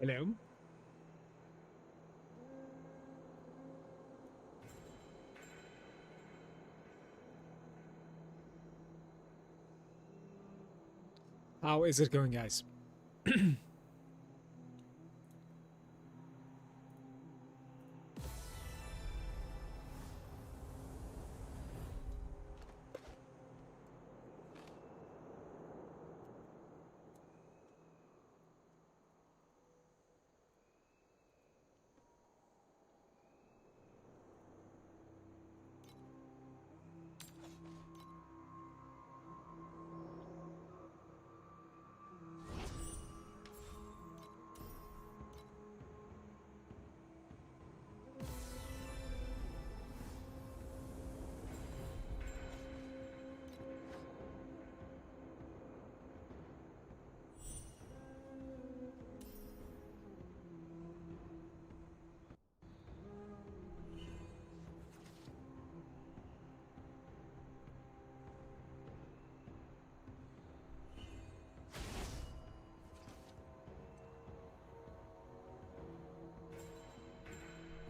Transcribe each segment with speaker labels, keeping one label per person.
Speaker 1: Hello. How is it going, guys?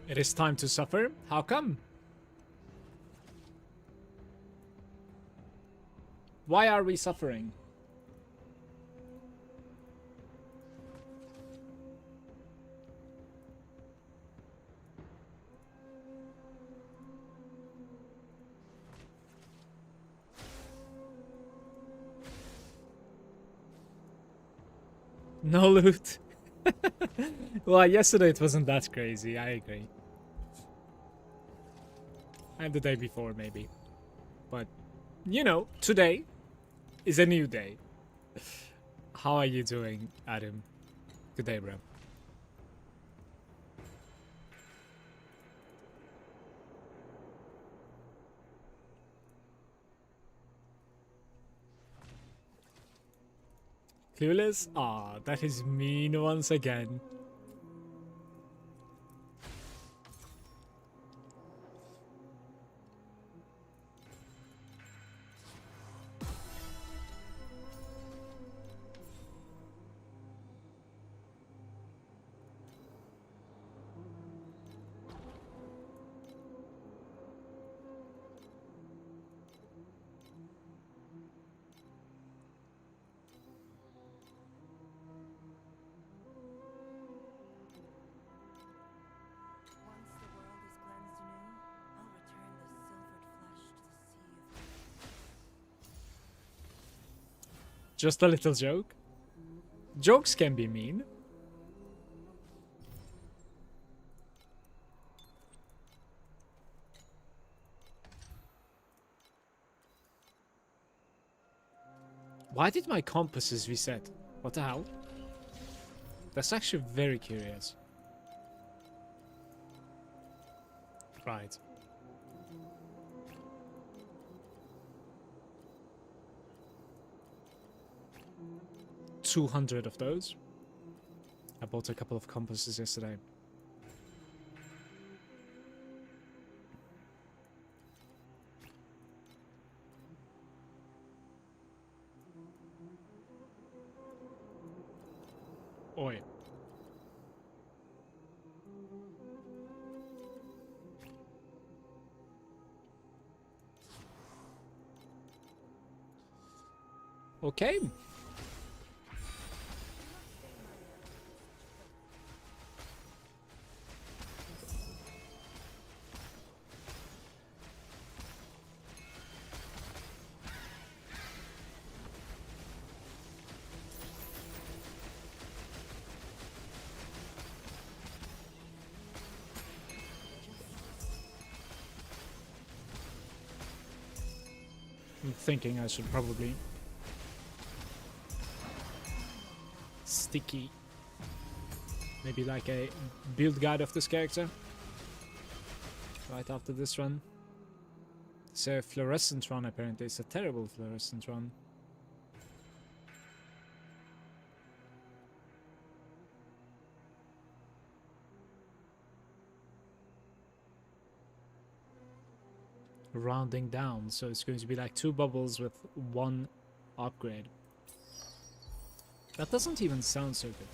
Speaker 1: It is time to suffer. How come? Why are we suffering? No loot. Well, yesterday it wasn't that crazy. I agree. And the day before, maybe. But, you know, today is a new day. How are you doing, Adam? Good day, bro. Clueless? Ah, that is mean once again. Just a little joke. Jokes can be mean. Why did my compasses reset? What the hell? That's actually very curious. Right. $200 of those. I bought a couple of compasses yesterday. Oi. Okay. I'm thinking I should probably sticky. Maybe like a build guide of this character. Right after this run. It's a fluorescent run apparently. It's a terrible fluorescent run. Rounding down, so it's going to be like 2 bubbles with 1 upgrade. That doesn't even sound so good.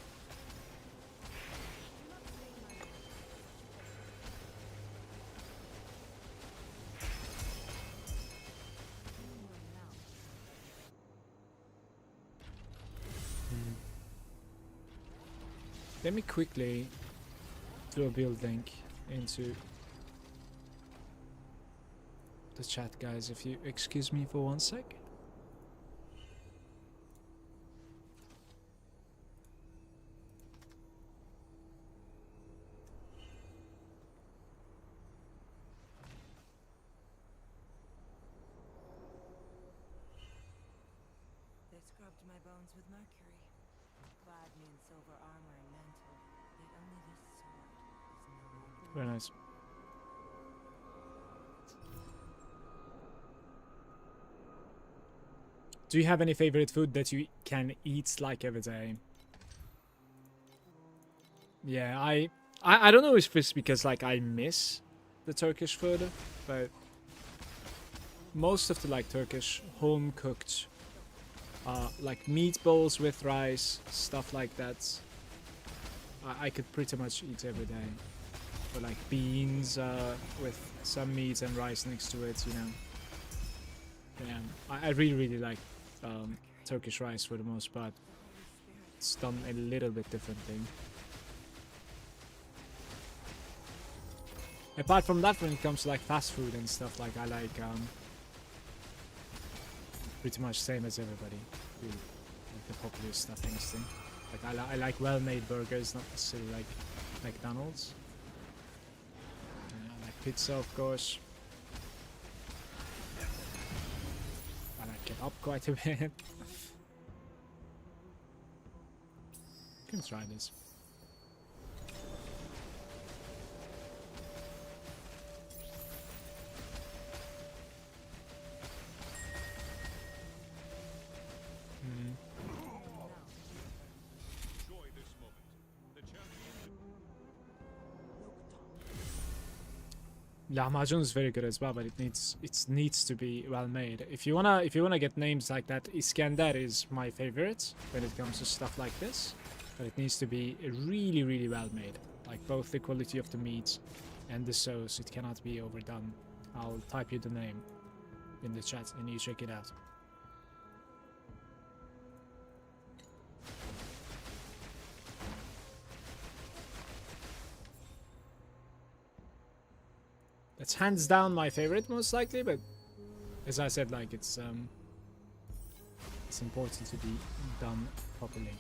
Speaker 1: Let me quickly do a build link into the chat, guys, if you excuse me for 1 sec.
Speaker 2: They scrubbed my bones with mercury, clad me in silver armor and mantle, yet only this sword is no longer.
Speaker 1: Very nice. Do you have any favorite food that you can eat like every day? Yeah, I don't know if it's because like I miss the Turkish food, but most of the like Turkish home cooked like meatballs with rice, stuff like that, I could pretty much eat every day. Or like beans with some meat and rice next to it, you know. Yeah, I really like Turkish rice for the most part. It's done a little bit differently. Apart from that, when it comes to like fast food and stuff, like I like pretty much same as everybody. Really, like the popular stuff, anything. Like I like well-made burgers, not necessarily like McDonald's. I like pizza, of course. I like kebab quite a bit. You can try this. Lahmacun is very good as well, but it needs to be well made. If you wanna get names like that, Iskender is my favorite when it comes to stuff like this. But it needs to be really well made. Like both the quality of the meat and the sauce, it cannot be overdone. I'll type you the name in the chat and you check it out. It's hands down my favorite, most likely, but as I said, like it's important to be done properly.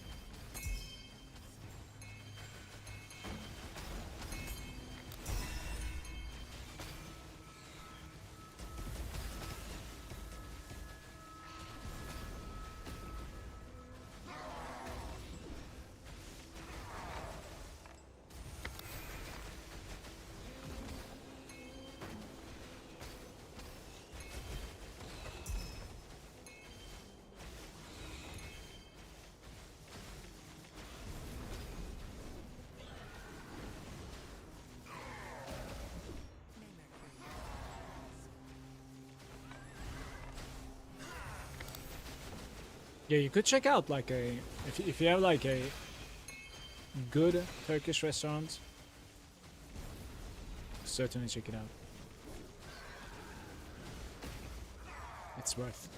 Speaker 1: Yeah, you could check out like a if you have like a good Turkish restaurant, certainly check it out. It's worth.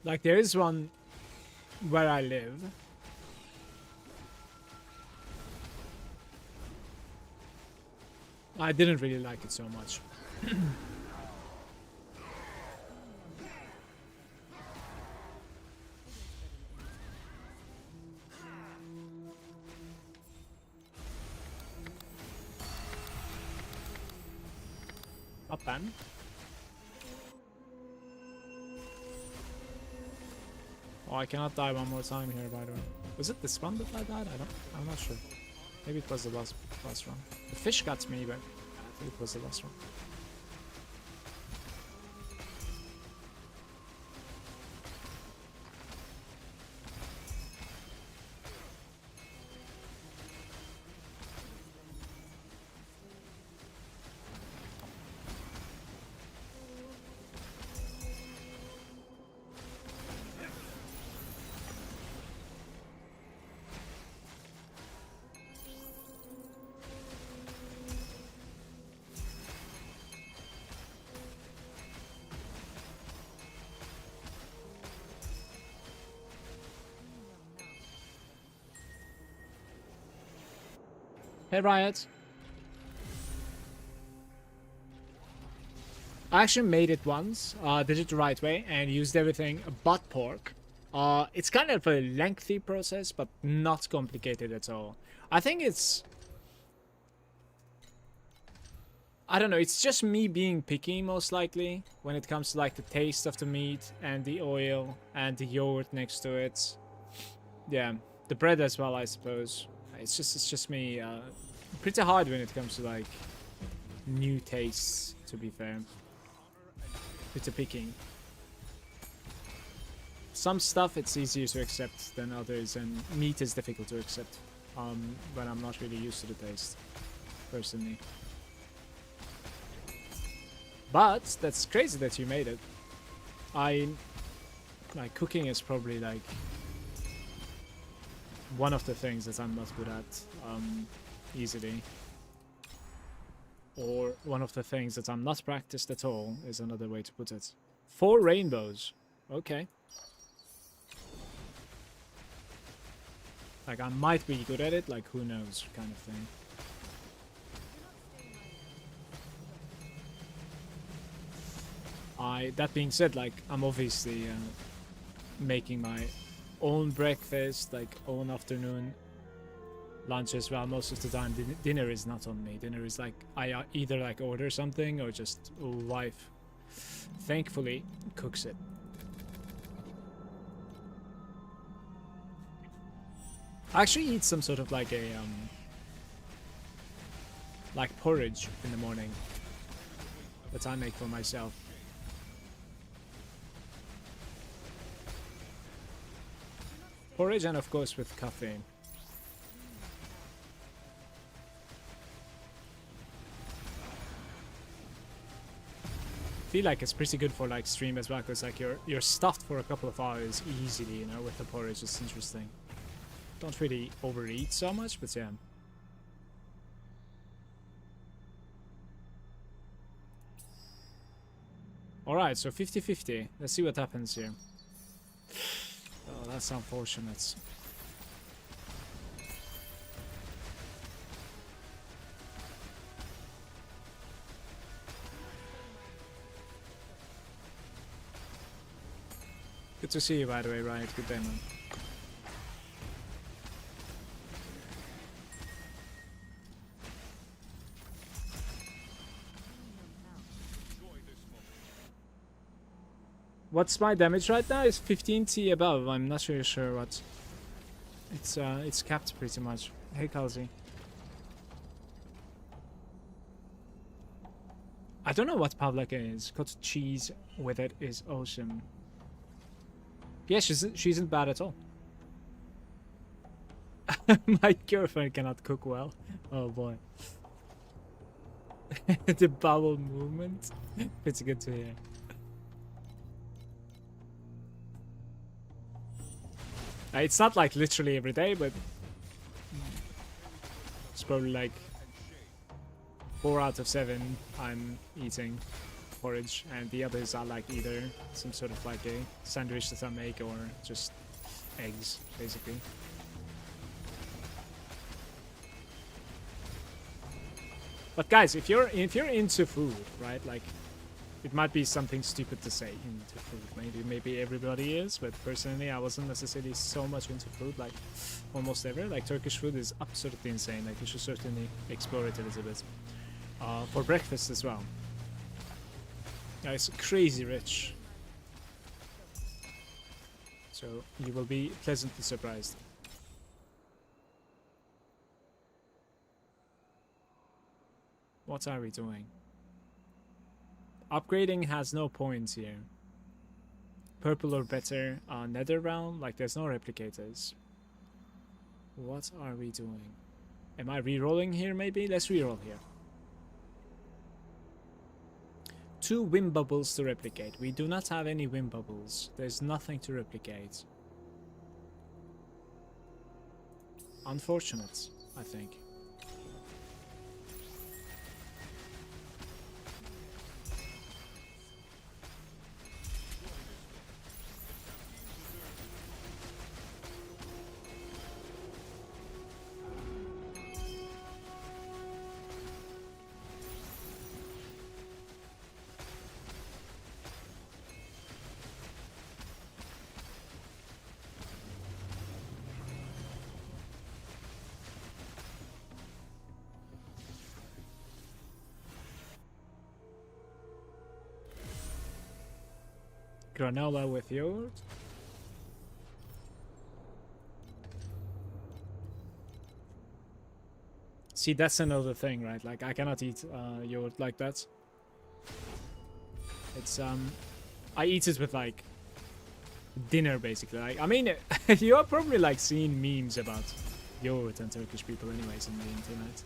Speaker 1: Like there is one where I live. I didn't really like it so much. Not bad. Oh, I cannot die one more time here, by the way. Was it this one that I died? I'm not sure. Maybe it was the last one. The fish got me, but I think it was the last one. Hey, Riot. I actually made it once, did it the right way, and used everything but pork. It's kind of a lengthy process, but not complicated at all. I think it's... I don't know, it's just me being picky, most likely, when it comes to, like, the taste of the meat, and the oil, and the yogurt next to it. Yeah, the bread as well, I suppose. It's just me, pretty hard when it comes to, like, new tastes, to be fair. Pretty picking. Some stuff it's easier to accept than others, and meat is difficult to accept when I'm not really used to the taste, personally. But that's crazy that you made it. Like, cooking is probably like one of the things that I'm not good at easily. Or one of the things that I'm not practiced at all is another way to put it. 4 rainbows. Okay. Like, I might be good at it, like, who knows, kind of thing. That being said, like, I'm obviously making my own breakfast, like, own afternoon lunch as well. Most of the time, dinner is not on me. Dinner is like, I either, like, order something or just wife, thankfully, cooks it. I actually eat some sort of like a like porridge in the morning that I make for myself. Porridge, and of course with caffeine. Feel like it's pretty good for like stream as well, because like you're stuffed for a couple of hours easily, you know, with the porridge. It's interesting. Don't really overeat so much, but yeah. Alright, so 50-50. Let's see what happens here. Oh, that's unfortunate. Good to see you, by the way, Riot. Good day, man. What's my damage right now? It's 15t above. I'm not really sure what. It's capped pretty much. Hey, Kalzi. I don't know what pavlaka is. Cottage cheese with it is awesome. Yeah, she isn't bad at all. My girlfriend cannot cook well. Oh boy. The bowel movement. It's good to hear. It's not like literally every day, but it's probably like 4 out of 7 I'm eating porridge, and the others are like either some sort of like a sandwich that I make or just eggs, basically. But guys, if you're into food, right? Like, it might be something stupid to say into food. Maybe everybody is, but personally, I wasn't necessarily so much into food, like almost ever. Like, Turkish food is absolutely insane. Like, you should certainly explore it a little bit. For breakfast as well. Yeah, it's crazy rich. So you will be pleasantly surprised. What are we doing? Upgrading has no points here. Purple or better, nether realm, like there's no replicators. What are we doing? Am I re-rolling here maybe? Let's re-roll here. 2 wind bubbles to replicate. We do not have any wind bubbles. There's nothing to replicate. Unfortunate, I think. Granola with yogurt. See, that's another thing, right? Like, I cannot eat yogurt like that. It's, I eat it with, like, dinner, basically. Like, I mean, you are probably, like, seeing memes about yogurt and Turkish people anyways on the internet.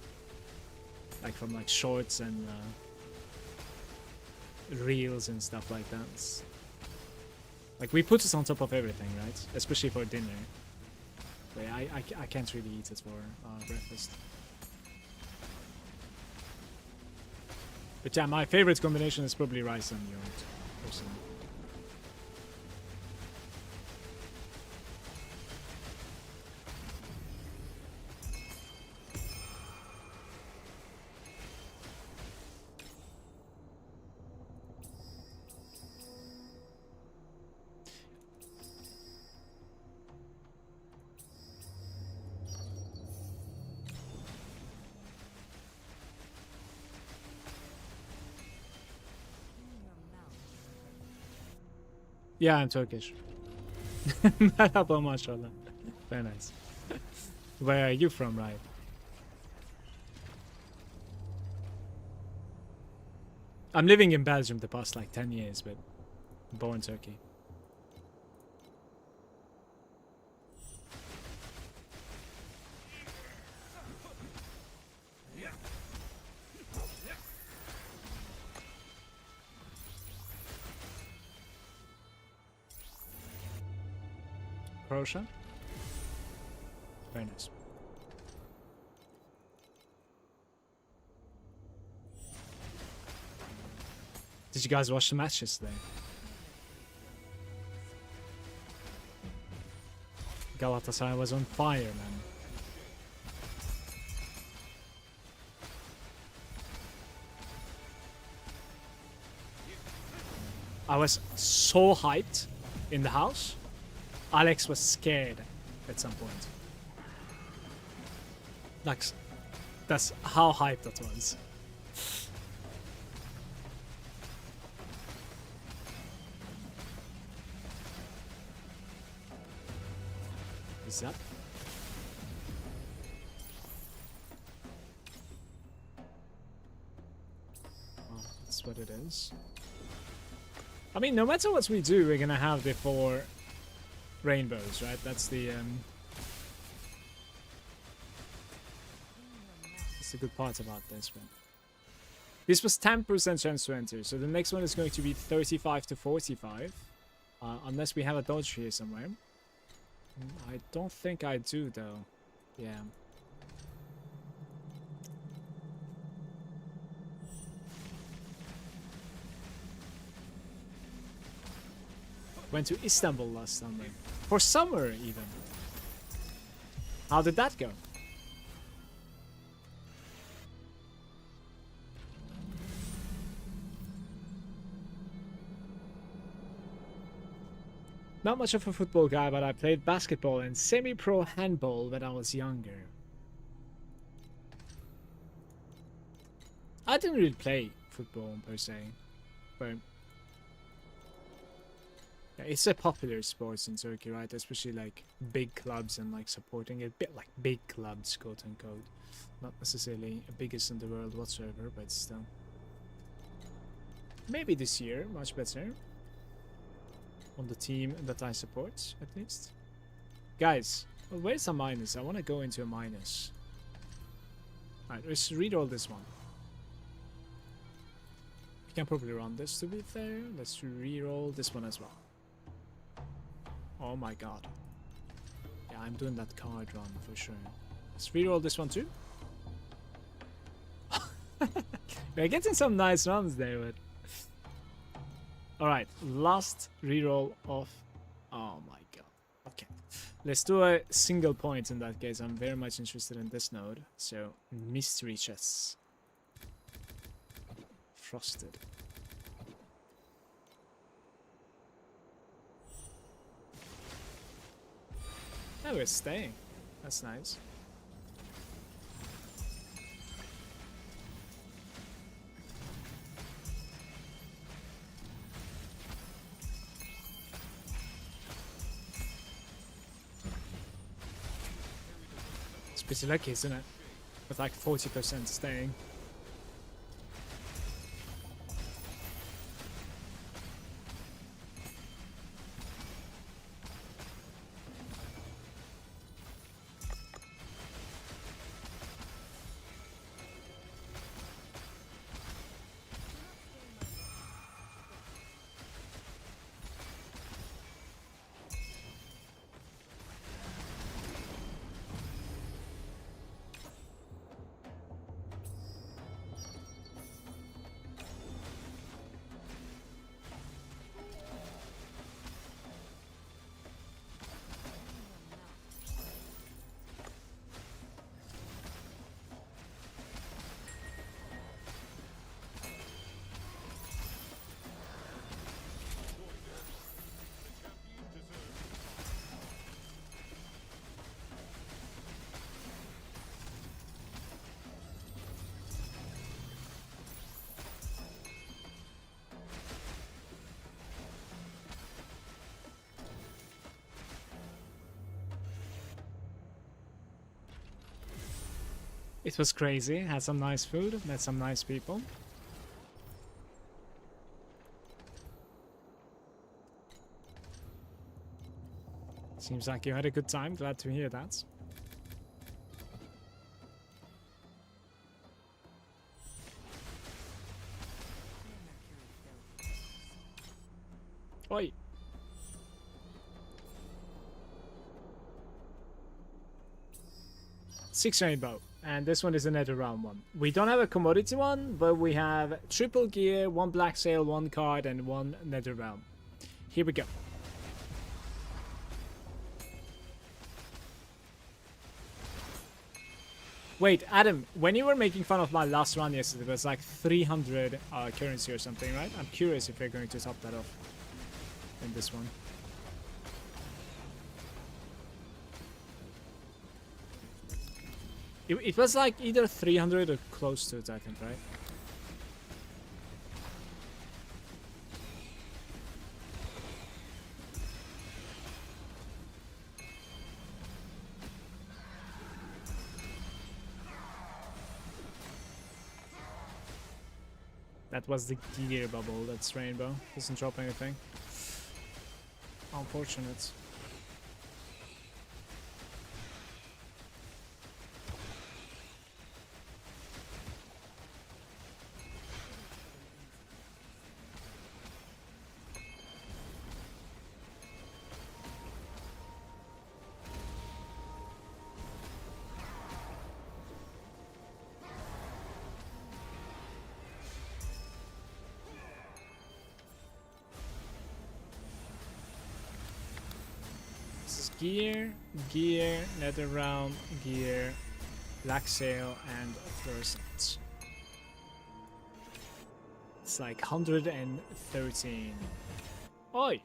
Speaker 1: Like, from, like, shorts and reels and stuff like that. Like, we put it on top of everything, right? Especially for dinner. But I can't really eat it for breakfast. But yeah, my favorite combination is probably rice and yogurt. Personally. Yeah, I'm Turkish. Merhaba mashallah. Very nice. Where are you from, right? I'm living in Belgium the past like 10 years, but born Turkey. Croatia? Very nice. Did you guys watch the match yesterday? Galatasaray was on fire, man. I was so hyped in the house. Alex was scared at some point. Like, that's how hyped that was. Is that? Oh, that's what it is. I mean, no matter what we do, we're gonna have the 4 rainbows, right? That's the that's the good part about this one. This was 10% chance to enter, so the next one is going to be 35 to 45, unless we have a dodge here somewhere. I don't think I do, though. Yeah. Went to Istanbul last summer. For summer, even. How did that go? Not much of a football guy, but I played basketball and semi-pro handball when I was younger. I didn't really play football per se, but yeah, it's a popular sport in Turkey, right? Especially like big clubs and like supporting it, bit like big clubs, quote unquote. Not necessarily the biggest in the world whatsoever, but still. Maybe this year, much better. On the team that I support, at least. Guys, well, where's a minus? I want to go into a minus. Alright, let's reroll this one. We can probably run this, to be fair. Let's reroll this one as well. Oh my god. Yeah, I'm doing that card run for sure. Let's reroll this one too. We're getting some nice runs there, but... Alright, last reroll of... Oh my god. Okay. Let's do a single point in that case. I'm very much interested in this node. So, mystery chests. Frosted. Oh, we're staying. That's nice. It's pretty lucky, isn't it? With like 40% staying. It was crazy. Had some nice food. Met some nice people. Seems like you had a good time. Glad to hear that. Oi. Six rainbow. And this one is another round one. We don't have a commodity one, but we have triple gear, one black sail, one card, and one nether realm. Here we go. Wait, Adam, when you were making fun of my last run yesterday, it was like 300 currency or something, right? I'm curious if you're going to top that off in this one. It was like either 300 or close to it, I think, right? That was the gear bubble, that's rainbow. Doesn't drop anything. Unfortunate. Gear, nether realm, gear, black sail, and fluorescent. It's like 113. Oi!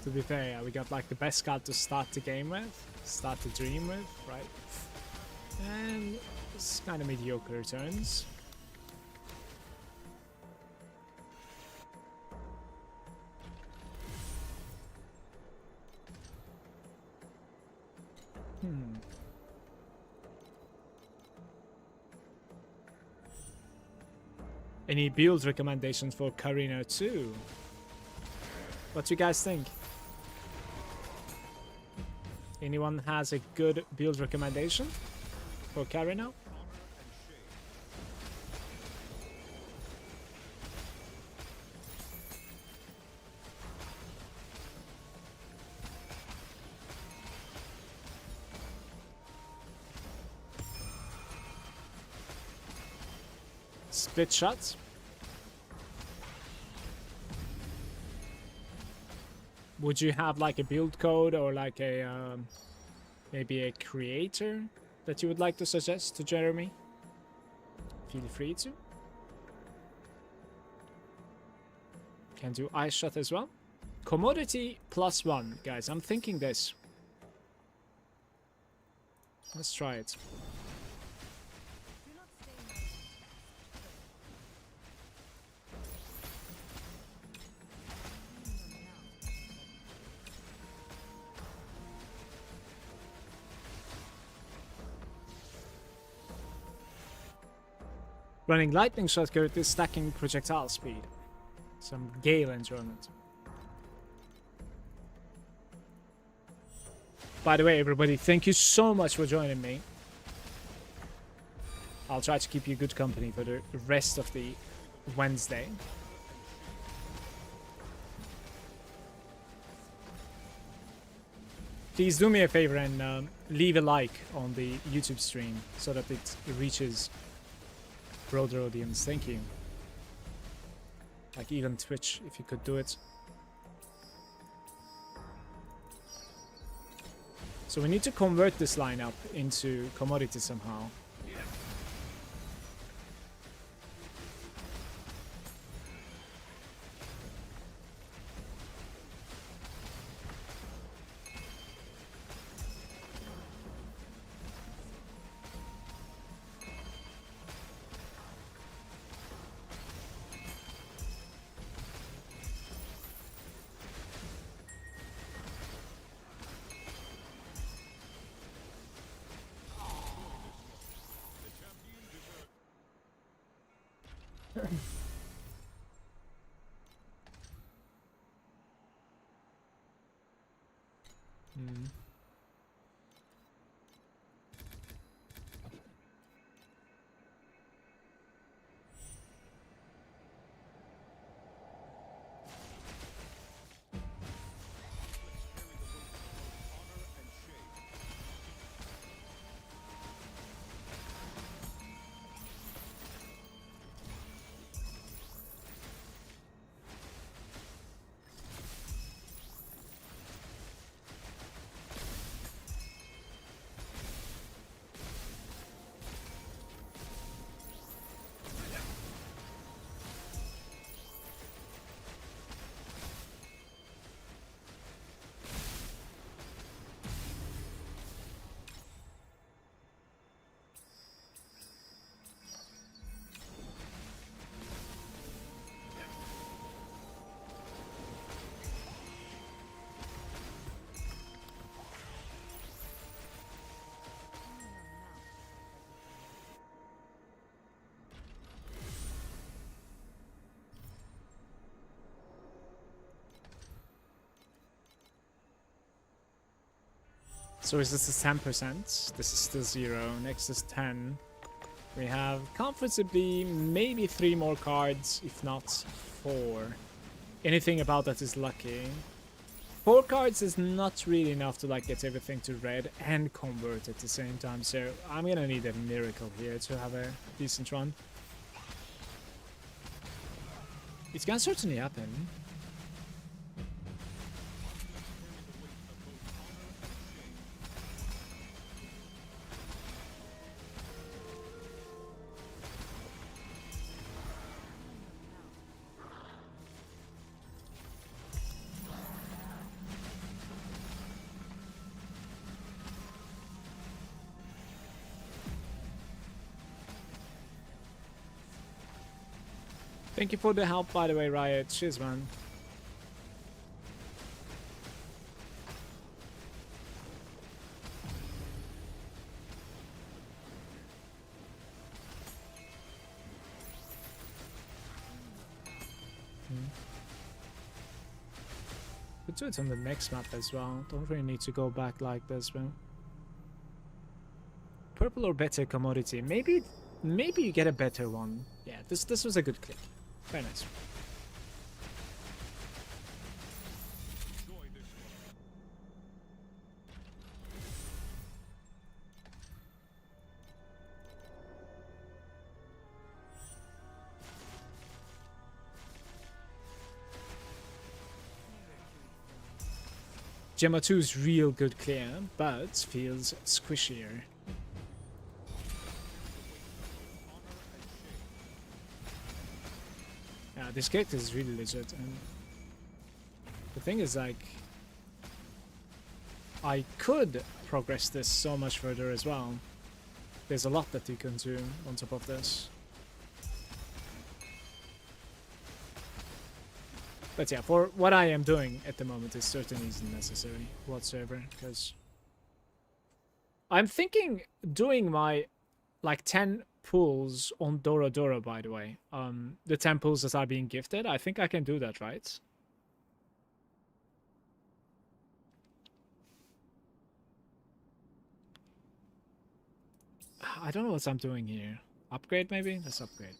Speaker 1: To be fair, yeah, we got like the best card to start the game with, start the dream with, right? And it's kind of mediocre returns. Any build recommendations for Karina 2? What do you guys think? Anyone has a good build recommendation for Karina? split shot. Would you have like a build code or like a maybe a creator that you would like to suggest to Jeremy? Feel free to. Can do ice shot as well. Commodity +1, guys. I'm thinking this. Let's try it.
Speaker 2: Do not stay in my
Speaker 1: Running lightning shot currently stacking projectile speed. Some gale enjoyment. By the way, everybody, thank you so much for joining me. I'll try to keep you good company for the rest of the Wednesday. Please do me a favor and leave a like on the YouTube stream so that it reaches broader audience. Thank you. Like even Twitch, if you could do it. So we need to convert this lineup into commodity somehow. So is this 10%? This is still 0. Next is 10. We have comfortably maybe 3 more cards, if not 4. Anything about that is lucky. 4 cards is not really enough to like get everything to red and convert at the same time. So I'm gonna need a miracle here to have a decent run. It can certainly happen. Thank you for the help, by the way, Riot. Cheers, man. We'll do it on the next map as well. Don't really need to go back like this, bro. Purple or better commodity? Maybe you get a better one. Yeah, this was a good click. Very nice. Gemma 2 is real good clear, but feels squishier. Yeah, this character is really legit, and the thing is, like, I could progress this so much further as well. There's a lot that you can do on top of this. But yeah, for what I am doing at the moment, it certainly isn't necessary whatsoever, because I'm thinking doing my, like, 10 pulls on Dora Dora, by the way. The 10 pulls that are being gifted, I think I can do that, right? I don't know what I'm doing here. Upgrade, maybe? Let's upgrade.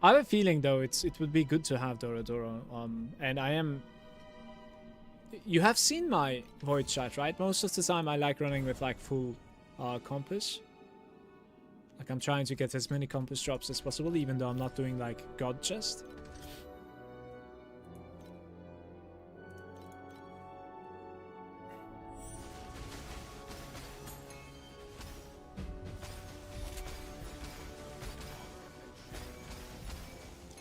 Speaker 1: I have a feeling, though, it would be good to have Dora Dora. And I am... You have seen my void chat, right? Most of the time I like running with, like, full compass. Like, I'm trying to get as many compass drops as possible, even though I'm not doing, like, God chest.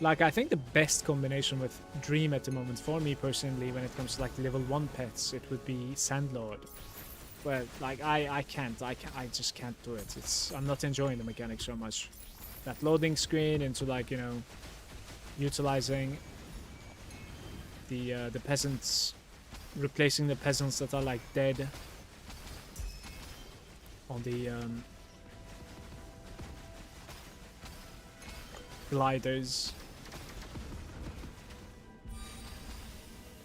Speaker 1: Like, I think the best combination with Dream at the moment, for me personally, when it comes to, like, level 1 pets, it would be Sandlord. Well, like, I just can't do it. I'm not enjoying the mechanic so much. That loading screen into, like, you know, utilizing the peasants, replacing the peasants that are, like, dead on the gliders.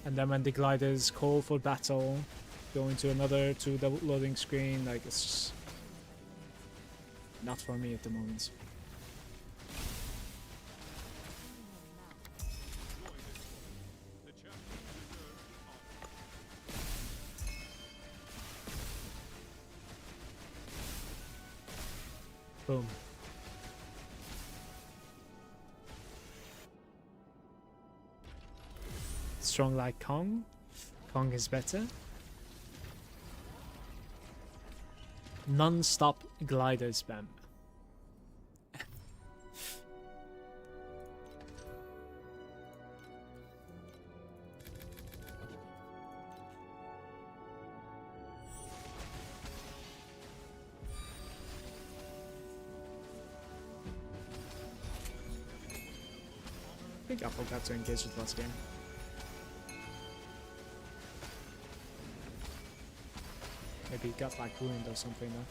Speaker 1: And then when the gliders call for battle, go into another to the loading screen, like, it's just not for me at the moment. Boom. Strong like Kong. Kong is better. Non-stop glider spam. I think I forgot to engage with last game. Maybe it got, like, ruined or something though.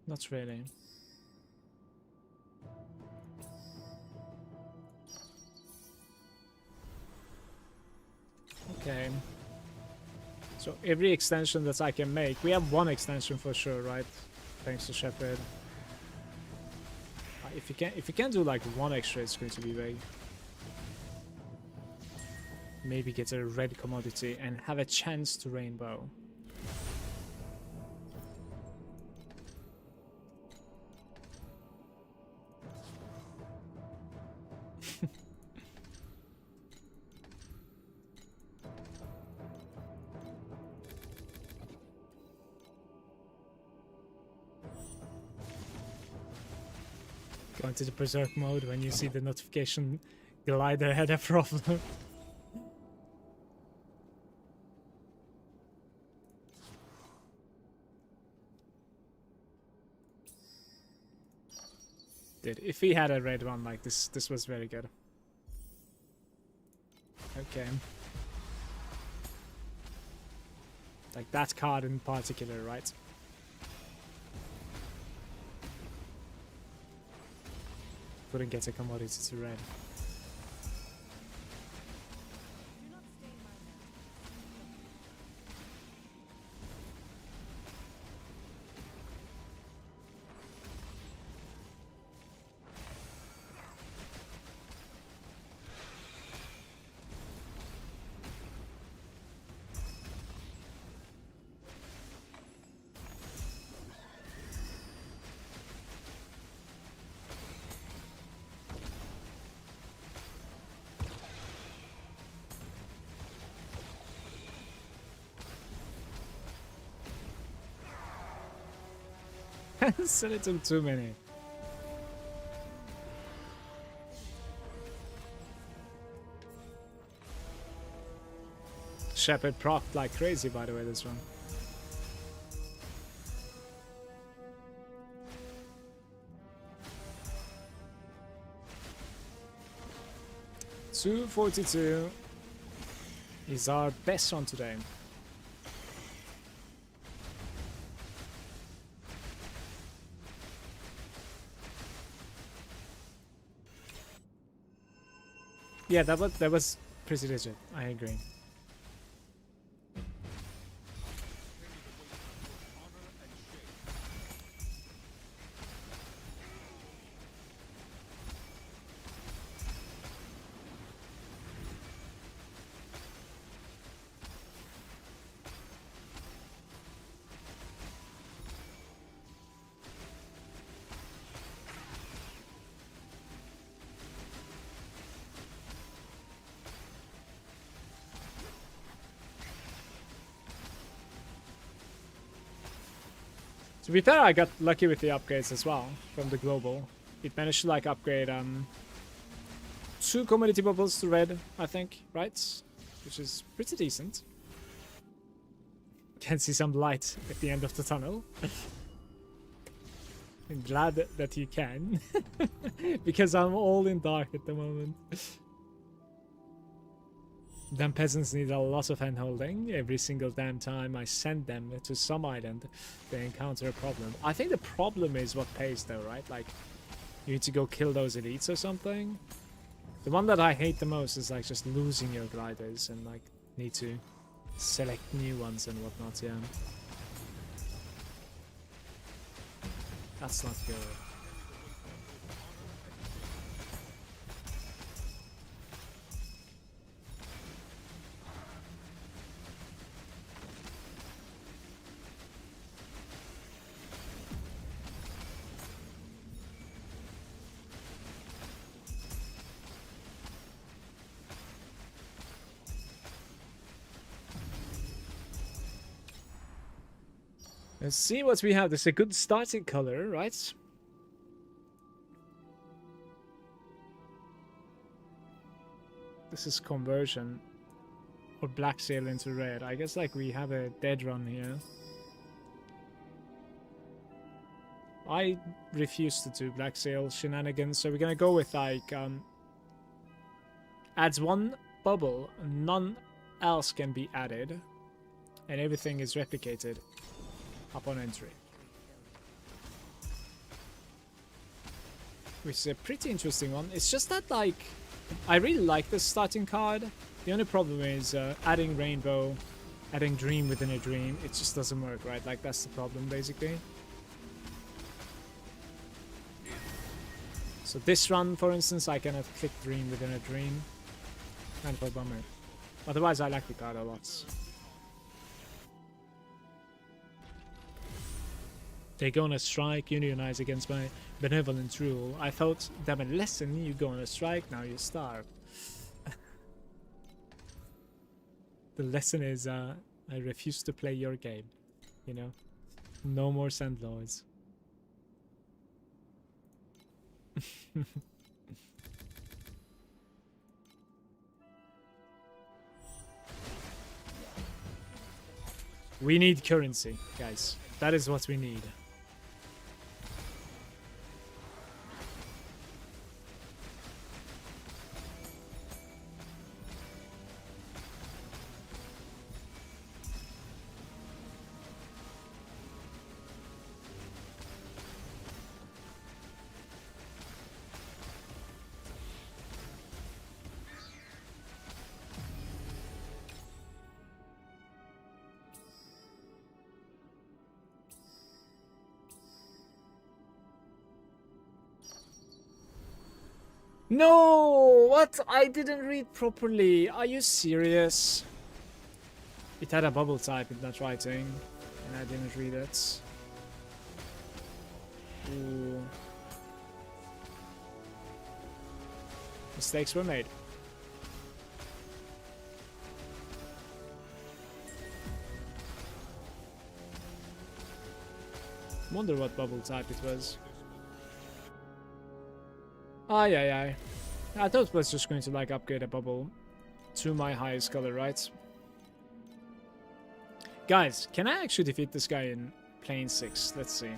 Speaker 1: Not really. Okay. So every extension that I can make, we have one extension for sure, right? Thanks to Shepherd. If you can do like one extra, it's going to be big. Maybe get a red commodity and have a chance to rainbow. Go into the berserk mode when you see the notification glider had a problem. Dude, if he had a red one like this, this was very good. Okay. Like that card in particular, right? Couldn't get a commodity to red.
Speaker 2: Do not stain my map.
Speaker 1: Sent it to too many. Shepard procced like crazy, by the way, this one. $242 is our best one today. Yeah, that was pretty legit. I agree. To be fair, I got lucky with the upgrades as well from the global. It managed to like upgrade 2 commodity bubbles to red, I think, right? Which is pretty decent. Can see some light at the end of the tunnel. I'm glad that you can. Because I'm all in dark at the moment. Them peasants need a lot of hand-holding. Every single damn time I send them to some island, they encounter a problem. I think the problem is what pays though, right? Like, you need to go kill those elites or something. The one that I hate the most is like just losing your gliders and like need to select new ones and whatnot, yeah. That's not good. Let's see what we have. This is a good starting color, right? This is conversion. Or black sail into red. I guess like we have a dead run here. I refuse to do black sail shenanigans, so we're gonna go with like adds 1 bubble, none else can be added, and everything is replicated upon entry. Which is a pretty interesting one. It's just that, like, I really like this starting card. The only problem is adding rainbow, adding dream within a dream. It just doesn't work, right? Like, that's the problem, basically. So this run, for instance, I cannot click dream within a dream. Kind of a bummer. Otherwise, I like the card a lot. They go on a strike, unionize against my benevolent rule. I thought them a lesson, you go on a strike, now you starve. The lesson is, I refuse to play your game. You know? No more Sandlords. We need currency, guys. That is what we need. No! What? I didn't read properly. Are you serious? It had a bubble type in that writing, and I didn't read it. Ooh. Mistakes were made. Wonder what bubble type it was. Aye, aye, aye. I thought it was just going to like upgrade a bubble to my highest color, right? Guys, can I actually defeat this guy in plane 6? Let's see.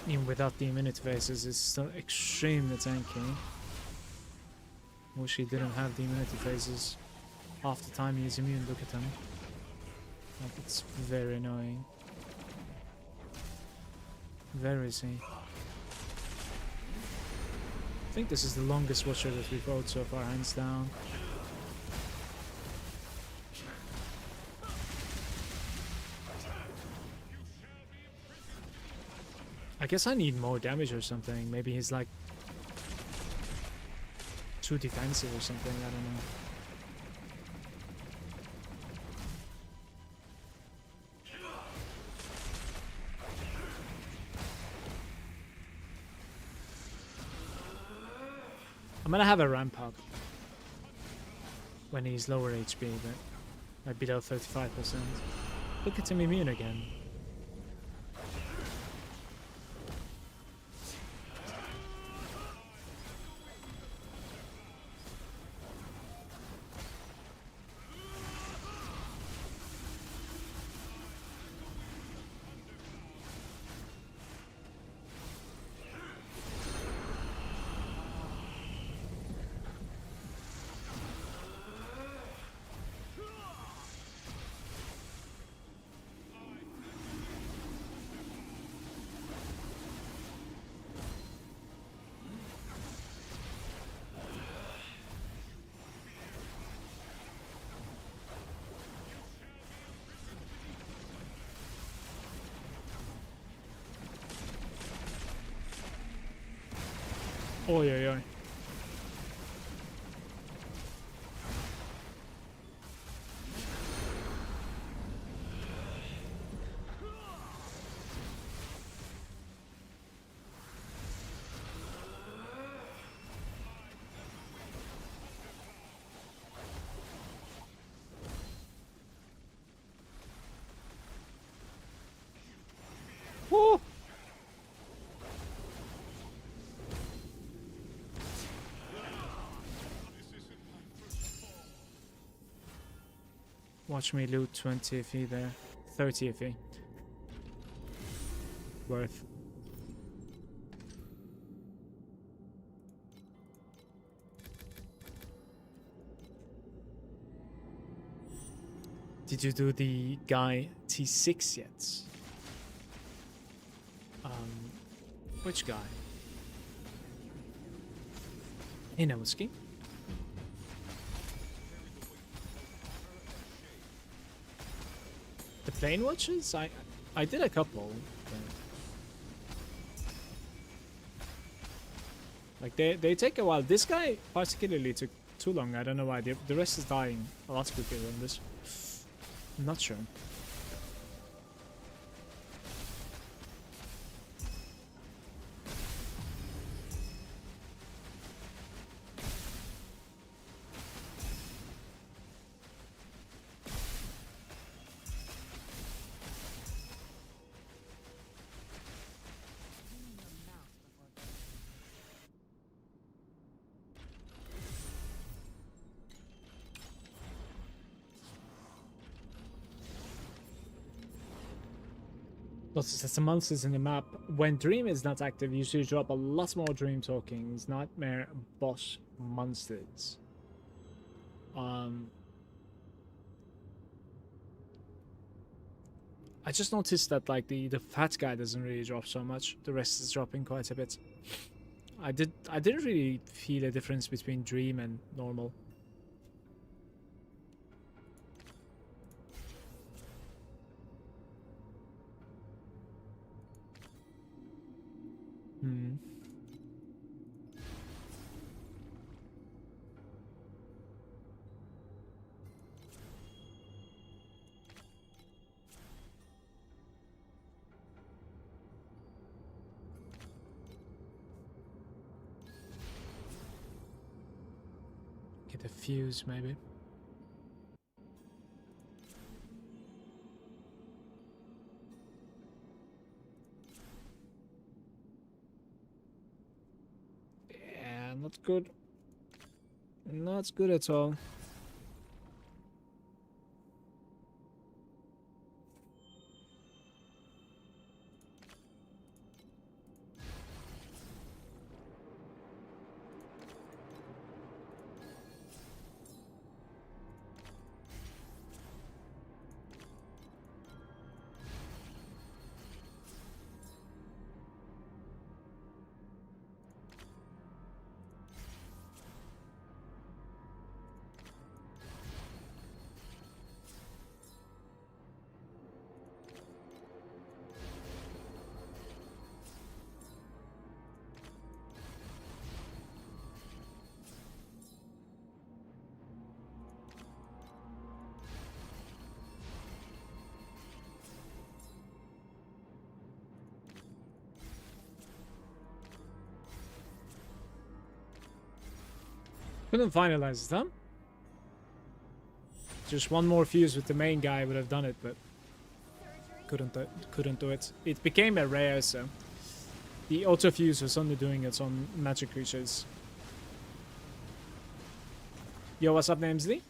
Speaker 1: Even without the immunity phases, it's still extremely tanky. Wish he didn't have the immunity phases. Half the time he's immune, look at him. Like, it's very annoying. Where is he? I think this is the longest Watcher that we've fought so far, hands down. I guess I need more damage or something. Maybe he's like too defensive or something, I don't know. I'm gonna have a ramp up when he's lower HP, but like below 35%. Look at him immune again. Oi, oi, oi. Woo! Watch me loot 20 FE there. 30 FE. Worth. Did you do the guy T6 yet? Which guy? Inowski? The plane watches? I did a couple. Like they take a while. This guy particularly took too long. I don't know why. The rest is dying a lot quicker than this. I'm not sure. Lots of monsters in the map. When Dream is not active, you usually drop a lot more Dream tokens, Nightmare boss monsters. I just noticed that like the fat guy doesn't really drop so much. The rest is dropping quite a bit. I didn't really feel a difference between Dream and normal. Get a fuse, maybe. Yeah, not good. Not good at all. Couldn't finalize it, huh? Just one more fuse with the main guy would have done it, but couldn't do it. It became a rare, so the auto fuse was only doing it on magic creatures. Yo, what's up, Namesly?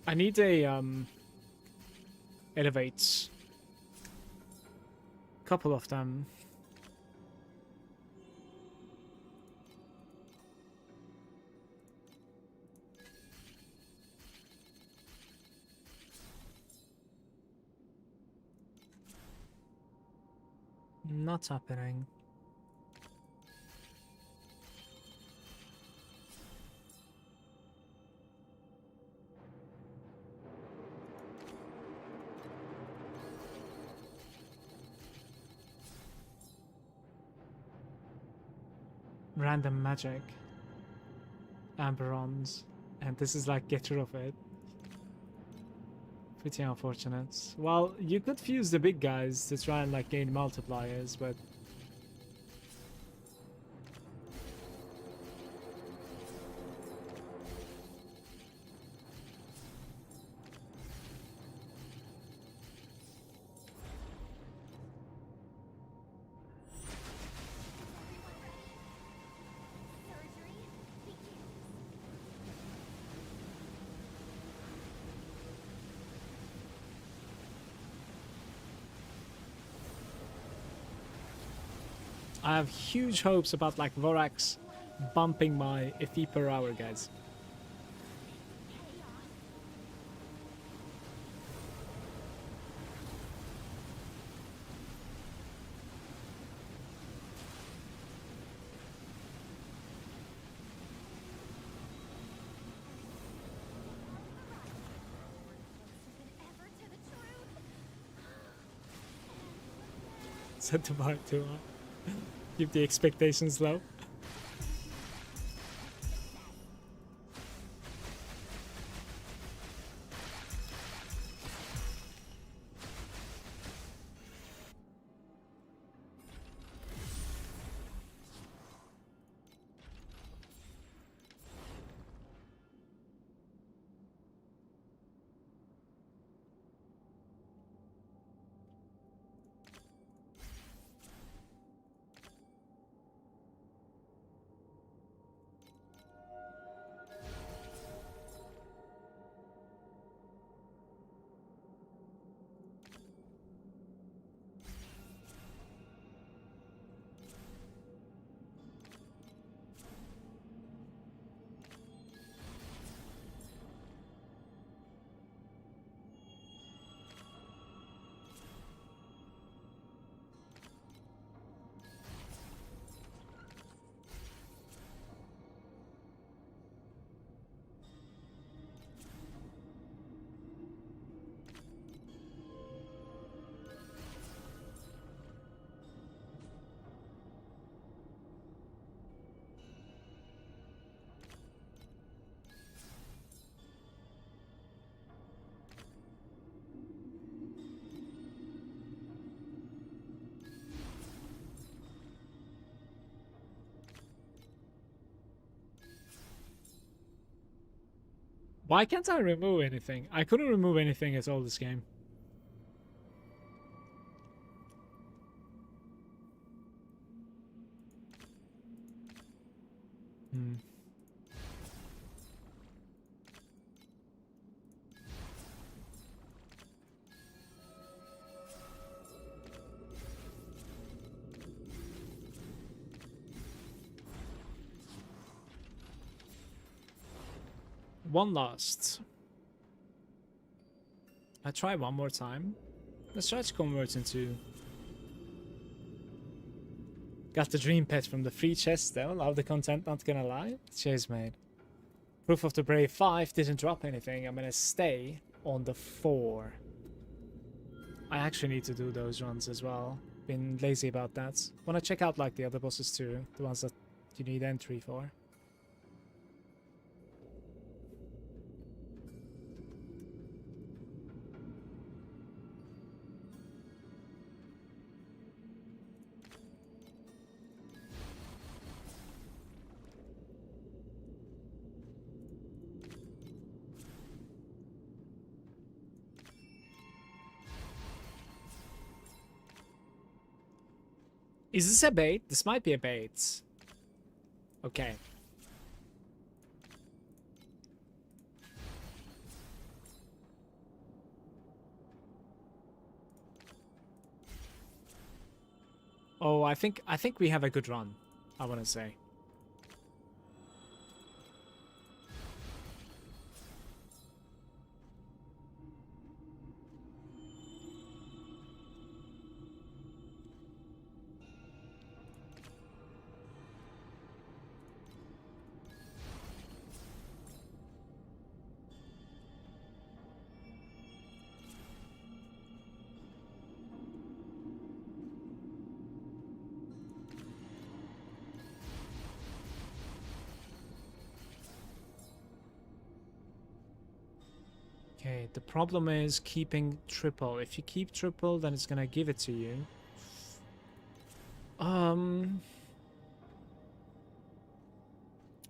Speaker 1: I need a elevates. Couple of them. Not happening. Random magic. Amberons. And this is like get rid of it. Pretty unfortunate. Well, you could fuse the big guys to try and like gain multipliers, but I have huge hopes about like Vorax bumping my FE per hour, guys. Set the bar too high. Keep the expectations low. Why can't I remove anything? I couldn't remove anything at all this game. Hmm. One lost. I try one more time. Let's try to convert into... Got the dream pet from the free chest though. Love the content, not gonna lie. Cheers, mate. Proof of the Brave 5 didn't drop anything. I'm gonna stay on the 4. I actually need to do those runs as well. Been lazy about that. Wanna check out like the other bosses too. The ones that you need entry for. Is this a bait? This might be a bait. Okay. Oh, I think we have a good run, I want to say. Okay, the problem is keeping triple. If you keep triple, then it's gonna give it to you.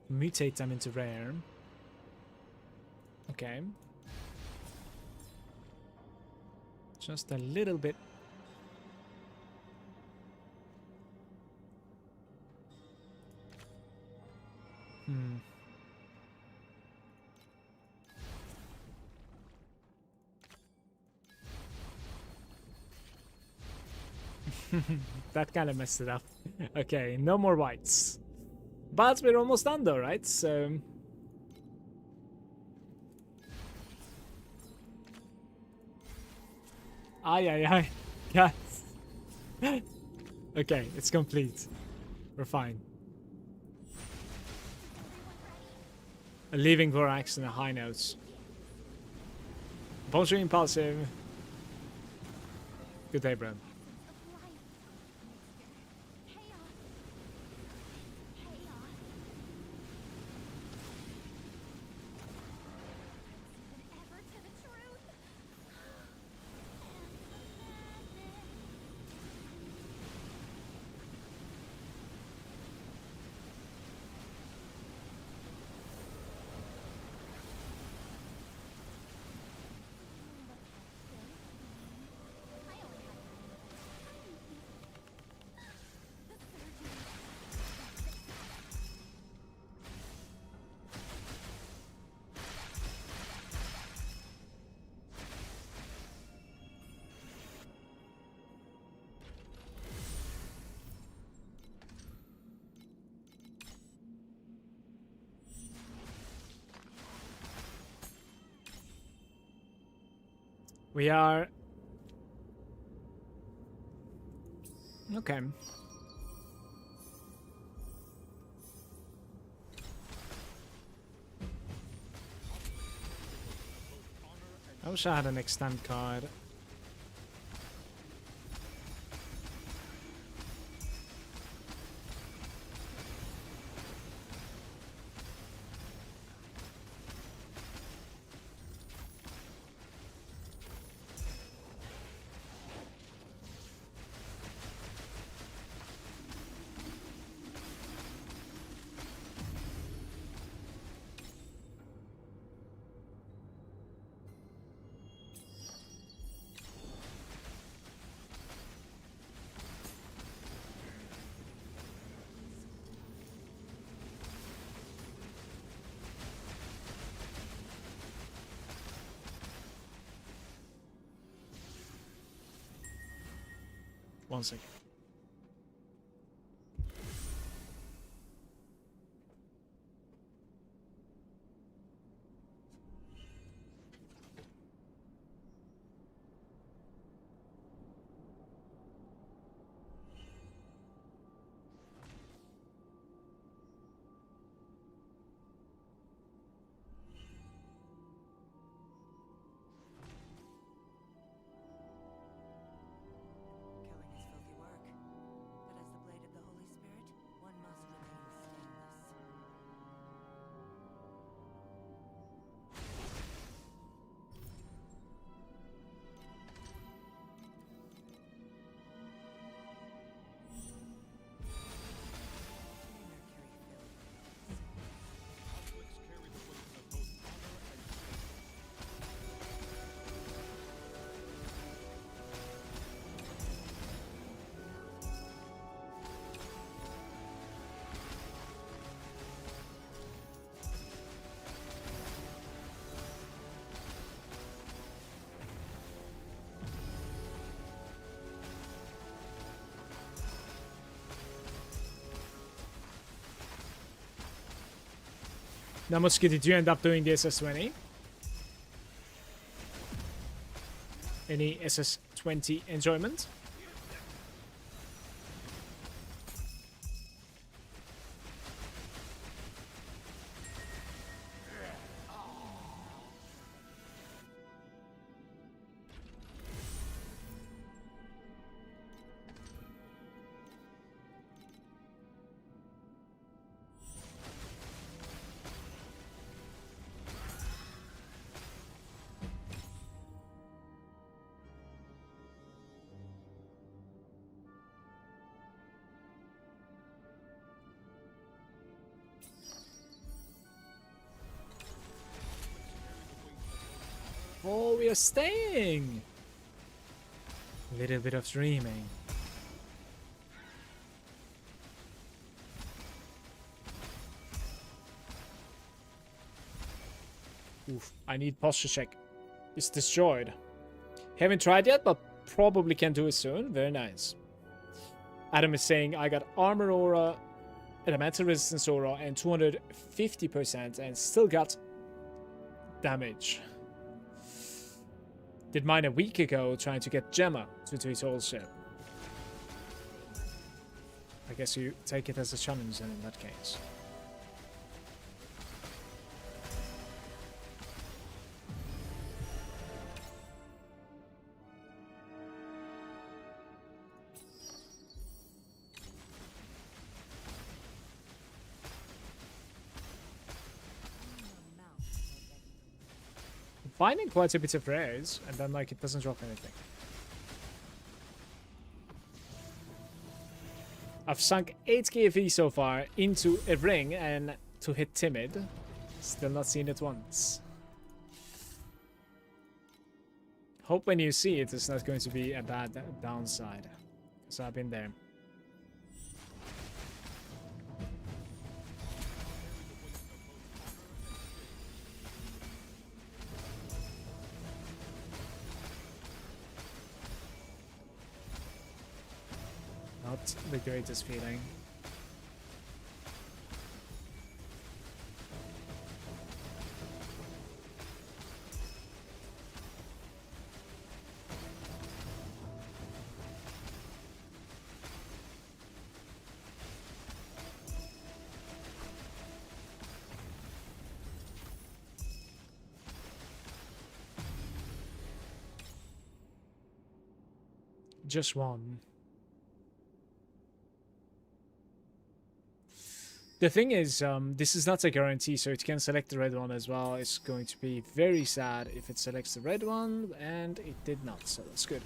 Speaker 1: Mutate them into rare. Okay. Just a little bit. That kind of messed it up. Okay, no more whites. But we're almost done though, right? So... Ay, ay, ay. Yes. Okay, it's complete. We're fine. Leaving Vorax in a high note. Bonjour, Impulsive. Good day, bro. We are... Okay. I wish I had an extend card. One second.
Speaker 2: Killing is filthy work.
Speaker 1: Namuski, did you end up doing the SS20? Any SS20 enjoyment? Oh, we are staying! A little bit of dreaming. Oof, I need posture check. It's destroyed. Haven't tried yet, but probably can do it soon. Very nice. Adam is saying I got armor aura, elemental resistance aura, and 250%, and still got damage. Did mine a week ago trying to get Gemma to do it also. I guess you take it as a challenge then in that case. Finding quite a bit of rares, and then like it doesn't drop anything. I've sunk 8 KFE so far into a ring and to hit timid. Still not seen it once. Hope when you see it, it's not going to be a bad downside. So I've been there. Not the greatest feeling. Just one. The thing is, this is not a guarantee, so it can select the red one as well. It's going to be very sad if it selects the red one, and it did not, so that's good.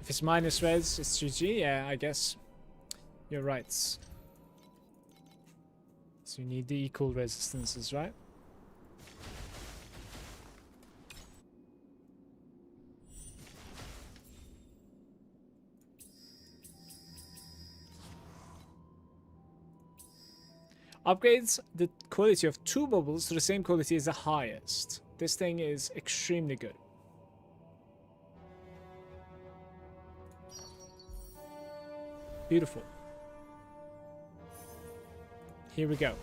Speaker 1: If it's minus reds, it's GG, yeah, I guess. You're right. So you need the equal resistances, right? Upgrades the quality of 2 bubbles to the same quality as the highest. This thing is extremely good. Beautiful. Here we go.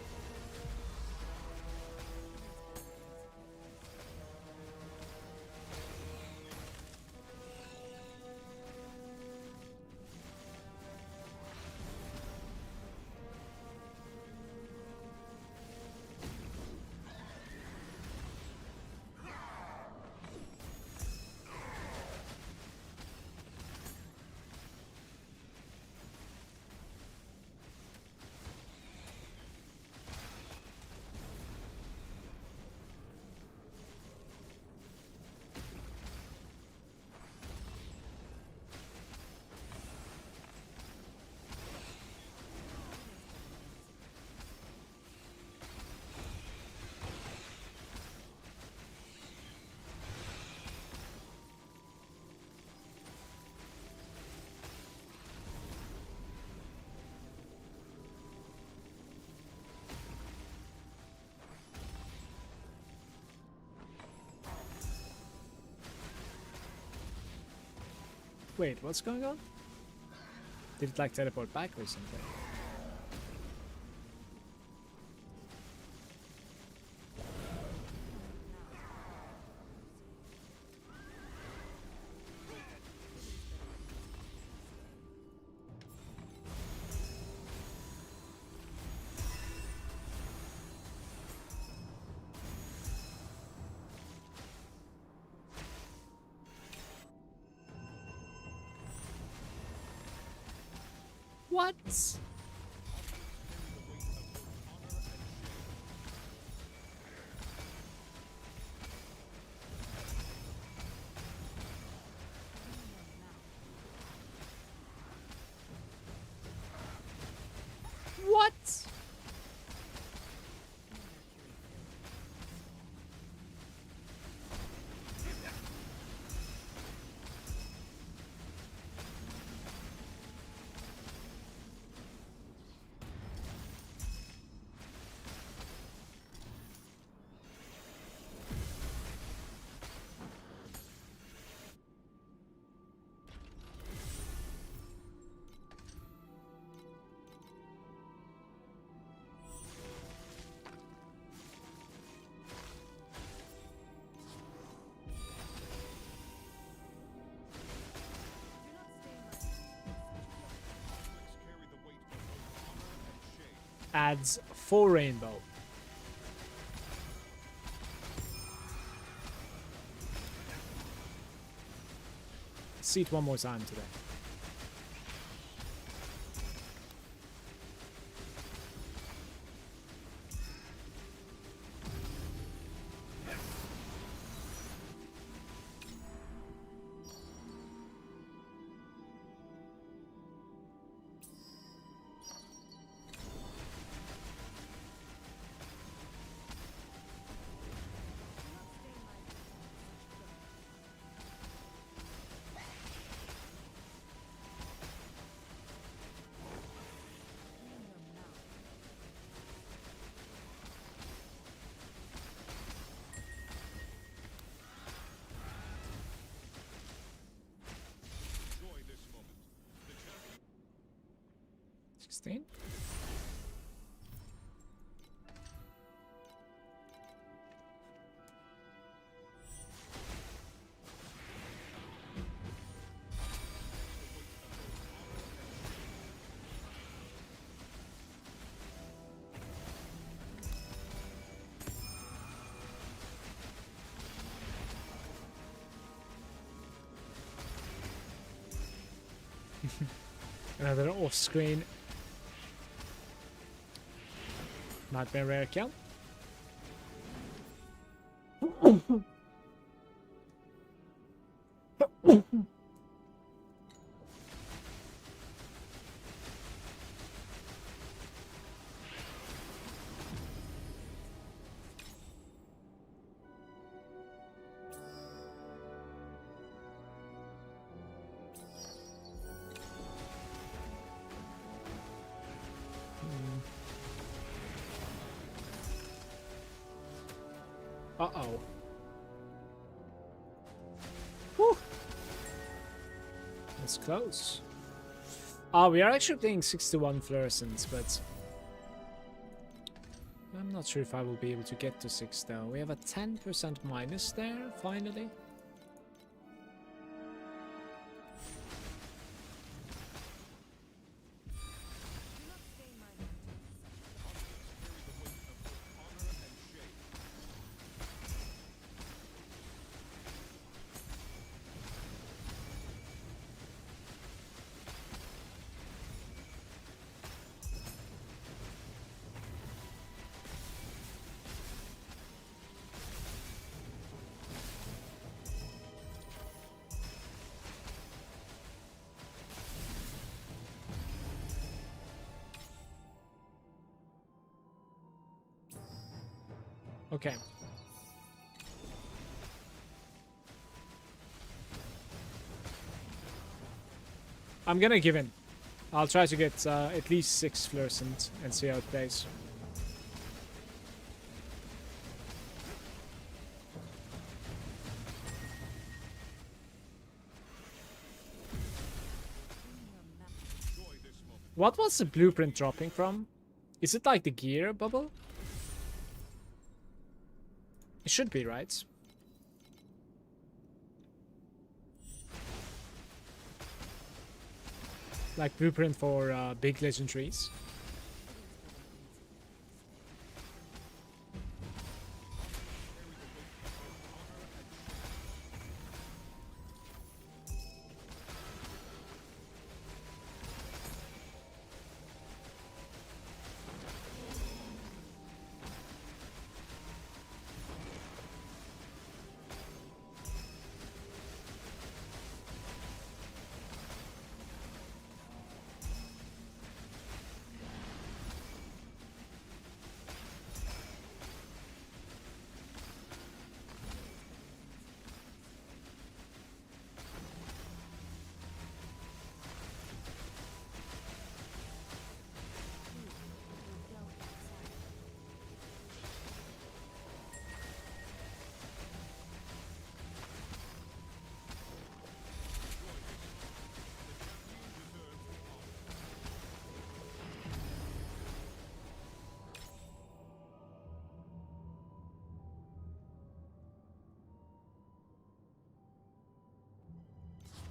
Speaker 1: Wait, what's going on? Did it like teleport back or something? What? What? Adds 4 rainbow. See it one more time today.
Speaker 3: Enjoy this moment. The champion
Speaker 1: 16. Another off-screen nightmare rare kill. Uh-oh. Whew. That's close. We are actually playing 61 fluorescents, but I'm not sure if I will be able to get to 6 though. We have a 10% minus there, finally. Okay. I'm gonna give in. I'll try to get at least 6 fluorescent and see how it plays. What was the blueprint dropping from? Is it like the gear bubble? It should be, right? Like blueprint for big legendaries.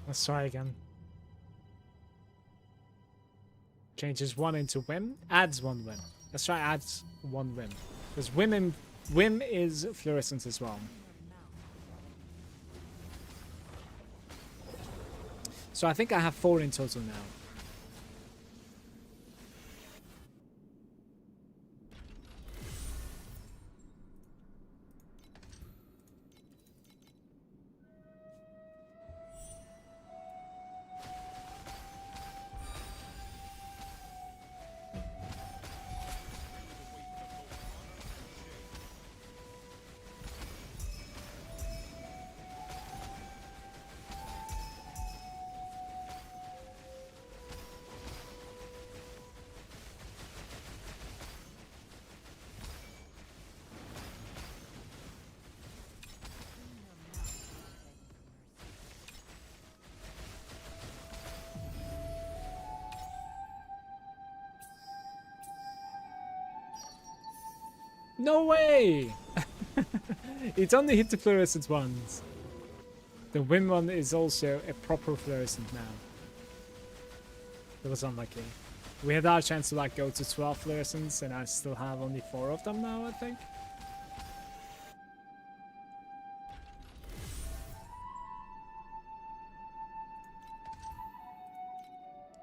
Speaker 1: Let's try again. Changes 1 into whim, adds 1 whim. Let's try adds 1 whim. Because whim is fluorescence as well. So I think I have 4 in total now. No way! It only hit the fluorescent ones. The win one is also a proper fluorescent now. That was unlucky. We had our chance to like go to 12 fluorescents and I still have only 4 of them now, I think.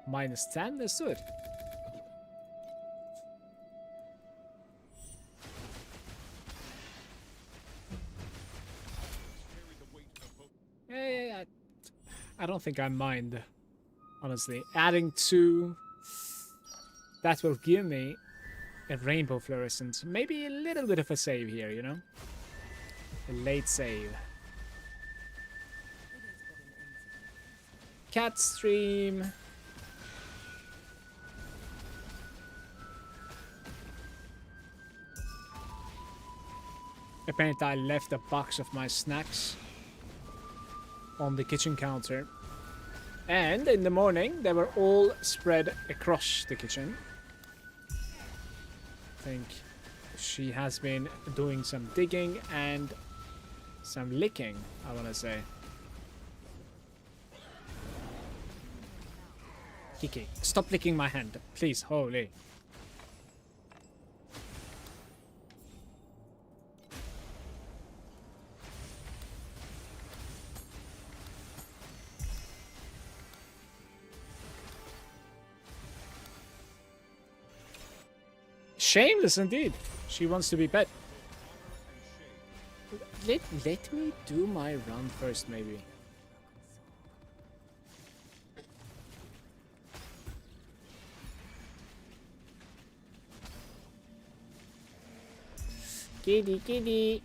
Speaker 1: -10, let's do it. I don't think I mind, honestly. Adding 2, that will give me a rainbow fluorescent. Maybe a little bit of a save here, you know? A late save. Cat stream. Apparently I left a box of my snacks on the kitchen counter. And in the morning, they were all spread across the kitchen. I think she has been doing some digging and some licking, I want to say. Kiki, stop licking my hand, please, holy. Shameless indeed. She wants to be pet. Let me do my run first, maybe. Kitty, kitty.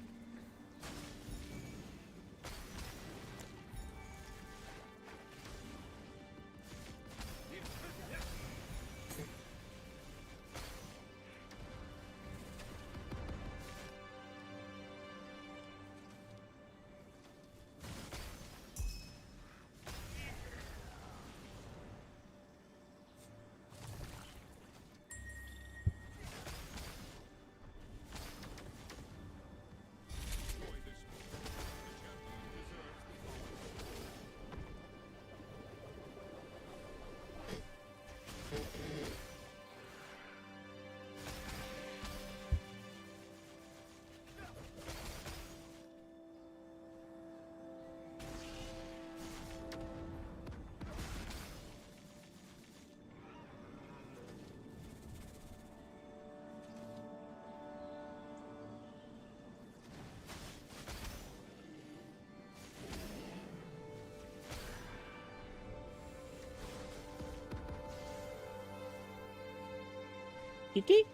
Speaker 1: Kiki.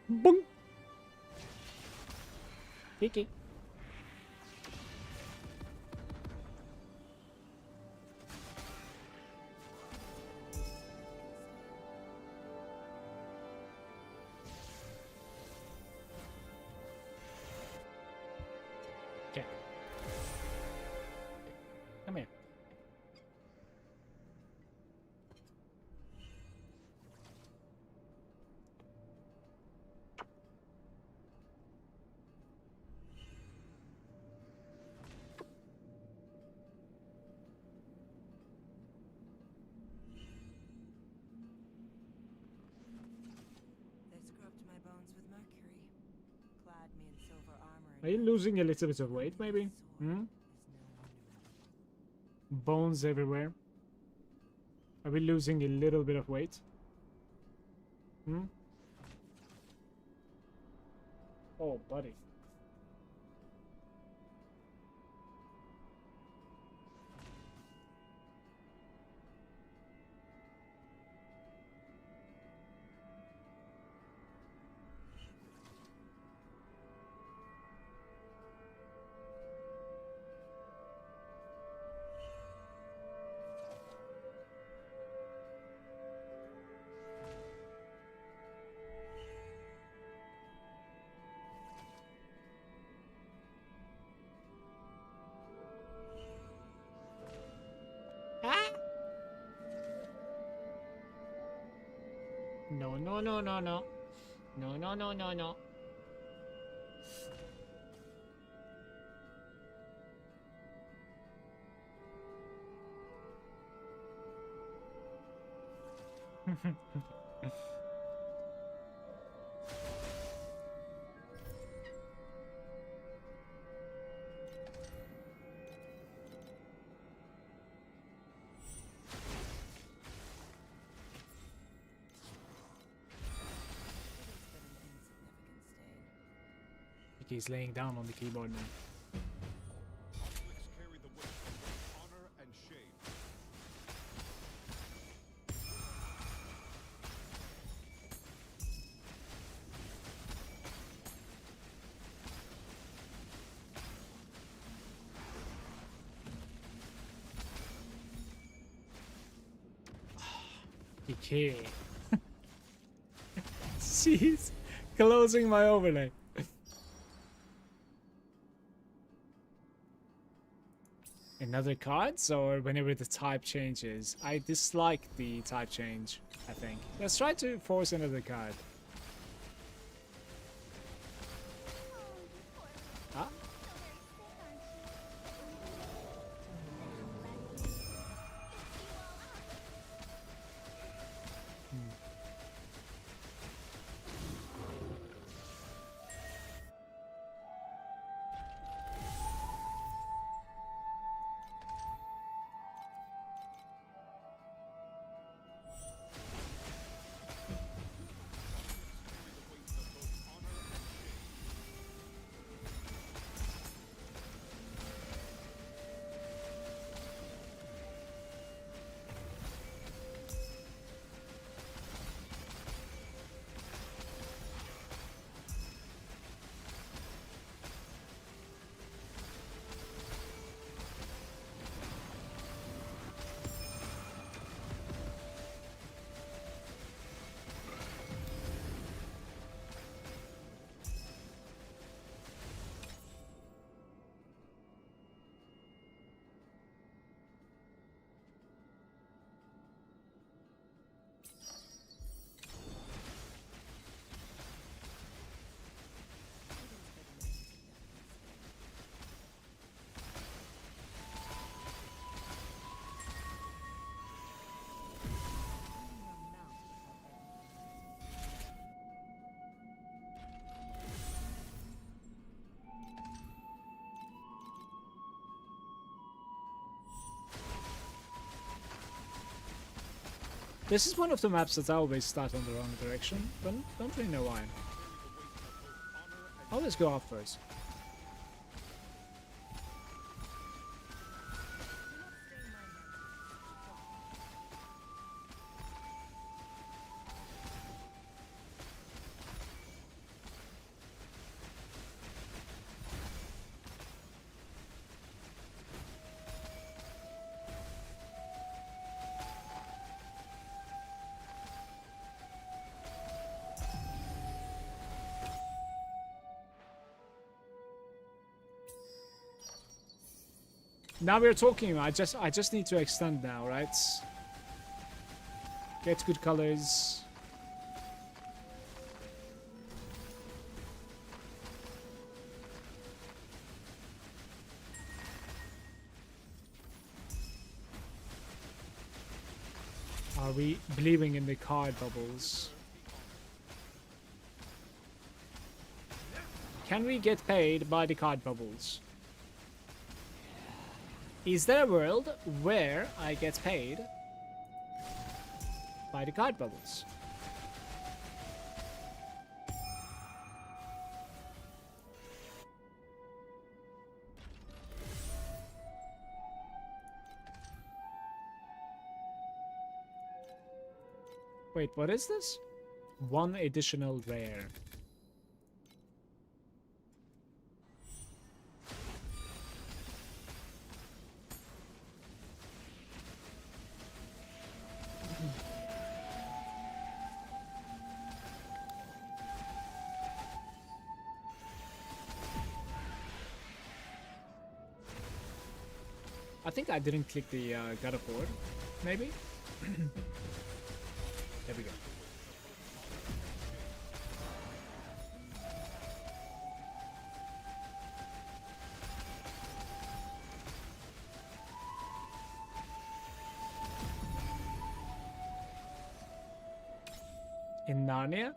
Speaker 1: Boom. Kiki. Okay. Come here.
Speaker 2: They scrubbed my bones with mercury, clad me in silver armor and
Speaker 1: Are you losing a little bit of weight, maybe?
Speaker 2: sword
Speaker 1: Hmm?
Speaker 2: is no wonder.
Speaker 1: Bones everywhere. Are we losing a little bit of weight? Hmm? Oh, buddy. Ah! No, no, no, no, no. No, no, no, no, no. He's laying down on the keyboard now.
Speaker 3: Conflicts carry the weight of both honor and shame.
Speaker 1: Okay. Jeez. Closing my overlay. Another cards or whenever the type changes? I dislike the type change, I think. Let's try to force another card. Ah? This is one of the maps that I always start on the wrong direction. Don't really know why. Always go off first. Now we're talking. I just need to extend now, right? Get good colors. Are we believing in the card bubbles? Can we get paid by the card bubbles? Is there a world where I get paid by the card bubbles? Wait, what is this? One additional rare. I think I didn't click the God of War, maybe? There we go. In Narnia?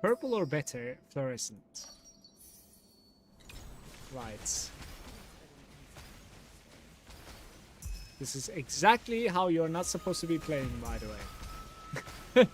Speaker 1: Purple or better, fluorescent. Right. This is exactly how you're not supposed to be playing, by the way.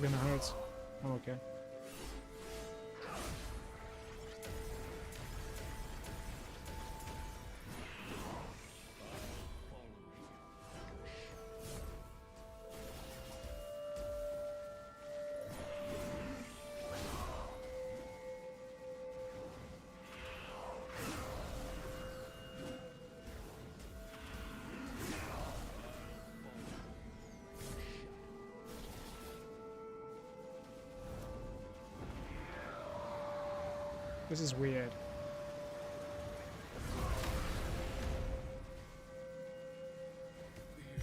Speaker 1: gonna hurt. I'm okay. This is weird.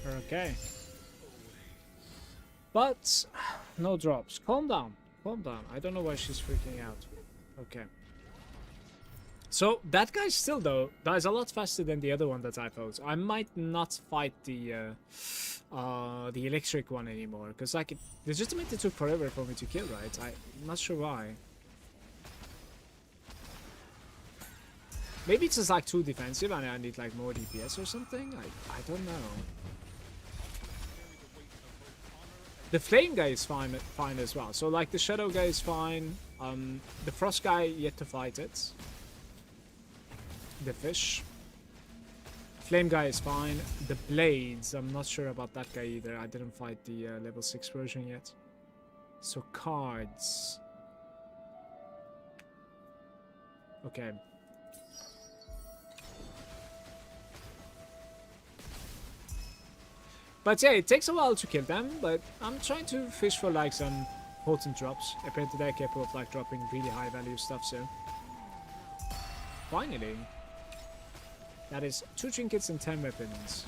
Speaker 1: Okay. But no drops. Calm down. Calm down. I don't know why she's freaking out. Okay. So that guy still though dies a lot faster than the other one that I fought. I might not fight the electric one anymore because like it legitimately took forever for me to kill. Right? I'm not sure why. Maybe it's just like too defensive and I need like more DPS or something. I don't know. The flame guy is fine as well. So like the shadow guy is fine. The frost guy yet to fight it. The fish. Flame guy is fine. The blades, I'm not sure about that guy either. I didn't fight the level 6 version yet. So cards. Okay. But yeah, it takes a while to kill them, but I'm trying to fish for like some potent drops. Apparently they're capable of like dropping really high value stuff, so... Finally. That is 2 trinkets and 10 weapons.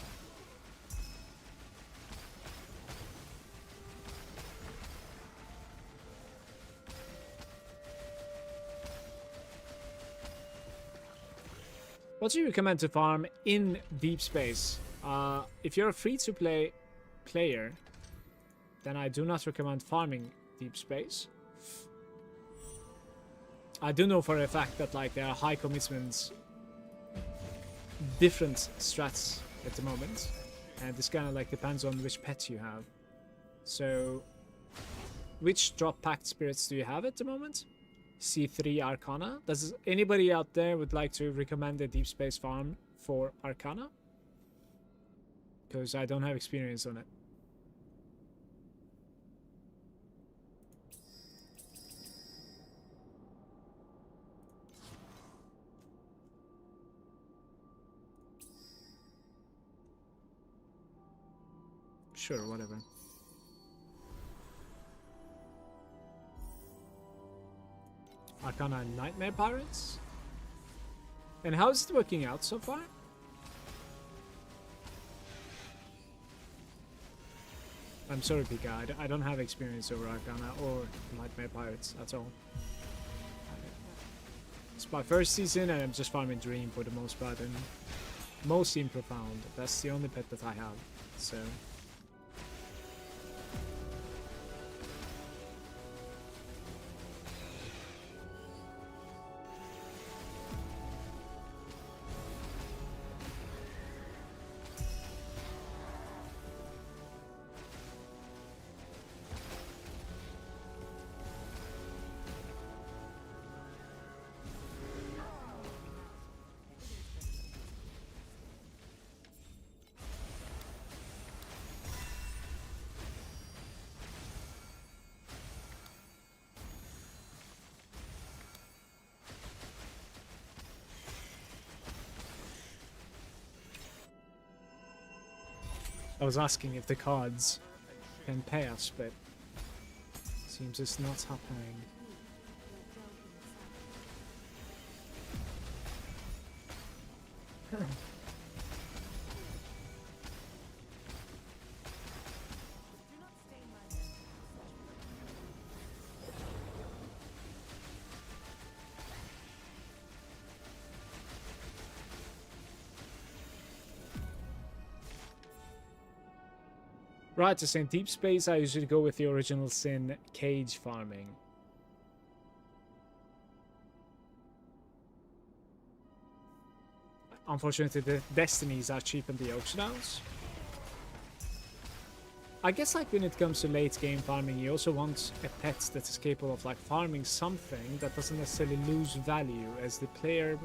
Speaker 1: What do you recommend to farm in deep space? If you're a free-to-play player, then I do not recommend farming deep space. I do know for a fact that like there are high commitments, different strats at the moment, and this kind of like depends on which pet you have. So, which drop packed spirits do you have at the moment? C3 Arcana. Does anybody out there would like to recommend a deep space farm for Arcana? Because I don't have experience on it. Sure, whatever. Arcana and Nightmare Pirates? And how is it working out so far? I'm sorry, Pika, I don't have experience over Arcana or Nightmare Pirates at all. It's my first season and I'm just farming Dream for the most part and mostly in Profound. That's the only pet that I have, so... I was asking if the cards can pay us, but seems it's not happening. Right, so in deep space, I usually go with the original sin cage farming. Unfortunately, the destinies are cheap in the auction house. I guess like when it comes to late game farming, you also want a pet that is capable of like farming something that doesn't necessarily lose value as the player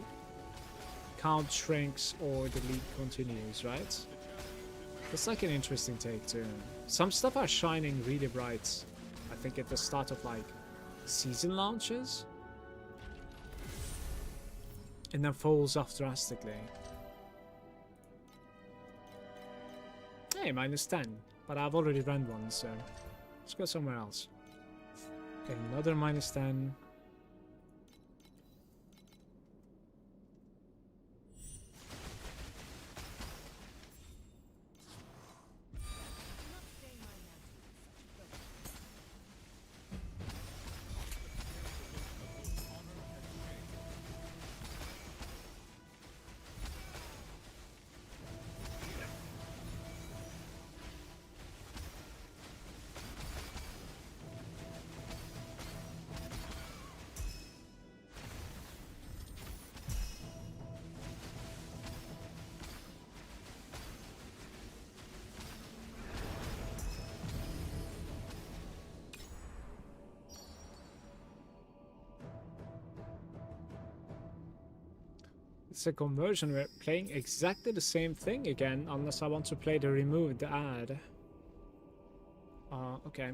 Speaker 1: count shrinks or the league continues, right? That's like an interesting take too. Some stuff are shining really bright, I think at the start of like season launches, and then falls off drastically. Hey, -10, but I've already run one, so let's go somewhere else. Okay, another -10. It's a conversion. We're playing exactly the same thing again, unless I want to play the removed ad. Okay.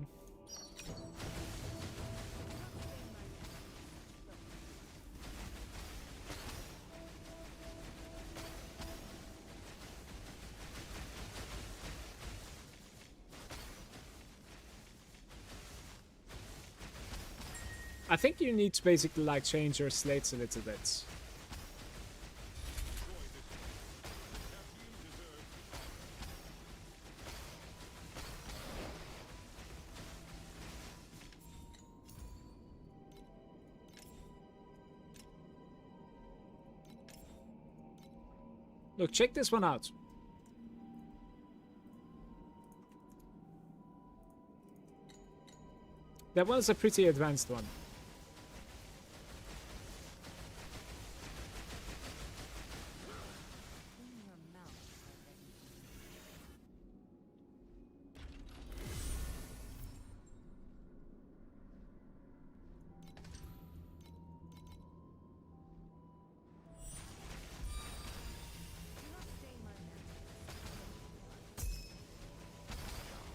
Speaker 1: I think you need to basically like change your slates a little bit. Look, check this one out. That one is a pretty advanced one.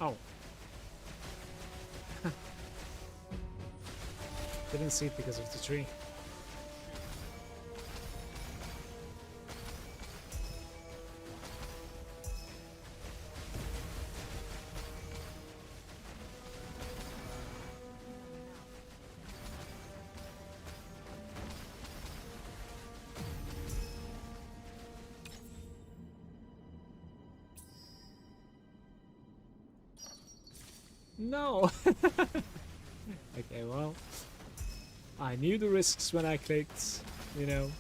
Speaker 1: Oh. Didn't see it because of the tree. No! Okay, well, I knew the risks when I clicked, you know.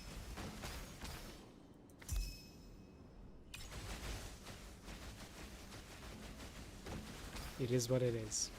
Speaker 1: It is what it is.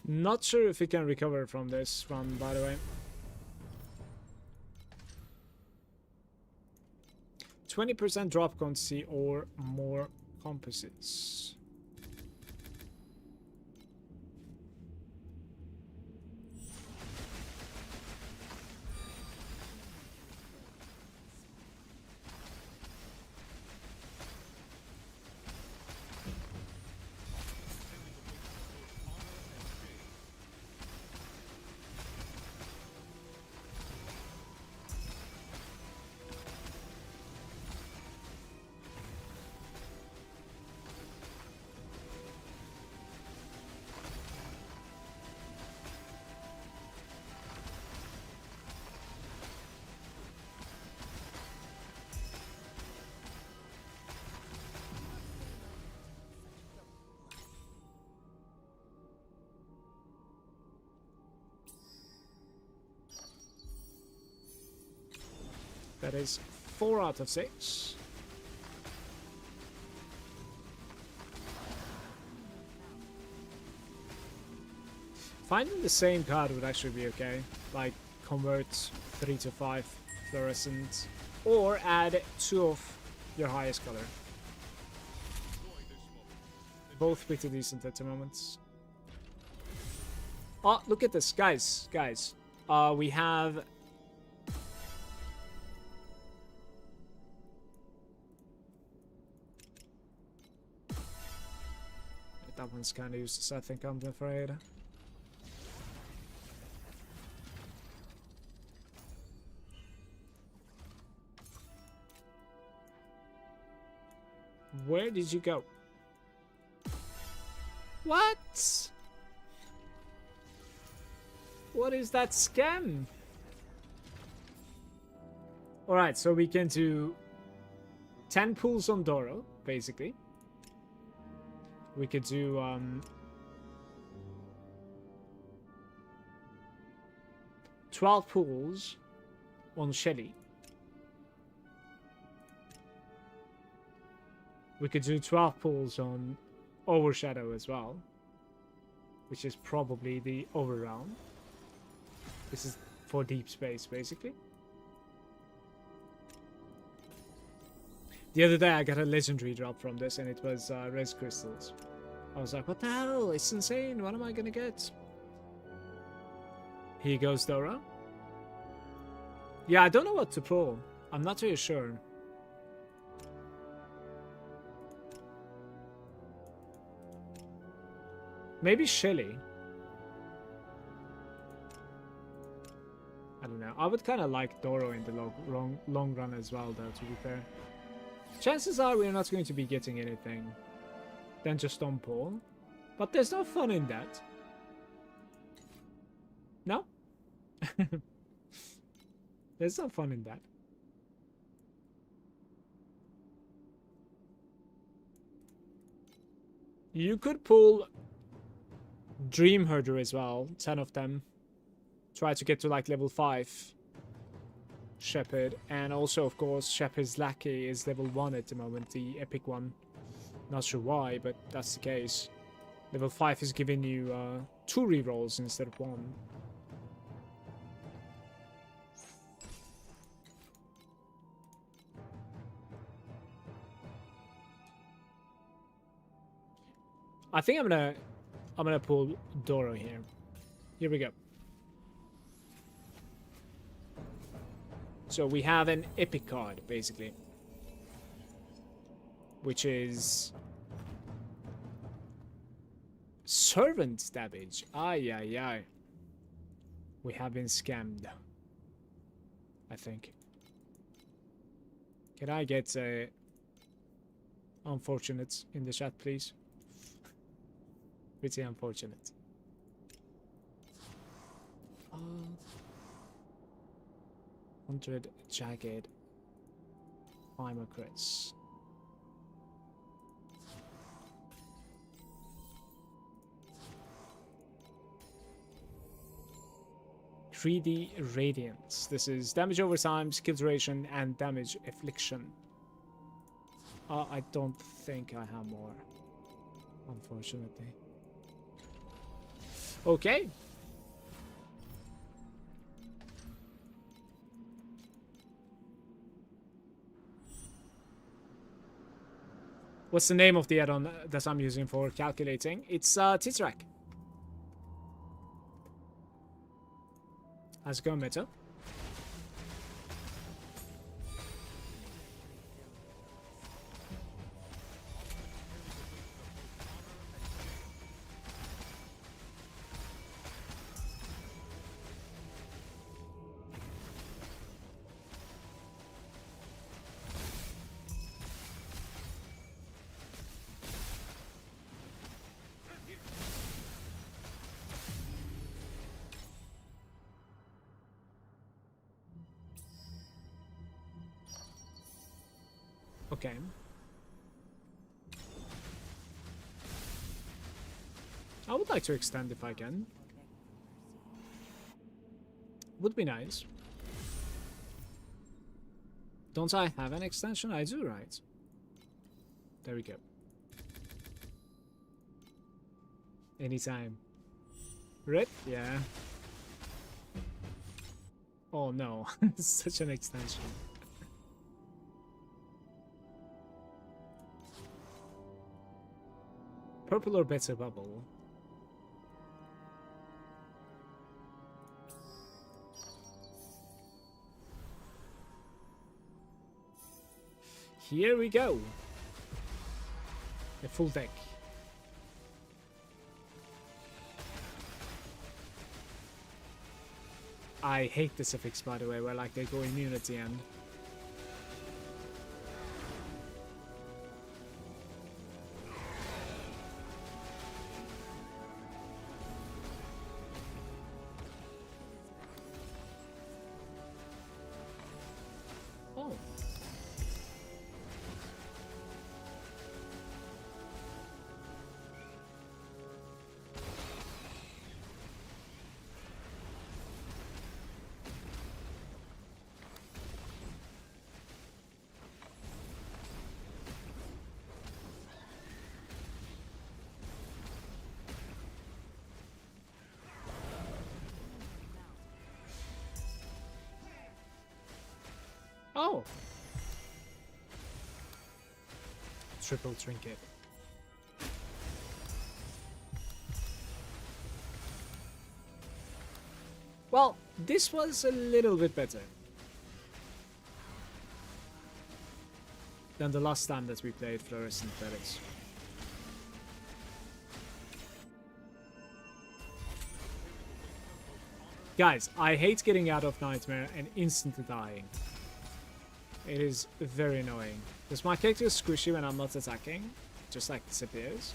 Speaker 1: Not sure if we can recover from this run, by the way. 20% drop quantity or more composites. That is 4 out of 6. Finding the same card would actually be okay. Like, convert 3 to 5 fluorescent. Or add 2 of your highest color. Both pretty decent at the moment. Oh, look at this, guys. We have... That one's kind of useless, I think, I'm afraid. Where did you go? What? What is that scam? Alright, so we can do 10 pulls on Doro, basically. We could do 12 pulls on Shelly. We could do 12 pulls on Overshadow as well, which is probably the overround. This is for deep space, basically. The other day I got a legendary drop from this, and it was res crystals. I was like, what the hell? It's insane. What am I gonna get? Here goes Dora. Yeah, I don't know what to pull. I'm not really sure. Maybe Shelly. I don't know. I would kind of like Doro in the long run as well, though, to be fair. Chances are we're not going to be getting anything than just on pull. But there's no fun in that. No? There's no fun in that. You could pull Dream Herder as well, 10 of them. Try to get to like level 5 Shepherd, and also of course Shepherd's Lackey is level 1 at the moment, the epic one. Not sure why, but that's the case. Level 5 is giving you 2 rerolls instead of 1. I think I'm gonna pull Doro here. Here we go. So we have an epic card, basically. Which is... Servant's damage. Ay, ay, ay. We have been scammed. I think. Can I get a... unfortunate in the chat, please? Pretty unfortunate. 100 jagged primer crits. "3D Radiance." This is damage over time, skill duration, and damage affliction. I don't think I have more, unfortunately. Okay. What's the name of the add-on that I'm using for calculating? It's Titrak. How's it going, Meta? Okay. I would like to extend if I can. Would be nice. Don't I have an extension? I do, right? There we go. Anytime. Rip? Yeah. Oh no, it's such an extension. Purple or better bubble? Here we go. A full deck. I hate this affix, by the way, where like they go immune at the end. Oh. Oh! Triple trinket. Well, this was a little bit better than the last time that we played Fluorescent, that is. Guys, I hate getting out of Nightmare and instantly dying. It is very annoying. Because my character is squishy when I'm not attacking, just like disappears.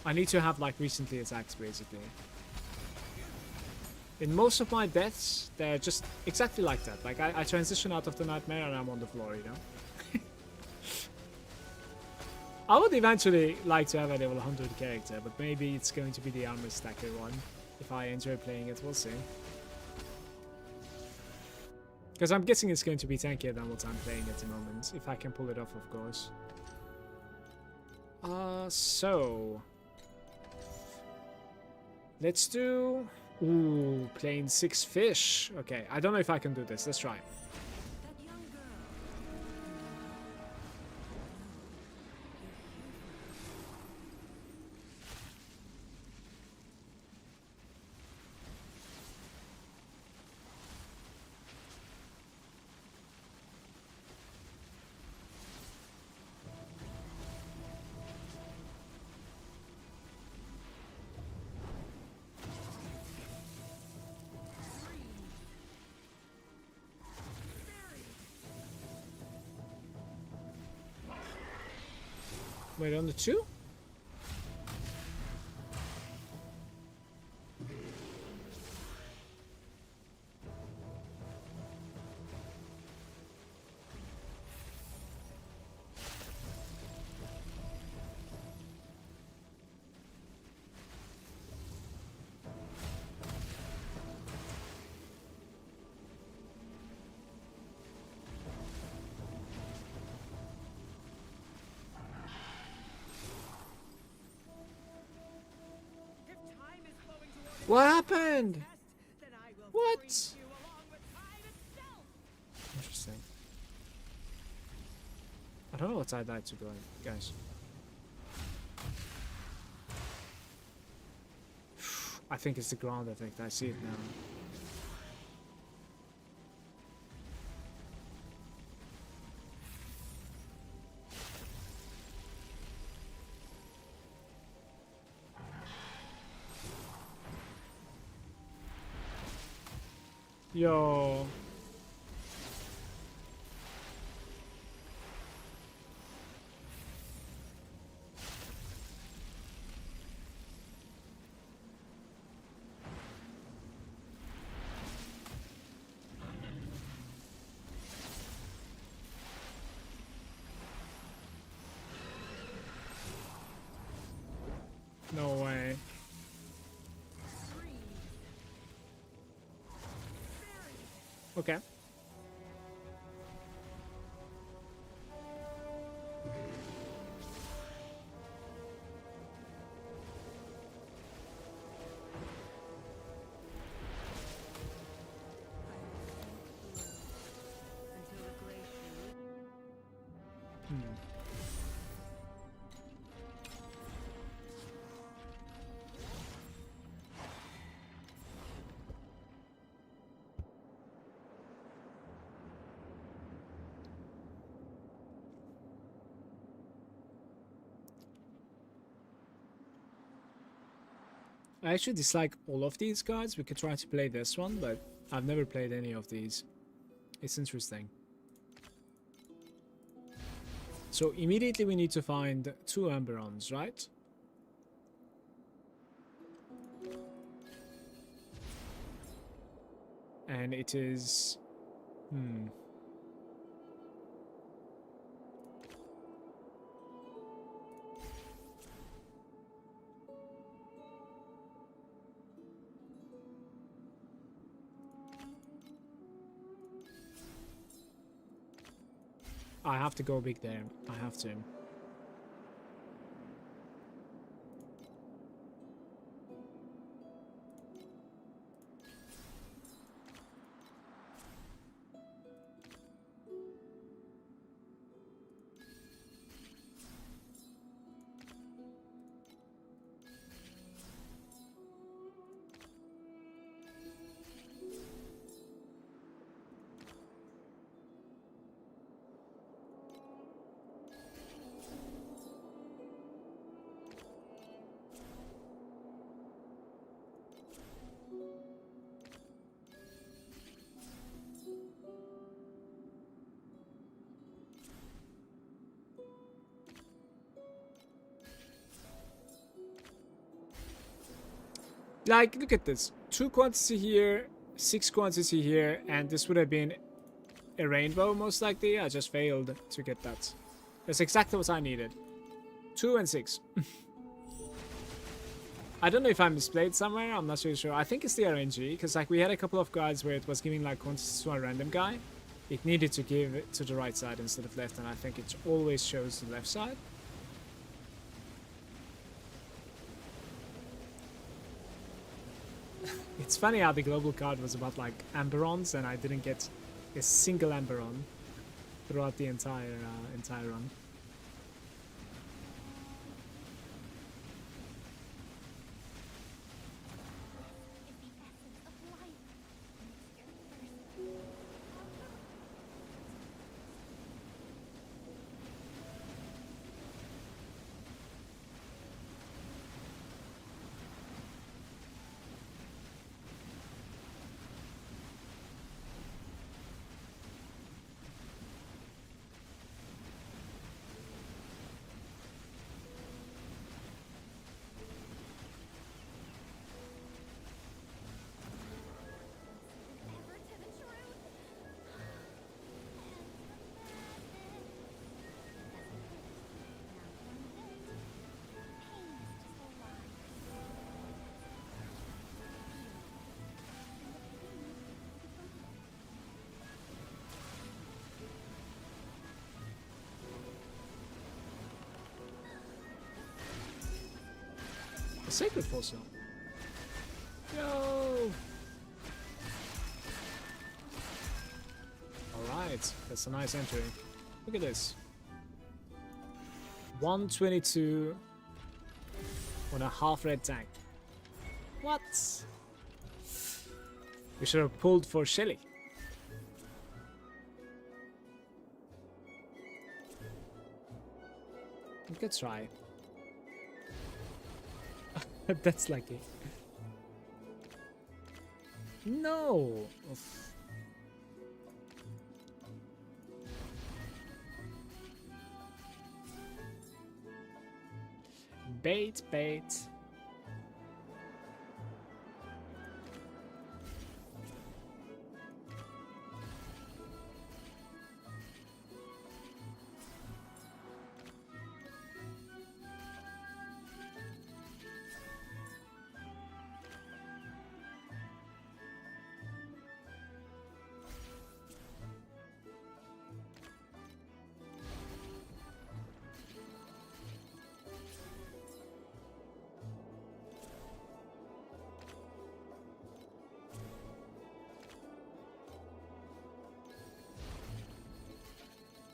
Speaker 1: I need to have like recently attacked basically. In most of my deaths, they're just exactly like that. Like I transition out of the Nightmare and I'm on the floor, you know? I would eventually like to have a level 100 character, but maybe it's going to be the armor stacker one. If I enjoy playing it, we'll see. Because I'm guessing it's going to be tankier than what I'm playing at the moment, if I can pull it off, of course. So... let's do... ooh, playing 6 fish. Okay, I don't know if I can do this. Let's try.
Speaker 2: That young girl.
Speaker 1: Wait, on the 2? What happened? What? Interesting. I don't know what I'd like to do, guys. I think it's the ground effect. I see it now. Yo. No way. Okay. I actually dislike all of these cards. We could try to play this one, but I've never played any of these. It's interesting. So immediately we need to find 2 Amberons, right? And it is... I have to go big there. I have to. Like, look at this. 2 quantity here, 6 quantity here, and this would have been a rainbow most likely. I just failed to get that. That's exactly what I needed. 2 and 6. I don't know if I misplayed somewhere. I'm not really sure. I think it's the RNG, because like we had a couple of cards where it was giving like quantities to a random guy. It needed to give it to the right side instead of left, and I think it always shows the left side. It's funny how the global card was about like Amberons, and I didn't get a single Amberon throughout the entire run. A sacred fossil. Yo! Alright, that's a nice entry. Look at this. 122 on a half red tank. What? We should have pulled for Shelly. We could try. That's lucky. No! Oof. Bait, bait.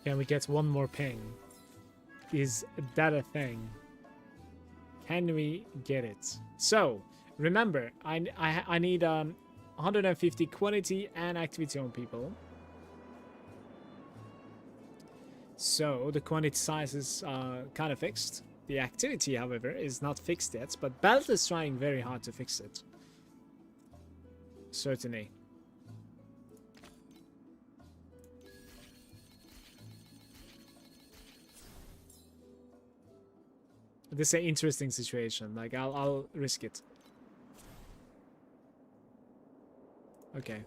Speaker 1: Can we get one more ping? Is that a thing? Can we get it? So remember, I need 150 quantity and activity on people. So the quantity size is kind of fixed. The activity, however, is not fixed yet, but Belt is trying very hard to fix it. Certainly. This is an interesting situation. Like, I'll risk it. Okay,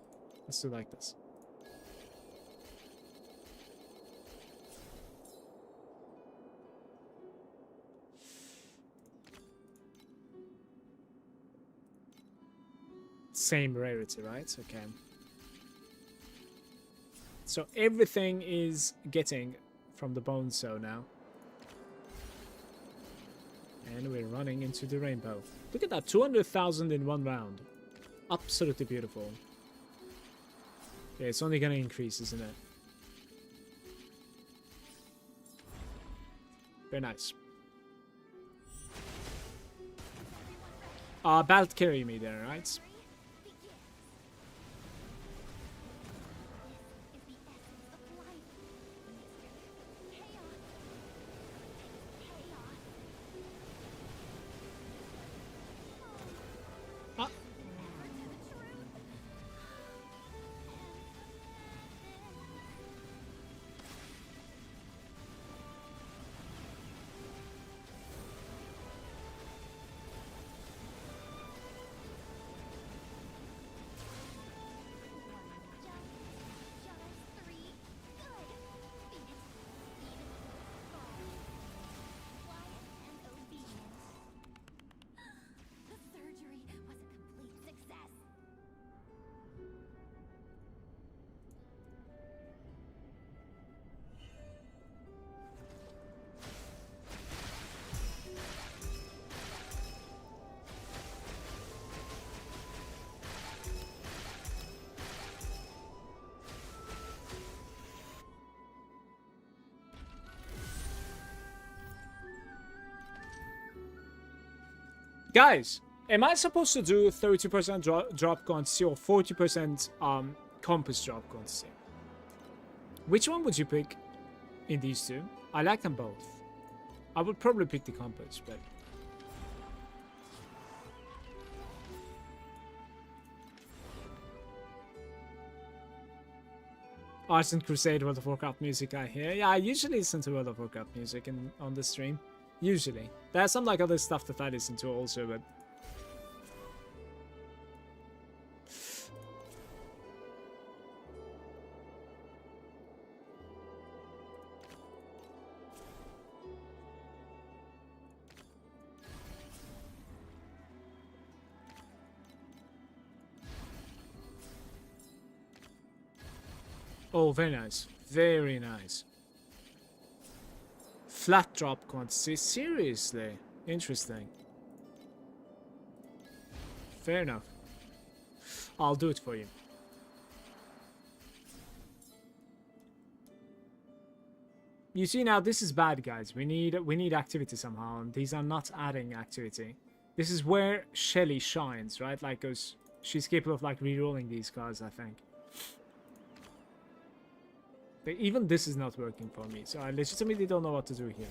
Speaker 1: let's do like this. Same rarity, right? Okay. So everything is getting from the bone so now. And we're running into the rainbow. Look at that, 200,000 in one round. Absolutely beautiful. Yeah, it's only gonna increase, isn't it? Very nice. Belt carry me there, right? Guys, am I supposed to do 30% drop quantity or 40% compass drop quantity? Which one would you pick in these two? I like them both. I would probably pick the compass, but... Arson Crusade World of Warcraft music I hear. Yeah, I usually listen to World of Warcraft music on the stream. Usually. There's some like other stuff that I listen to also, but... Oh, very nice. Very nice. Flat drop quantity. Seriously. Interesting. Fair enough. I'll do it for you. You see now, this is bad, guys. We need activity somehow, and these are not adding activity. This is where Shelly shines, right? Like, she's capable of like re-rolling these cards, I think. But even this is not working for me, so I legitimately don't know what to do here.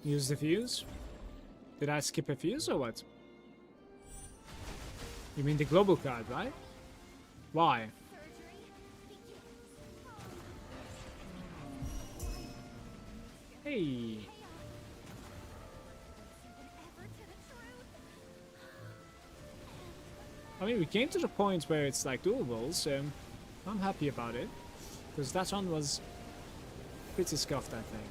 Speaker 1: Use the fuse? Did I skip a fuse or what? You mean the global card, right? Why? Hey. I mean, we came to the point where it's like doable, so I'm happy about it. Because that one was pretty scuffed, I think.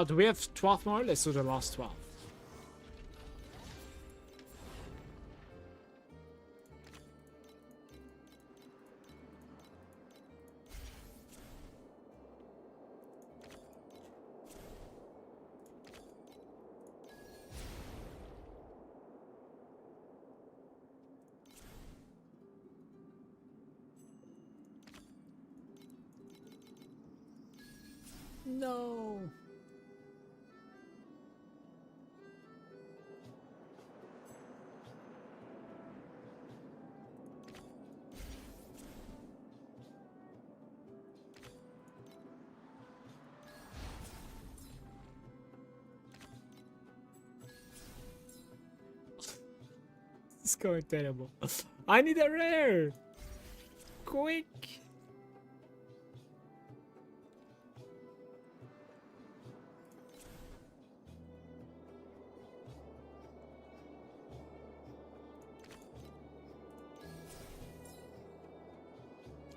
Speaker 1: Do we have 12 more? Let's do the last 12. No. It's going terrible. I need a rare! Quick!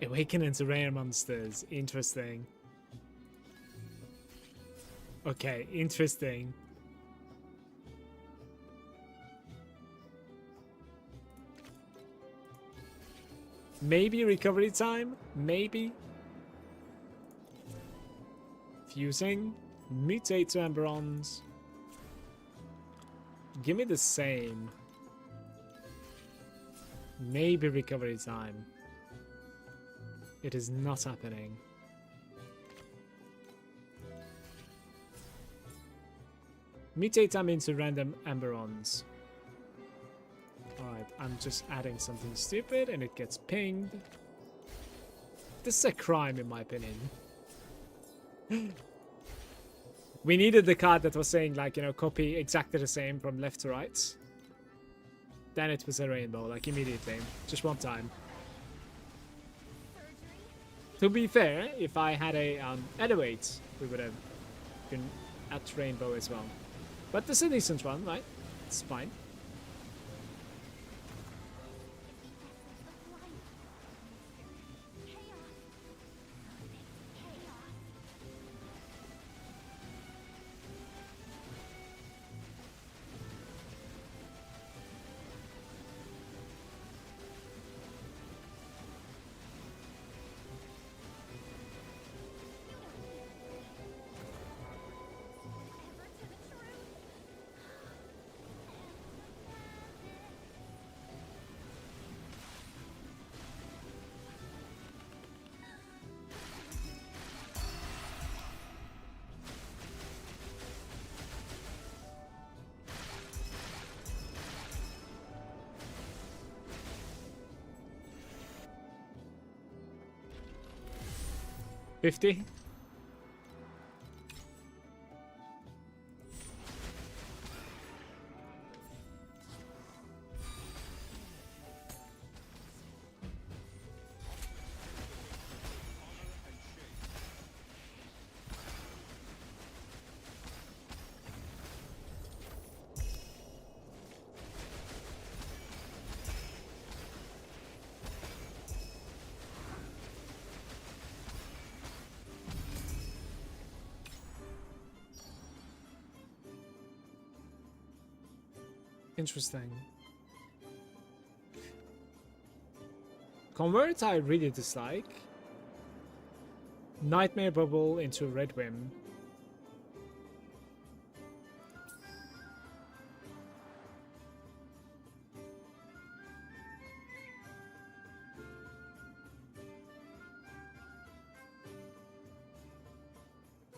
Speaker 1: Awaken into rare monsters. Interesting. Okay, interesting. Maybe recovery time? Maybe? Fusing? Mutate to Emberons? Give me the same. Maybe recovery time. It is not happening. Mutate them into random Emberons. Alright, I'm just adding something stupid and it gets pinged. This is a crime in my opinion. We needed the card that was saying like, you know, copy exactly the same from left to right. Then it was a rainbow, like immediately. Just one time. To be fair, if I had a Elevate, we would have been at rainbow as well. But this is a decent one, right? It's fine. $50. Interesting. Convert I really dislike. Nightmare Bubble into Red Whim.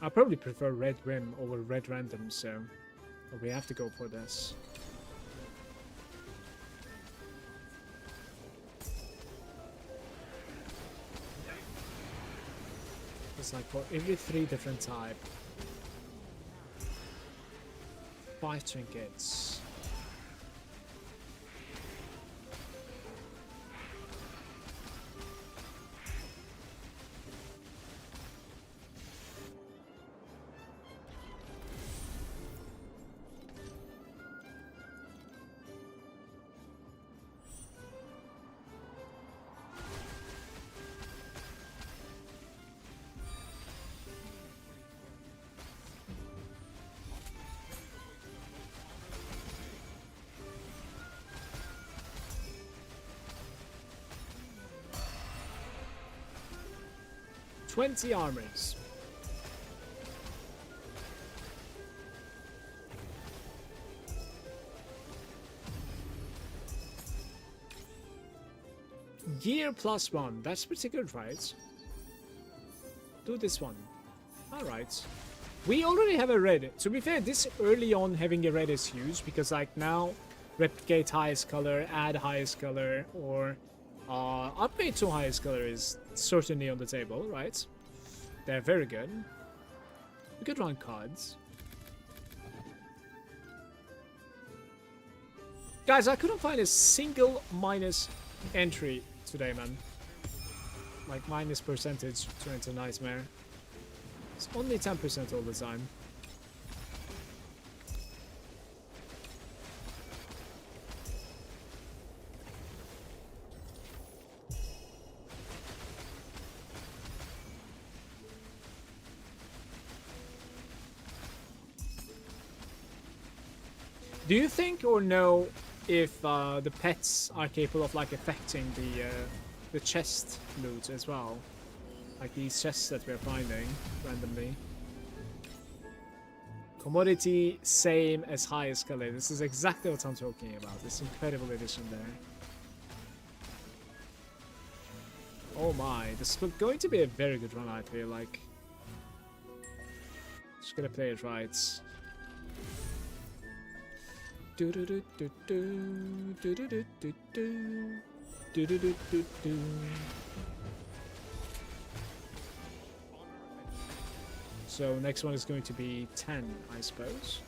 Speaker 1: I probably prefer Red Whim over Red Random, so we have to go for this. It's like for every 3 different type. 5 trinkets. $20 armors. Gear +1. That's pretty good, right? Do this one. Alright. We already have a red. To be fair, this early on having a red is huge because like now replicate highest color, add highest color, or upgrade to highest color is certainly on the table, right? They're very good. We could run cards. Guys, I couldn't find a single minus entry today, man. Like minus percentage to enter Nightmare. It's only 10% all the time. Do you think or know if the pets are capable of like affecting the chest loot as well? Like these chests that we're finding randomly. Commodity same as highest color. This is exactly what I'm talking about. This incredible addition there. Oh my, this is going to be a very good run, I feel like. Just gonna play it right. Do do do do do do do do do do do do do do. So next one is going to be 10, I suppose.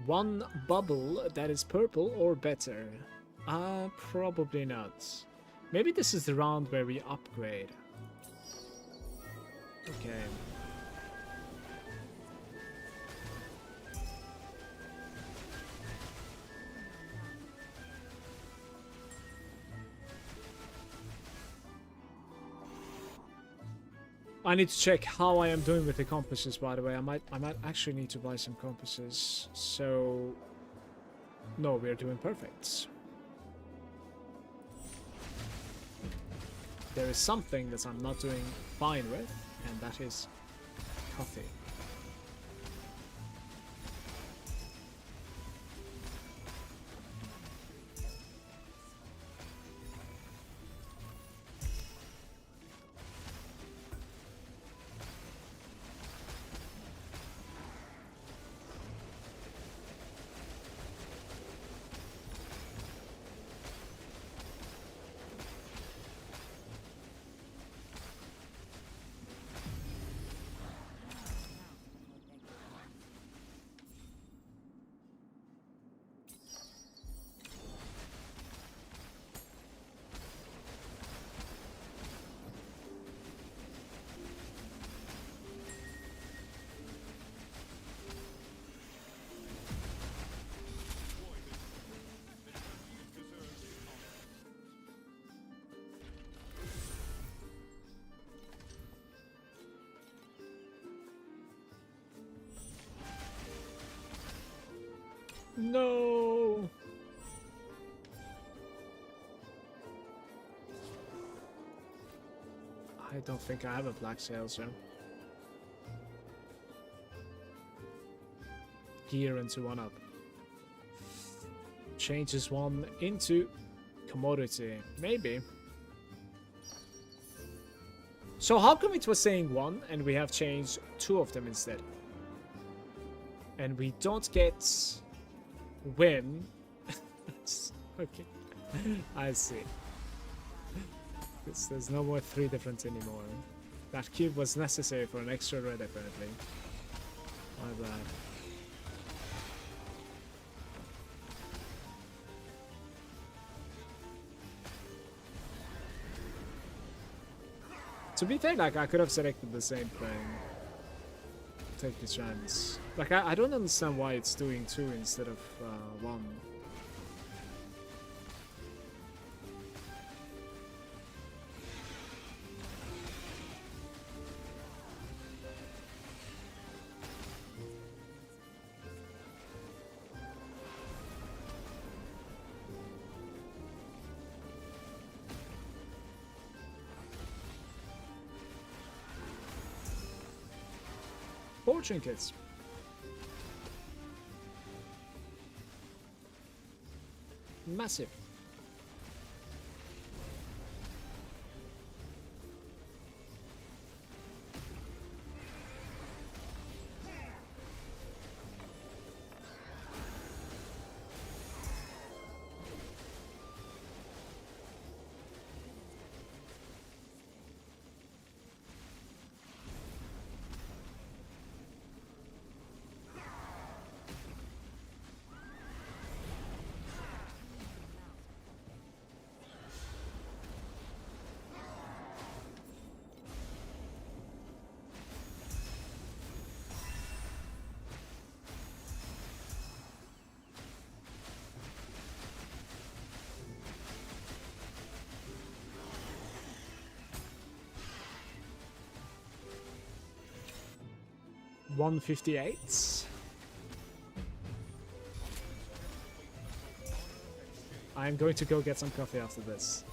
Speaker 1: One bubble that is purple or better? Probably not. Maybe this is the round where we upgrade. Okay. I need to check how I am doing with the compasses, by the way. I might actually need to buy some compasses. So no, we're doing perfect. There is something that I'm not doing fine with, and that is coffee. No. I don't think I have a black sail, sir. Gear into 1-up. Changes 1 into commodity. Maybe. So how come it was saying 1 and we have changed 2 of them instead? And we don't get win. Okay. I see. There's no more 3 different anymore. That cube was necessary for an extra red apparently. My bad. To be fair, like, I could have selected the same thing. Take the chance. Like, I don't understand why it's doing 2 instead of 1. Fortune kits. Massive. $158. I'm going to go get some coffee after this.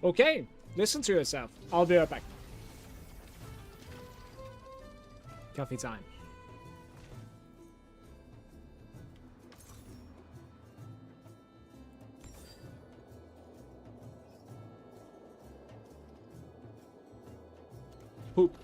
Speaker 1: Okay, listen to yourself. I'll be right back. Coffee time. Poop.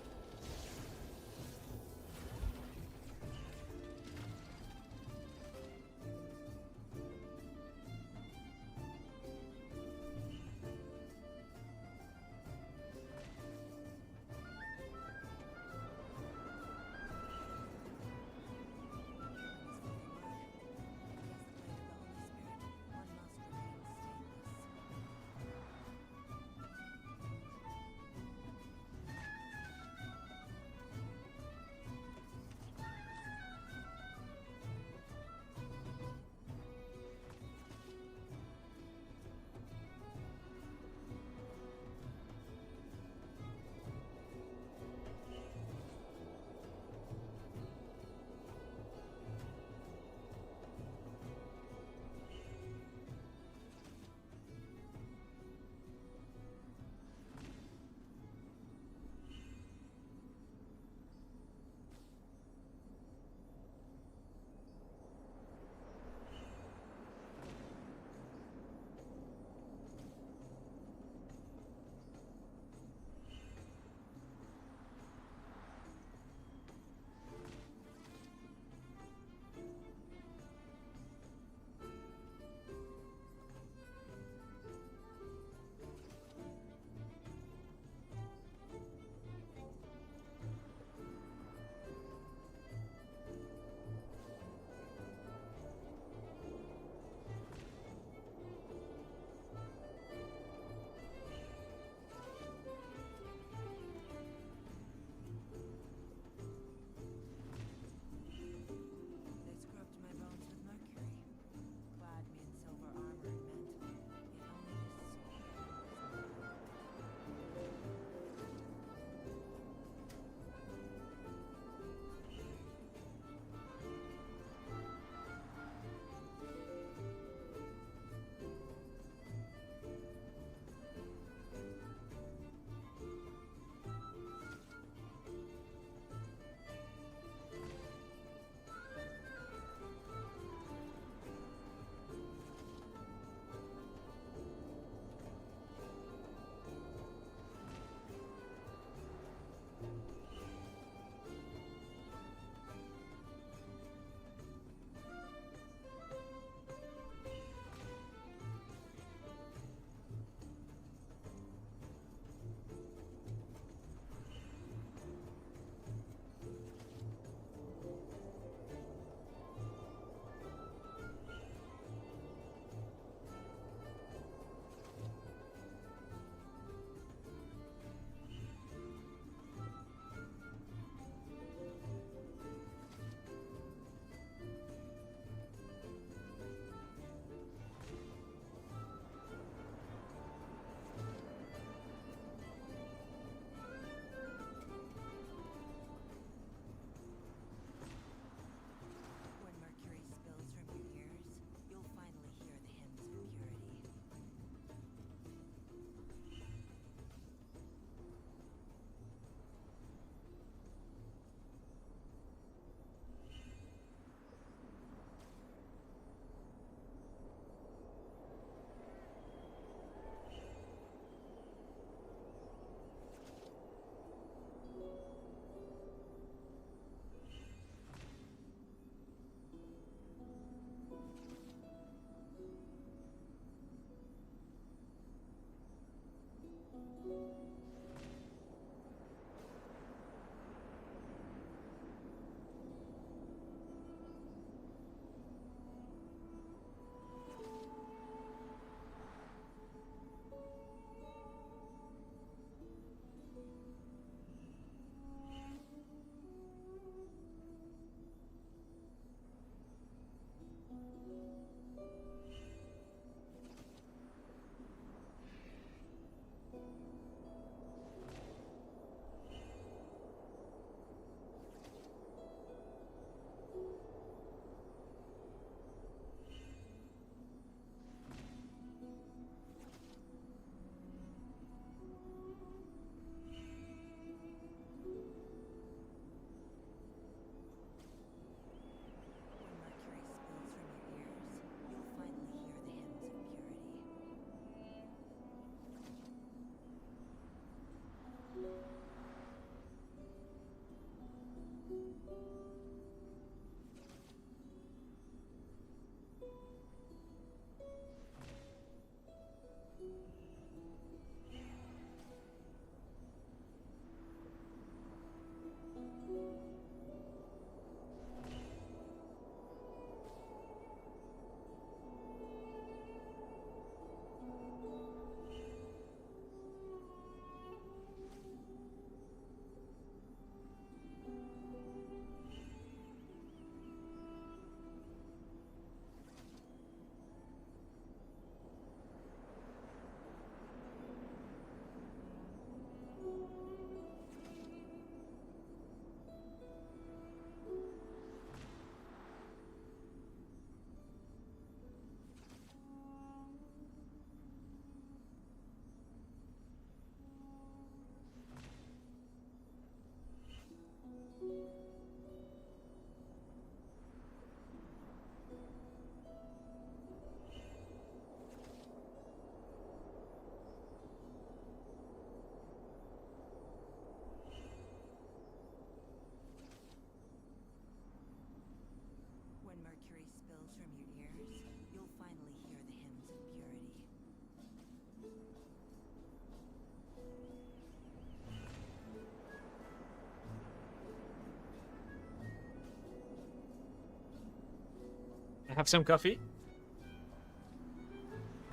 Speaker 1: have some coffee.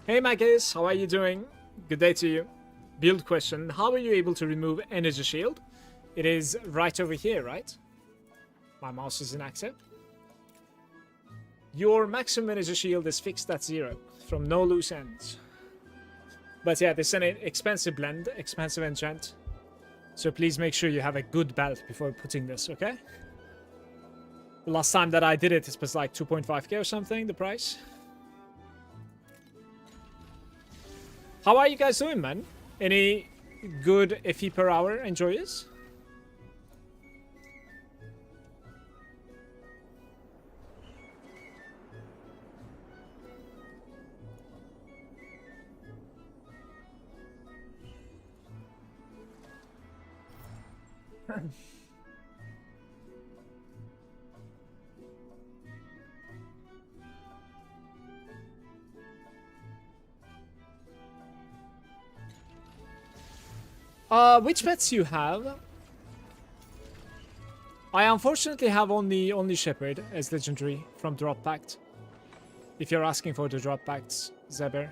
Speaker 1: Hey Magus, how are you doing? Good day to you. Build question. How are you able to remove energy shield? It is right over here, right? My mouse is inactive. Your maximum energy shield is fixed at 0 from no loose ends. But yeah, this is an expensive blend, expensive enchant. So please make sure you have a good belt before putting this, okay? The last time that I did it, it was like 2.5k or something, the price. How are you guys doing, man? Any good FE per hour enjoyers? Which pets you have? I unfortunately have only Shepherd as legendary from drop pact. If you're asking for the drop pacts, Zeber.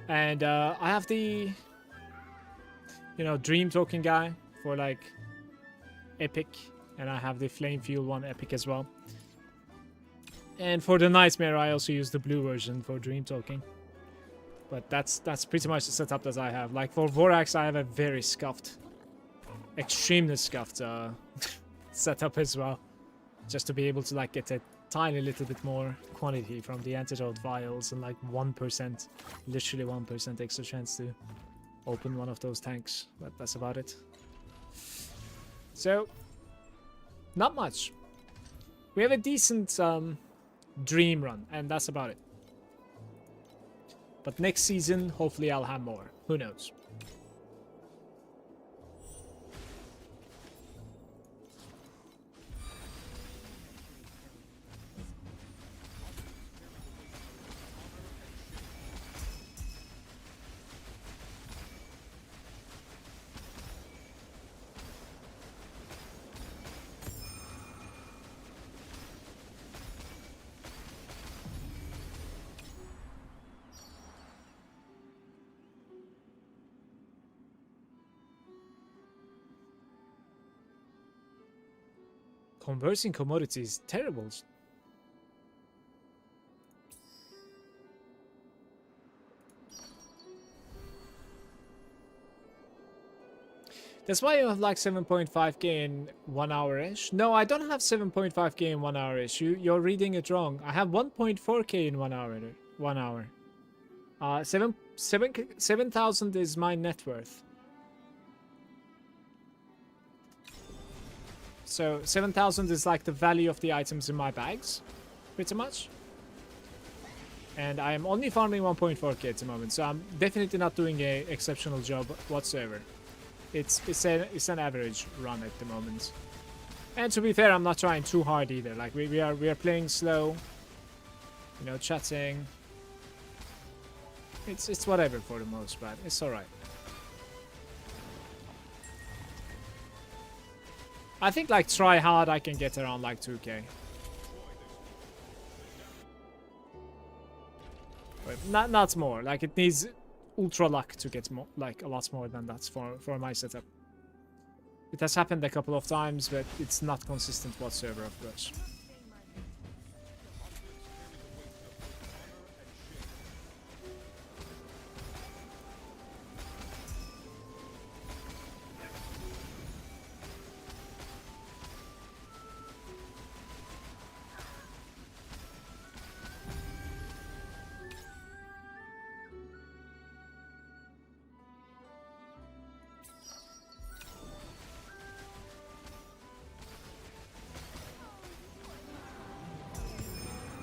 Speaker 1: And I have the, you know, Dream token guy for like epic, and I have the Flame Fuel one epic as well. And for the Nightmare, I also use the blue version for Dream token. But that's pretty much the setup that I have. Like for Vorax, I have a very scuffed, extremely scuffed setup as well, just to be able to like get a tiny little bit more quantity from the antidote vials and like 1%, literally 1% extra chance to open one of those tanks. But that's about it. So, not much. We have a decent dream run, and that's about it. But next season, hopefully I'll have more. Who knows? Conversing commodities, terrible. That's why you have like 7.5k in 1 hour-ish. No, I don't have 7.5k in 1 hour-ish. You're reading it wrong. I have 1.4k in 1 hour. 1 hour. 7,000 is my net worth. So 7,000 is like the value of the items in my bags, pretty much. And I am only farming 1.4k at the moment, so I'm definitely not doing an exceptional job whatsoever. It's an average run at the moment. And to be fair, I'm not trying too hard either. Like we are playing slow, you know, chatting. It's whatever for the most part. It's all right. I think like try hard I can get around like 2k. But not more. Like it needs ultra luck to get more, like a lot more than that for my setup. It has happened a couple of times, but it's not consistent whatsoever, of course.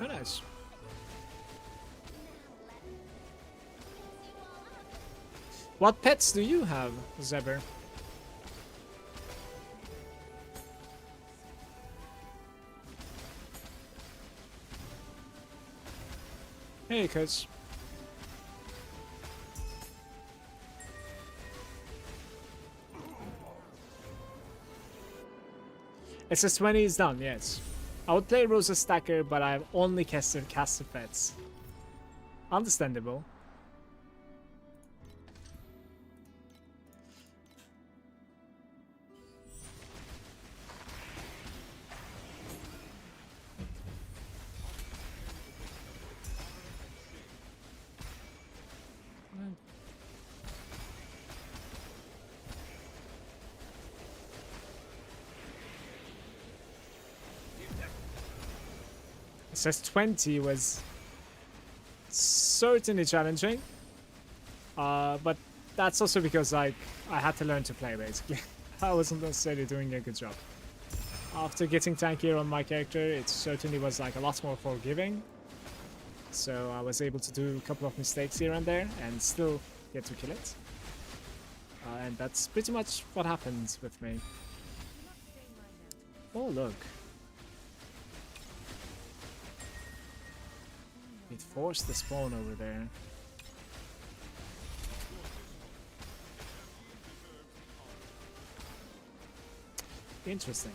Speaker 1: Oh, nice. What pets do you have, Zeber? Hey, Kurtz. SS20 is done, yes. I would play Rosa Stacker, but I've only casted pets. Understandable. It says 20 was certainly challenging, but that's also because like I had to learn to play basically. I wasn't necessarily doing a good job. After getting tankier on my character, it certainly was like a lot more forgiving. So I was able to do a couple of mistakes here and there and still get to kill it. And that's pretty much what happens with me. Oh look. It forced the spawn over there. Interesting.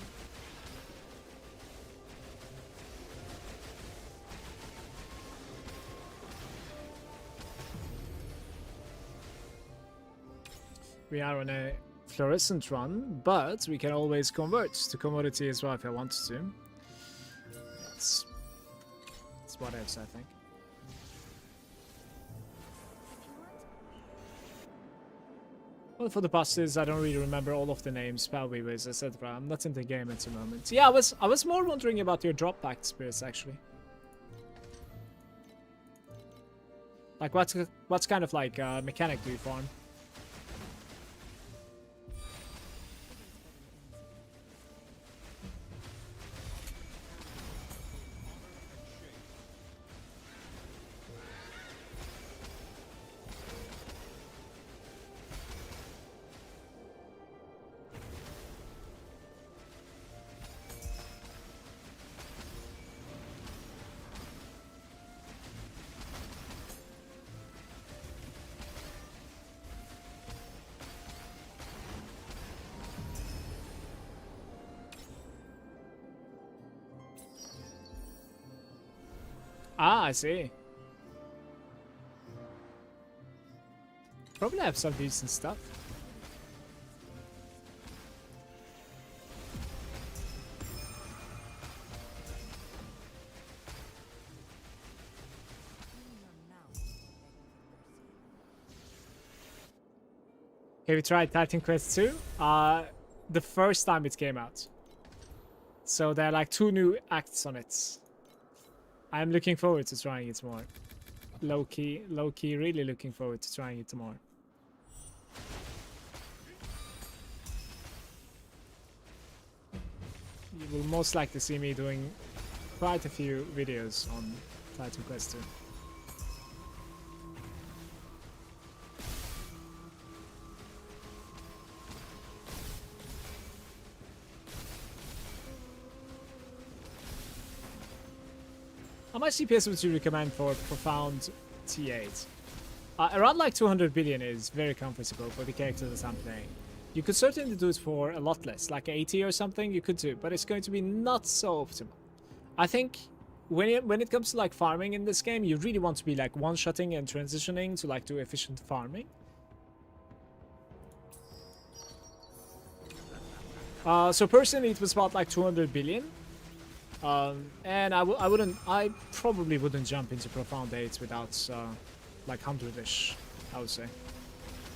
Speaker 1: We are on a fluorescent run, but we can always convert to commodity as well if I wanted to. It's what else, I think. Well, for the bosses, I don't really remember all of the names, spell weavers, etc. I'm not in the game at the moment. Yeah, I was more wondering about your drop back spirits actually. Like, what's kind of like mechanic do you farm? Ah, I see. Probably have some decent stuff. Have you tried Titan Quest 2? The first time it came out. So there are like 2 new acts on it. I'm looking forward to trying it more. Low key, really looking forward to trying it more. You will most likely see me doing quite a few videos on Titan Quest 2. How much CPS would you recommend for Profound T8? Around like 200 billion is very comfortable for the character that I'm playing. You could certainly do it for a lot less, like 80 or something you could do, but it's going to be not so optimal. I think when it comes to like farming in this game, you really want to be like one-shotting and transitioning to like do efficient farming. So personally it was about like 200 billion. And I probably wouldn't jump into Profound 8 without like 100-ish, I would say.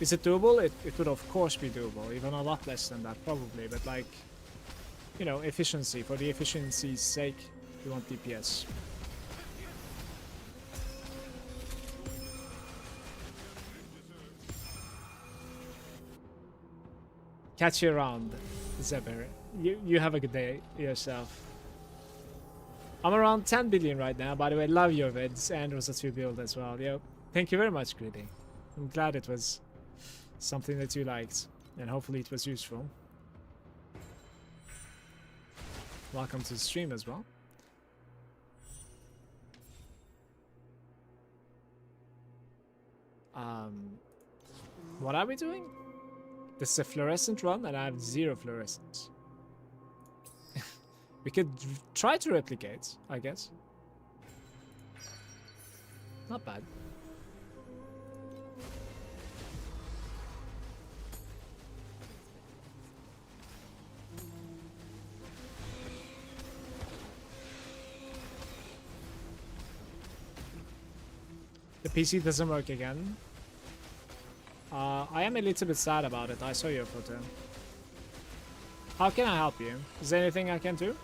Speaker 1: Is it doable? It would of course be doable, even a lot less than that probably, but like, you know, efficiency, for the efficiency's sake, you want DPS. Catch you around, Zeber. You have a good day yourself. I'm around 10 billion right now, by the way. Love your vids and Rosa 2 build as well. Yo, thank you very much, Greedy. I'm glad it was something that you liked, and hopefully it was useful. Welcome to the stream as well. What are we doing? This is a fluorescent run, and I have 0 fluorescence. We could try to replicate, I guess. Not bad. The PC doesn't work again. I am a little bit sad about it. I saw your photo. How can I help you? Is there anything I can do?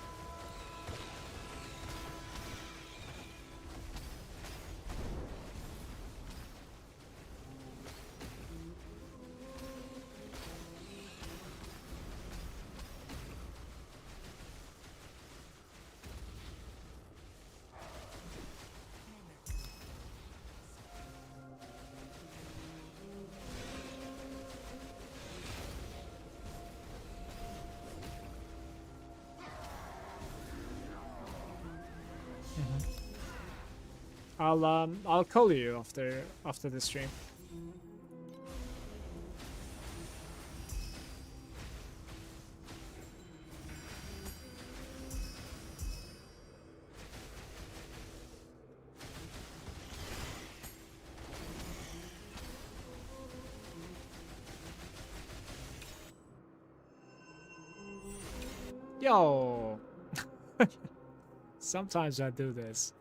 Speaker 1: I'll call you after the stream. Yo! Sometimes I do this.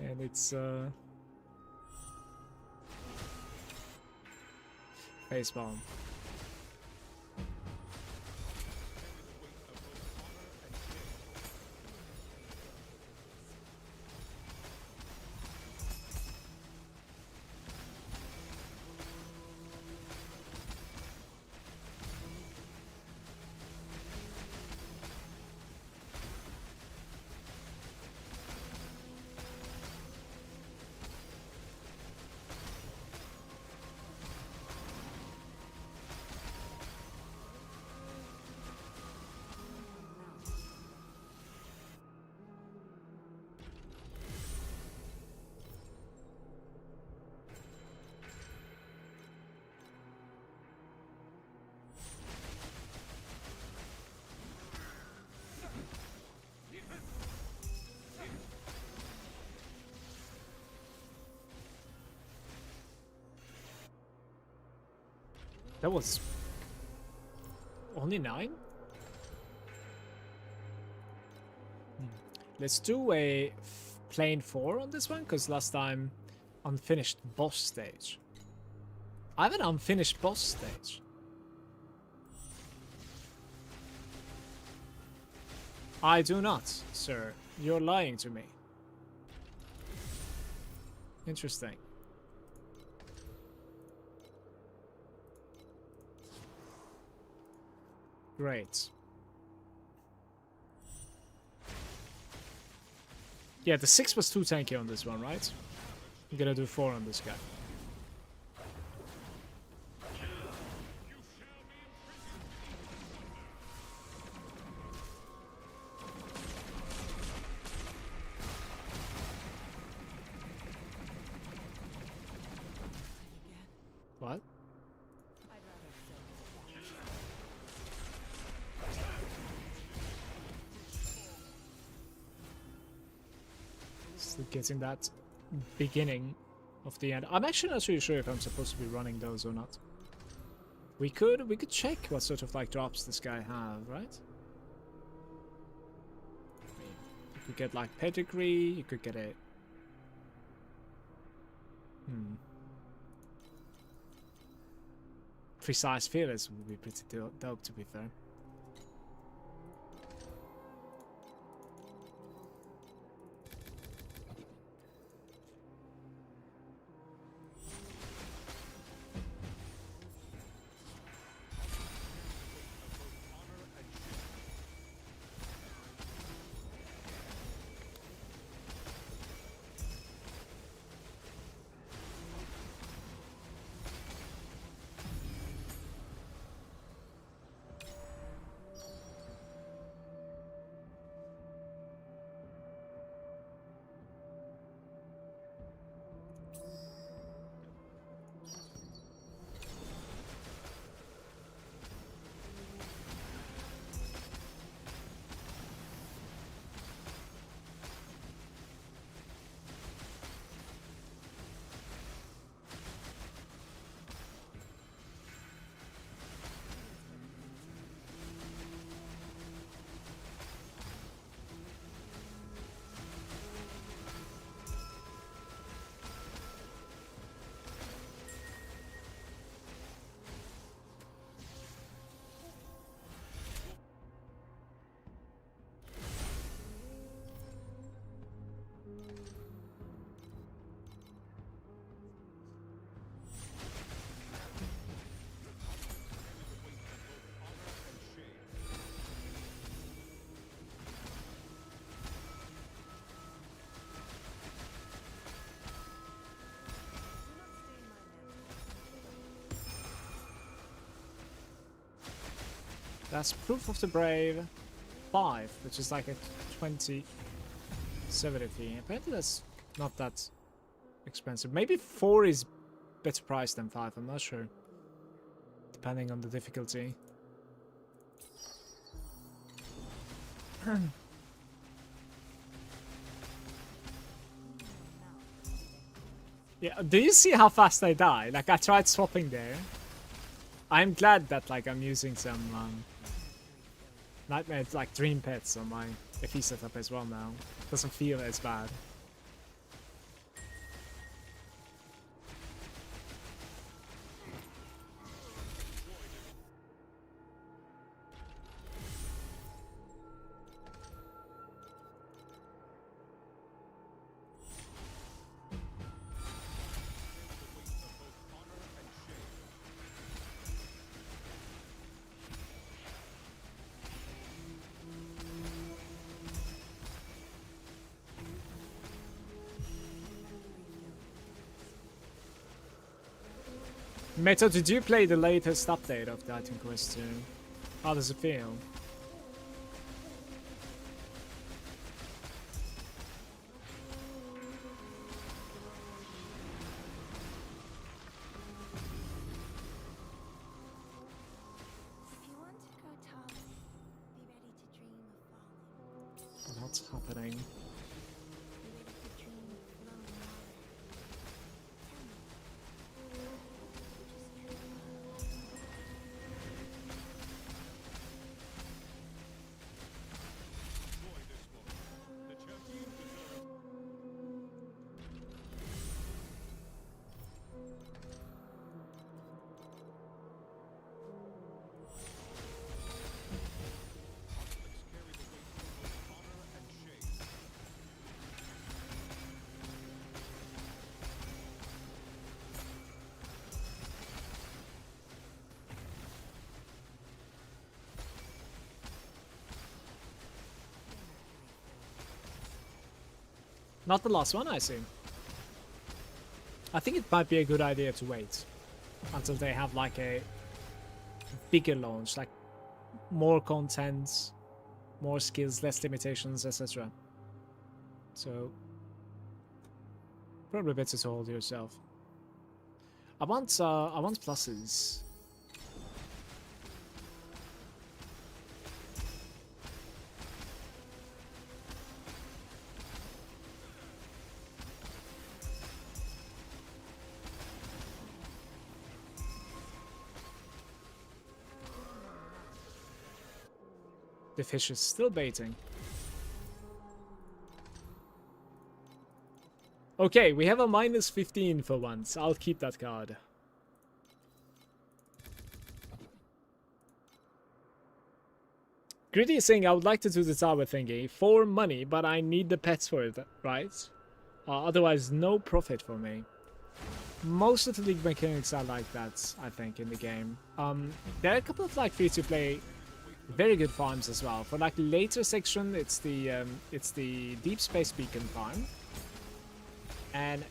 Speaker 1: And it's facepalm. That was only 9? Let's do a plane 4 on this one, because last time unfinished boss stage. I have an unfinished boss stage. I do not, sir. You're lying to me. Interesting. Great. Yeah, the 6 was too tanky on this one, right? I'm gonna do 4 on this guy. What? Still getting that beginning of the end. I'm actually not really sure if I'm supposed to be running those or not. We could check what sort of like drops this guy have, right? You could get like pedigree, you could get a precise fearless would be pretty dope, to be fair. That's Proof of the Brave 5, which is like a 2070 fee. Apparently that's not that expensive. Maybe 4 is better priced than 5, I'm not sure. Depending on the difficulty. Yeah, do you see how fast I die? Like, I tried swapping there. I'm glad that, like, I'm using some, Nightmare, like, Dream Pets on my FE setup as well now. Doesn't feel as bad. Meto, did you play the latest update of Titan Quest 2? How does it feel?
Speaker 2: If you want to go tall, be ready to dream of falling.
Speaker 1: What's happening?
Speaker 2: Be ready to dream of flowing water.
Speaker 3: Enjoy this one. The champion deserves. Conflicts carry the weight of both honor and shame.
Speaker 1: Not the last one, I see. I think it might be a good idea to wait until they have like a bigger launch, like more content, more skills, less limitations, etc. So probably better to hold yourself. I want pluses. The fish is still baiting. Okay, we have a minus 15 for once. I'll keep that card. Gritty is saying I would like to do the tower thingy for money, but I need the pets for it, right? Otherwise, no profit for me. Most of the league mechanics are like that, I think, in the game. There are a couple of like free-to-play very good farms as well. For like later section, it's the Deep Space Beacon farm, and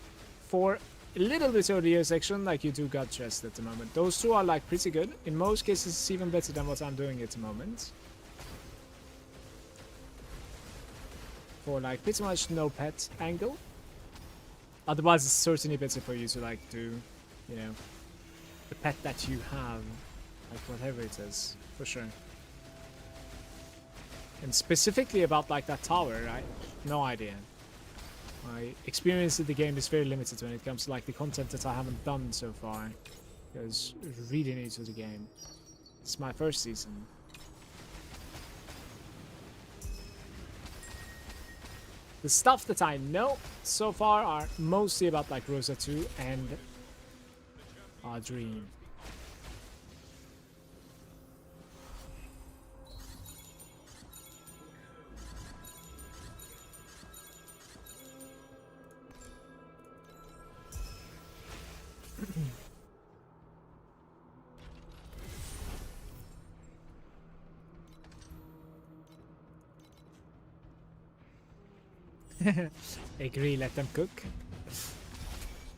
Speaker 1: for a little bit earlier section, like you do God Chest at the moment. Those two are like pretty good. In most cases, it's even better than what I'm doing at the moment. For like pretty much no pet angle. Otherwise, it's certainly better for you to like do, you know, the pet that you have, like whatever it is, for sure. And specifically about like that tower, right? No idea. My experience in the game is very limited when it comes to like the content that I haven't done so far. Because really new to the game. It's my first season. The stuff that I know so far are mostly about like Rosa 2 and Dream. Agree, let them cook.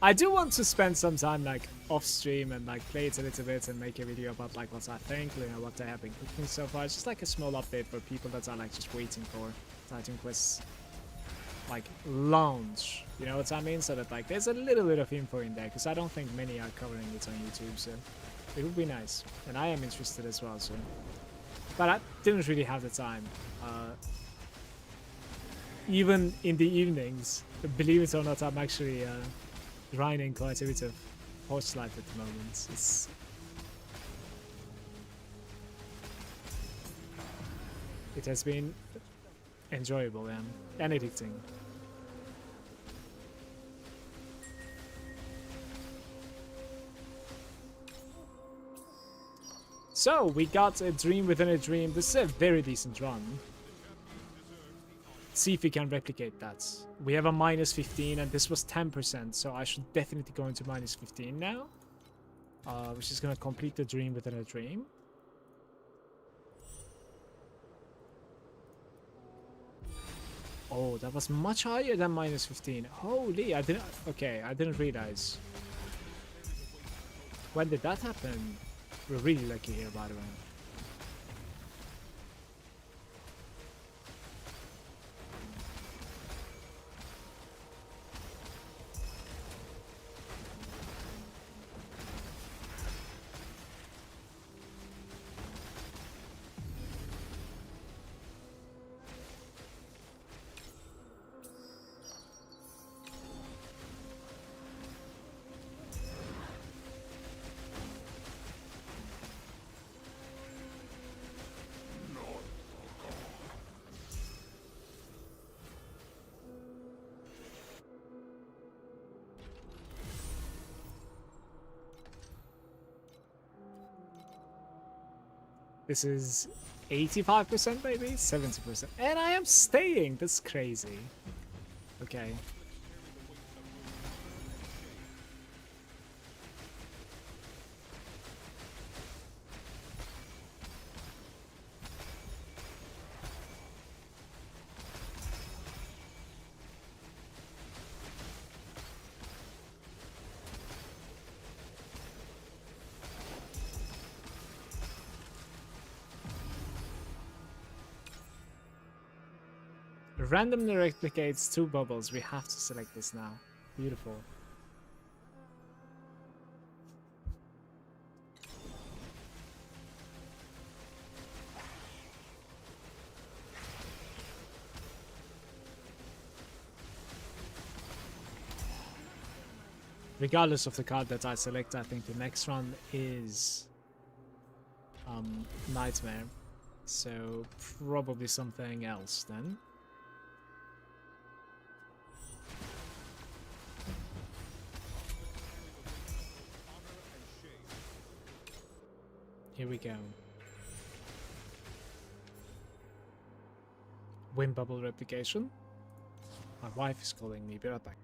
Speaker 1: I do want to spend some time like off stream and like play it a little bit and make a video about like what I think, you know, what I have been cooking so far. Just like a small update for people that are like just waiting for Titan Quest like launch. You know what I mean? So that like there's a little bit of info in there because I don't think many are covering it on YouTube. So it would be nice, and I am interested as well. So, but I didn't really have the time. Even in the evenings, believe it or not, I'm actually grinding quite a bit of Torchlight at the moment. It has been enjoyable and addicting. So we got a dream within a dream. This is a very decent run. See if we can replicate that. We have a minus 15 and this was 10%, so I should definitely go into minus 15 now. Which is gonna complete the dream within a dream. Oh, that was much higher than minus 15. Holy, I didn't realize. When did that happen? We're really lucky here, by the way. This is 85% maybe? 70%. And I am staying! That's crazy. Okay. Randomly replicates 2 bubbles. We have to select this now. Beautiful. Regardless of the card that I select, I think the next one is Nightmare. So probably something else then. Here we go. Wind bubble replication. My wife is calling me. Be right back.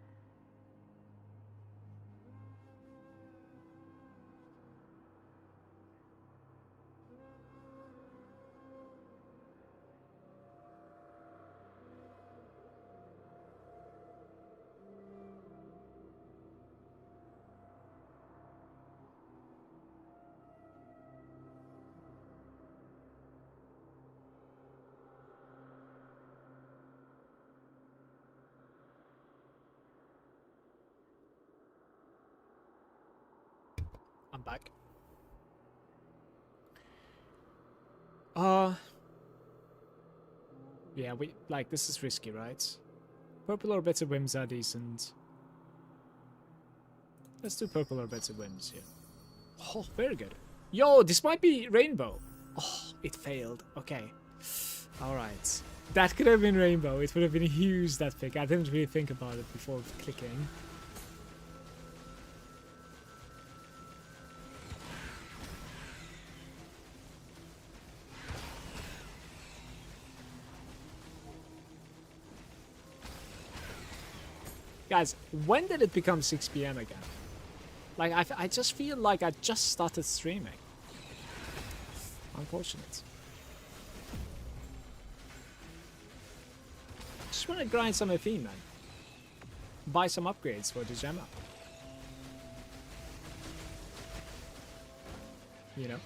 Speaker 1: I'm back. Yeah, this is risky, right? Purple or better whims are decent. Let's do purple or better whims here. Oh, very good. Yo, this might be rainbow. Oh, it failed. Okay. Alright. That could have been rainbow. It would have been huge, that pick. I didn't really think about it before clicking. Guys, when did it become 6 PM again? Like, I just feel like I just started streaming. Unfortunate. Just want to grind some FE, man. Buy some upgrades for the Gemma. you know.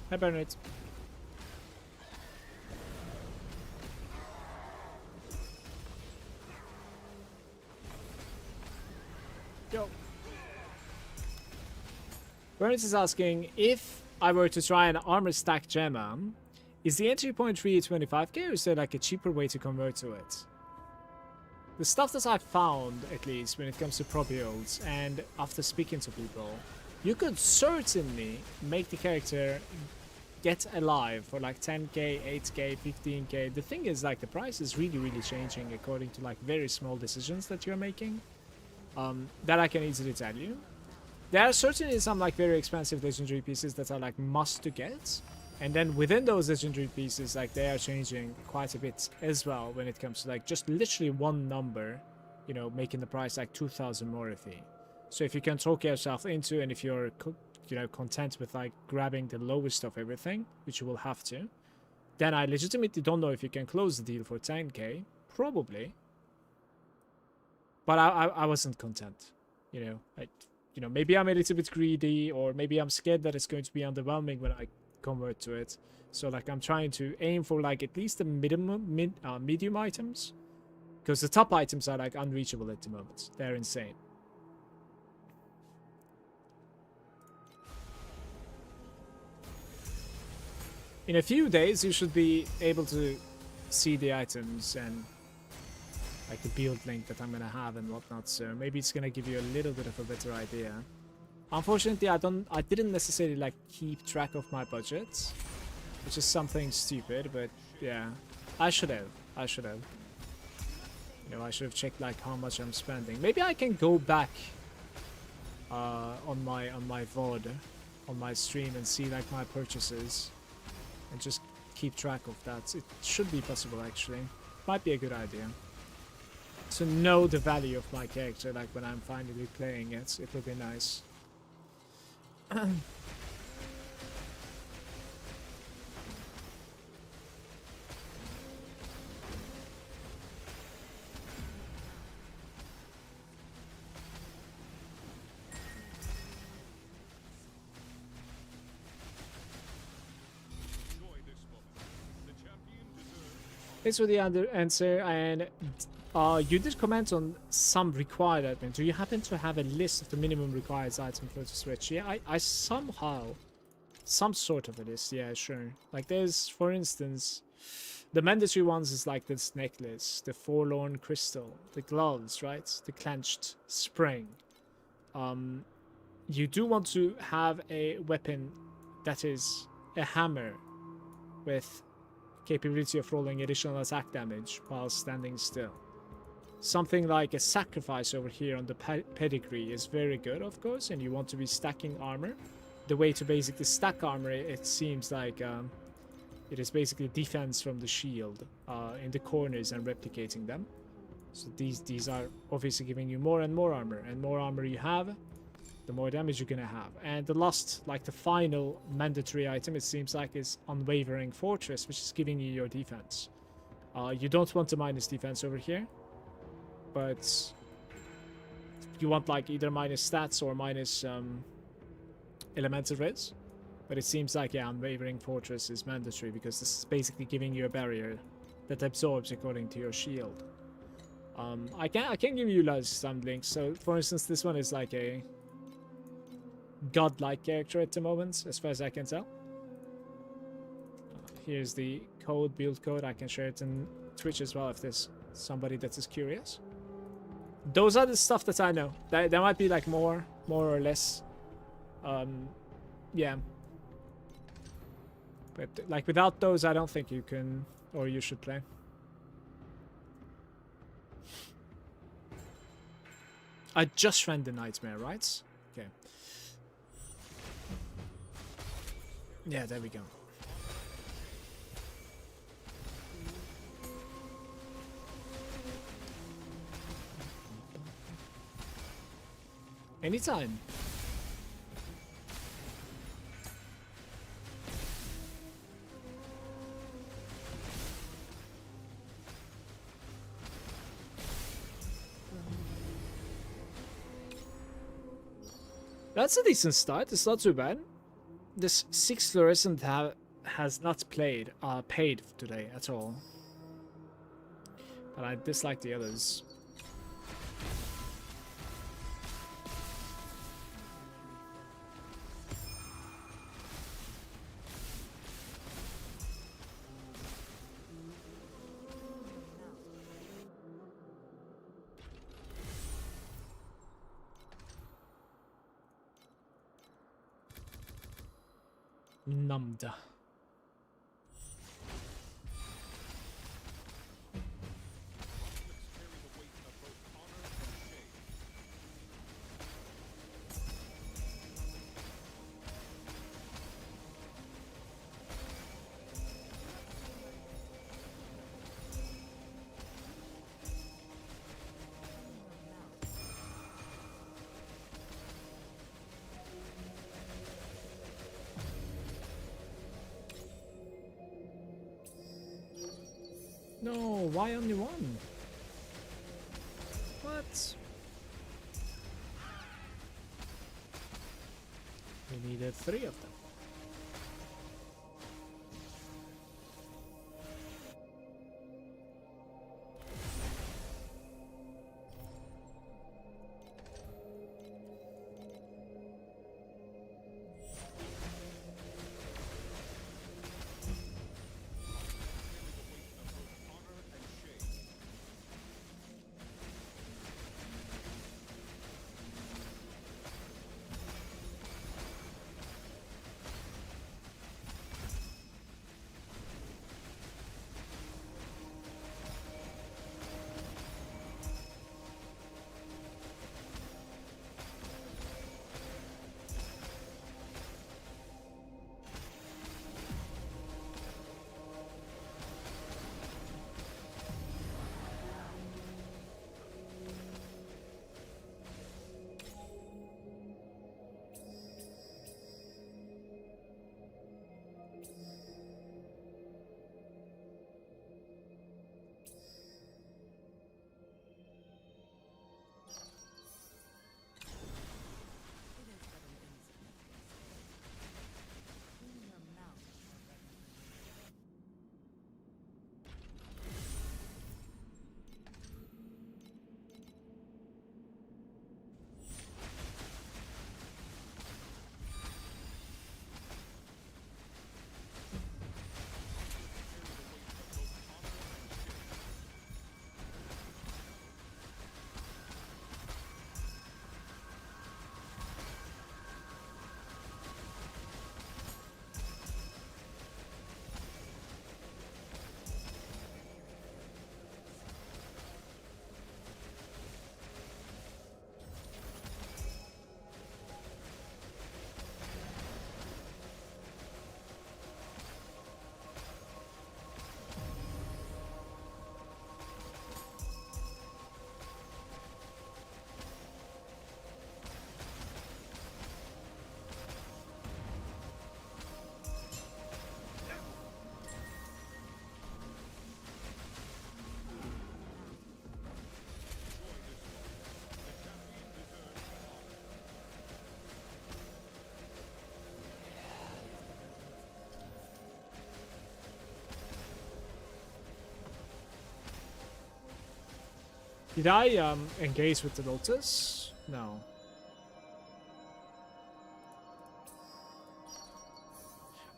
Speaker 1: Hi, Bernard. Yo. Bernard is asking, if I were to try an armor stack Gemma, is the entry point really 25k, or is there like a cheaper way to convert to it? The stuff that I've found, at least, when it comes to pro builds, and after speaking to people, you could certainly make the character get alive for like 10k, 8k, 15k. The thing is, like, the price is really changing according to like very small decisions that you're making. That I can easily tell you. There are certainly some like very expensive legendary pieces that are like must to get, and then within those legendary pieces, like, they are changing quite a bit as well when it comes to like just literally one number, you know, making the price like 2,000 more fee. So if you can talk yourself into, and if you're, you know, content with like grabbing the lowest of everything, which you will have to, then I legitimately don't know if you can close the deal for 10k, probably. But I wasn't content, you know. You know, maybe I'm a little bit greedy, or maybe I'm scared that it's going to be underwhelming when I convert to it. So like, I'm trying to aim for like at least the medium items, because the top items are like unreachable at the moment. They're insane. In a few days, you should be able to see the items and like the build link that I'm gonna have and whatnot, so maybe it's gonna give you a little bit of a better idea. Unfortunately, I didn't necessarily like keep track of my budget, which is something stupid, but yeah, I should have. You know, I should have checked like how much I'm spending. Maybe I can go back on my VOD, on my stream, and see like my purchases and just keep track of that. It should be possible, actually. Might be a good idea to know the value of my character, like when I'm finally playing it. It would be nice. Thanks for the answer, and you did comment on some required items. Do you happen to have a list of the minimum required items for the Switch? Yeah, I somehow, some sort of a list, yeah, sure. Like, there's, for instance, the mandatory ones is like this necklace, the forlorn crystal, the gloves, right? The clenched spring. You do want to have a weapon that is a hammer with capability of rolling additional attack damage while standing still. Something like a sacrifice over here on the pedigree is very good, of course, and you want to be stacking armor. The way to basically stack armor, it seems like it is basically defense from the shield in the corners and replicating them. So these are obviously giving you more and more armor you have, the more damage you're gonna have. And the last, like the final mandatory item, it seems like, is Unwavering Fortress, which is giving you your defense. You don't want the minus defense over here, but you want like either minus stats or minus elemental res. But it seems like, yeah, Unwavering Fortress is mandatory because this is basically giving you a barrier that absorbs according to your shield. I can give you some links. So for instance, this one is like a godlike character at the moment, as far as I can tell. Here's the code, build code. I can share it in Twitch as well if there's somebody that is curious. Those are the stuff that I know. There might be like more or less. Yeah. But like without those, I don't think you can, or you should play. I just ran the nightmare, right? Okay. Yeah, there we go. Anytime. That's a decent start. It's not too bad. This 6 fluorescent has not paid today at all. But I dislike the others. Numbed.
Speaker 3: Conflicts carry the weight of both honor and shame.
Speaker 1: No, why only one? What? We needed 3 of them.
Speaker 3: Honor and shame.
Speaker 1: Did I engage with the Lotus? No.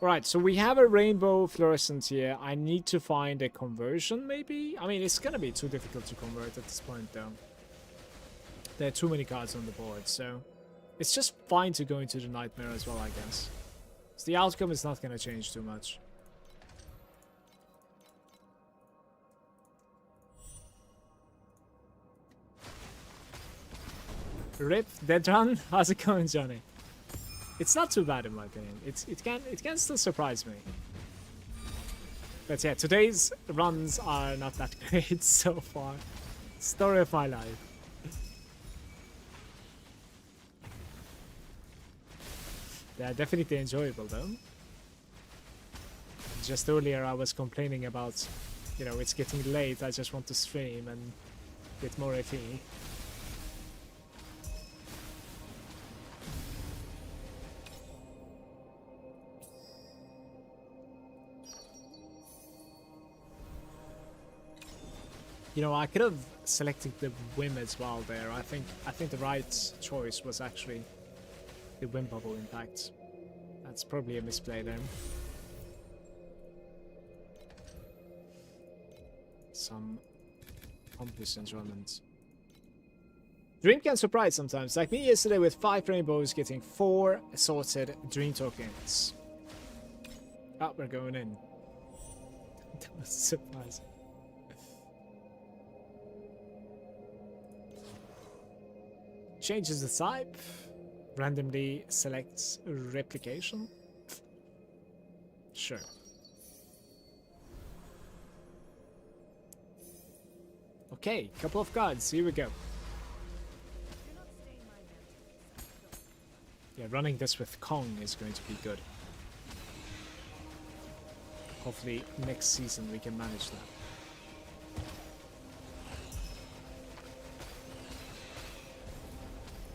Speaker 1: Alright, so we have a rainbow fluorescent here. I need to find a conversion, maybe? I mean, it's gonna be too difficult to convert at this point, though. There are too many cards on the board, so... It's just fine to go into the Nightmare as well, I guess. So the outcome is not gonna change too much. Rip, dead run. How's it going, Johnny? It's not too bad in my opinion. It can still surprise me. But yeah, today's runs are not that great so far. Story of my life. They are definitely enjoyable though. Just earlier I was complaining about, you know, it's getting late, I just want to stream and get more FE. You know, I could have selected the whim as well there. I think the right choice was actually the whim bubble impact. That's probably a misplay there. Some obvious enjoyment. Dream can surprise sometimes, like me yesterday with 5 rainbows getting 4 assorted dream tokens. Ah, we're going in. That was surprising. Changes the type. Randomly selects replication. Sure. Okay, couple of cards. Here we go. Yeah, running this with Kong is going to be good. Hopefully next season we can manage that.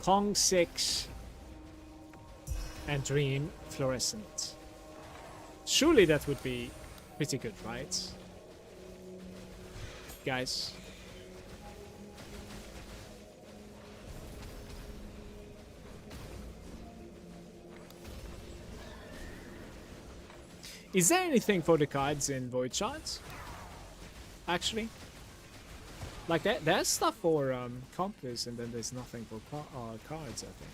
Speaker 1: Kong 6 and Dream Fluorescent. Surely that would be pretty good, right? Guys. Is there anything for the cards in Void Shards? Actually? Like, there's stuff for Compass, and then there's nothing for cards, I think.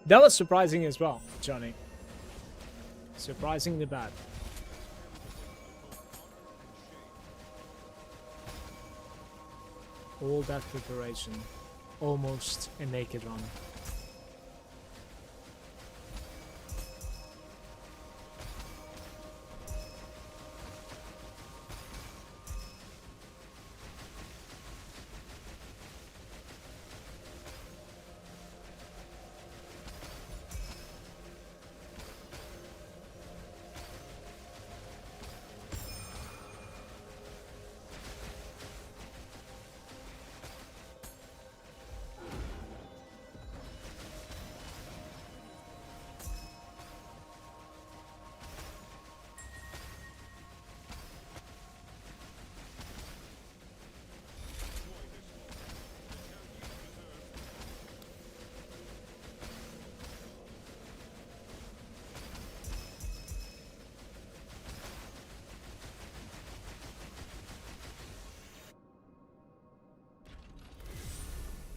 Speaker 1: That was surprising as well, Johnny. Surprisingly bad. All that preparation. Almost a naked run.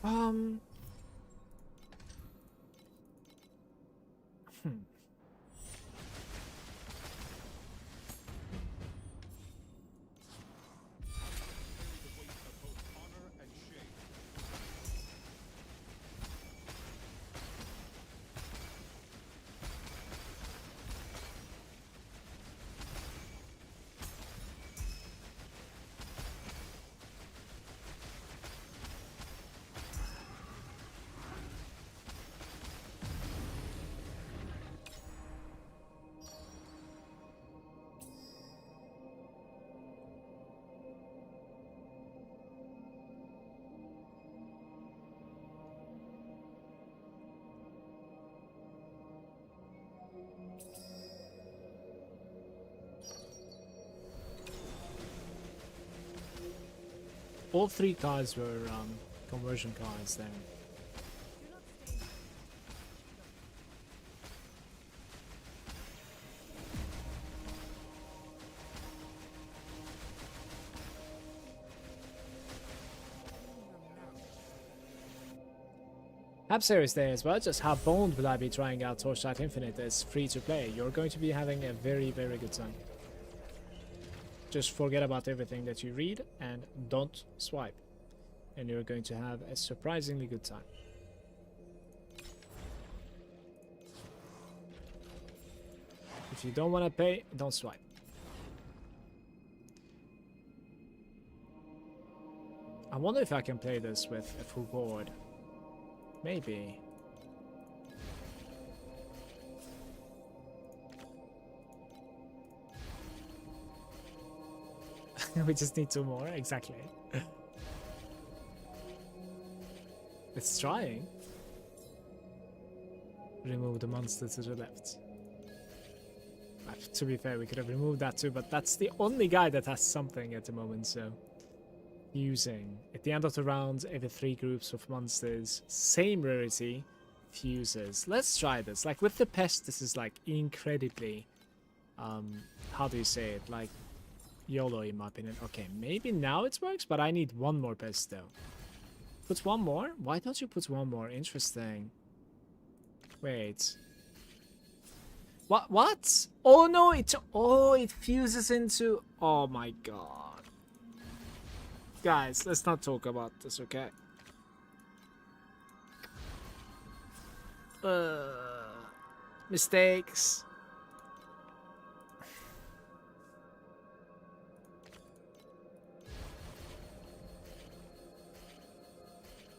Speaker 1: Hmm. All 3 cards were conversion cards then. Have Series Day as well. Just how boned will I be trying out Torchlight Infinite as free to play? You're going to be having a very, very good time. Just forget about everything that you read and don't swipe. And you're going to have a surprisingly good time. If you don't want to pay, don't swipe. I wonder if I can play this with a full board. Maybe. We just need 2 more, exactly. It's trying. Remove the monster to the left. To be fair, we could have removed that too, but that's the only guy that has something at the moment, so... Fusing. At the end of the round, every 3 groups of monsters, same rarity, fuses. Let's try this. Like, with the pest, this is, like, incredibly... how do you say it? Like, YOLO, in my opinion. Okay, maybe now it works, but I need 1 more pest, though. Put 1 more? Why don't you put 1 more? Interesting. Wait. What? Oh no, it fuses into... Oh my god. Guys, let's not talk about this, okay? Mistakes.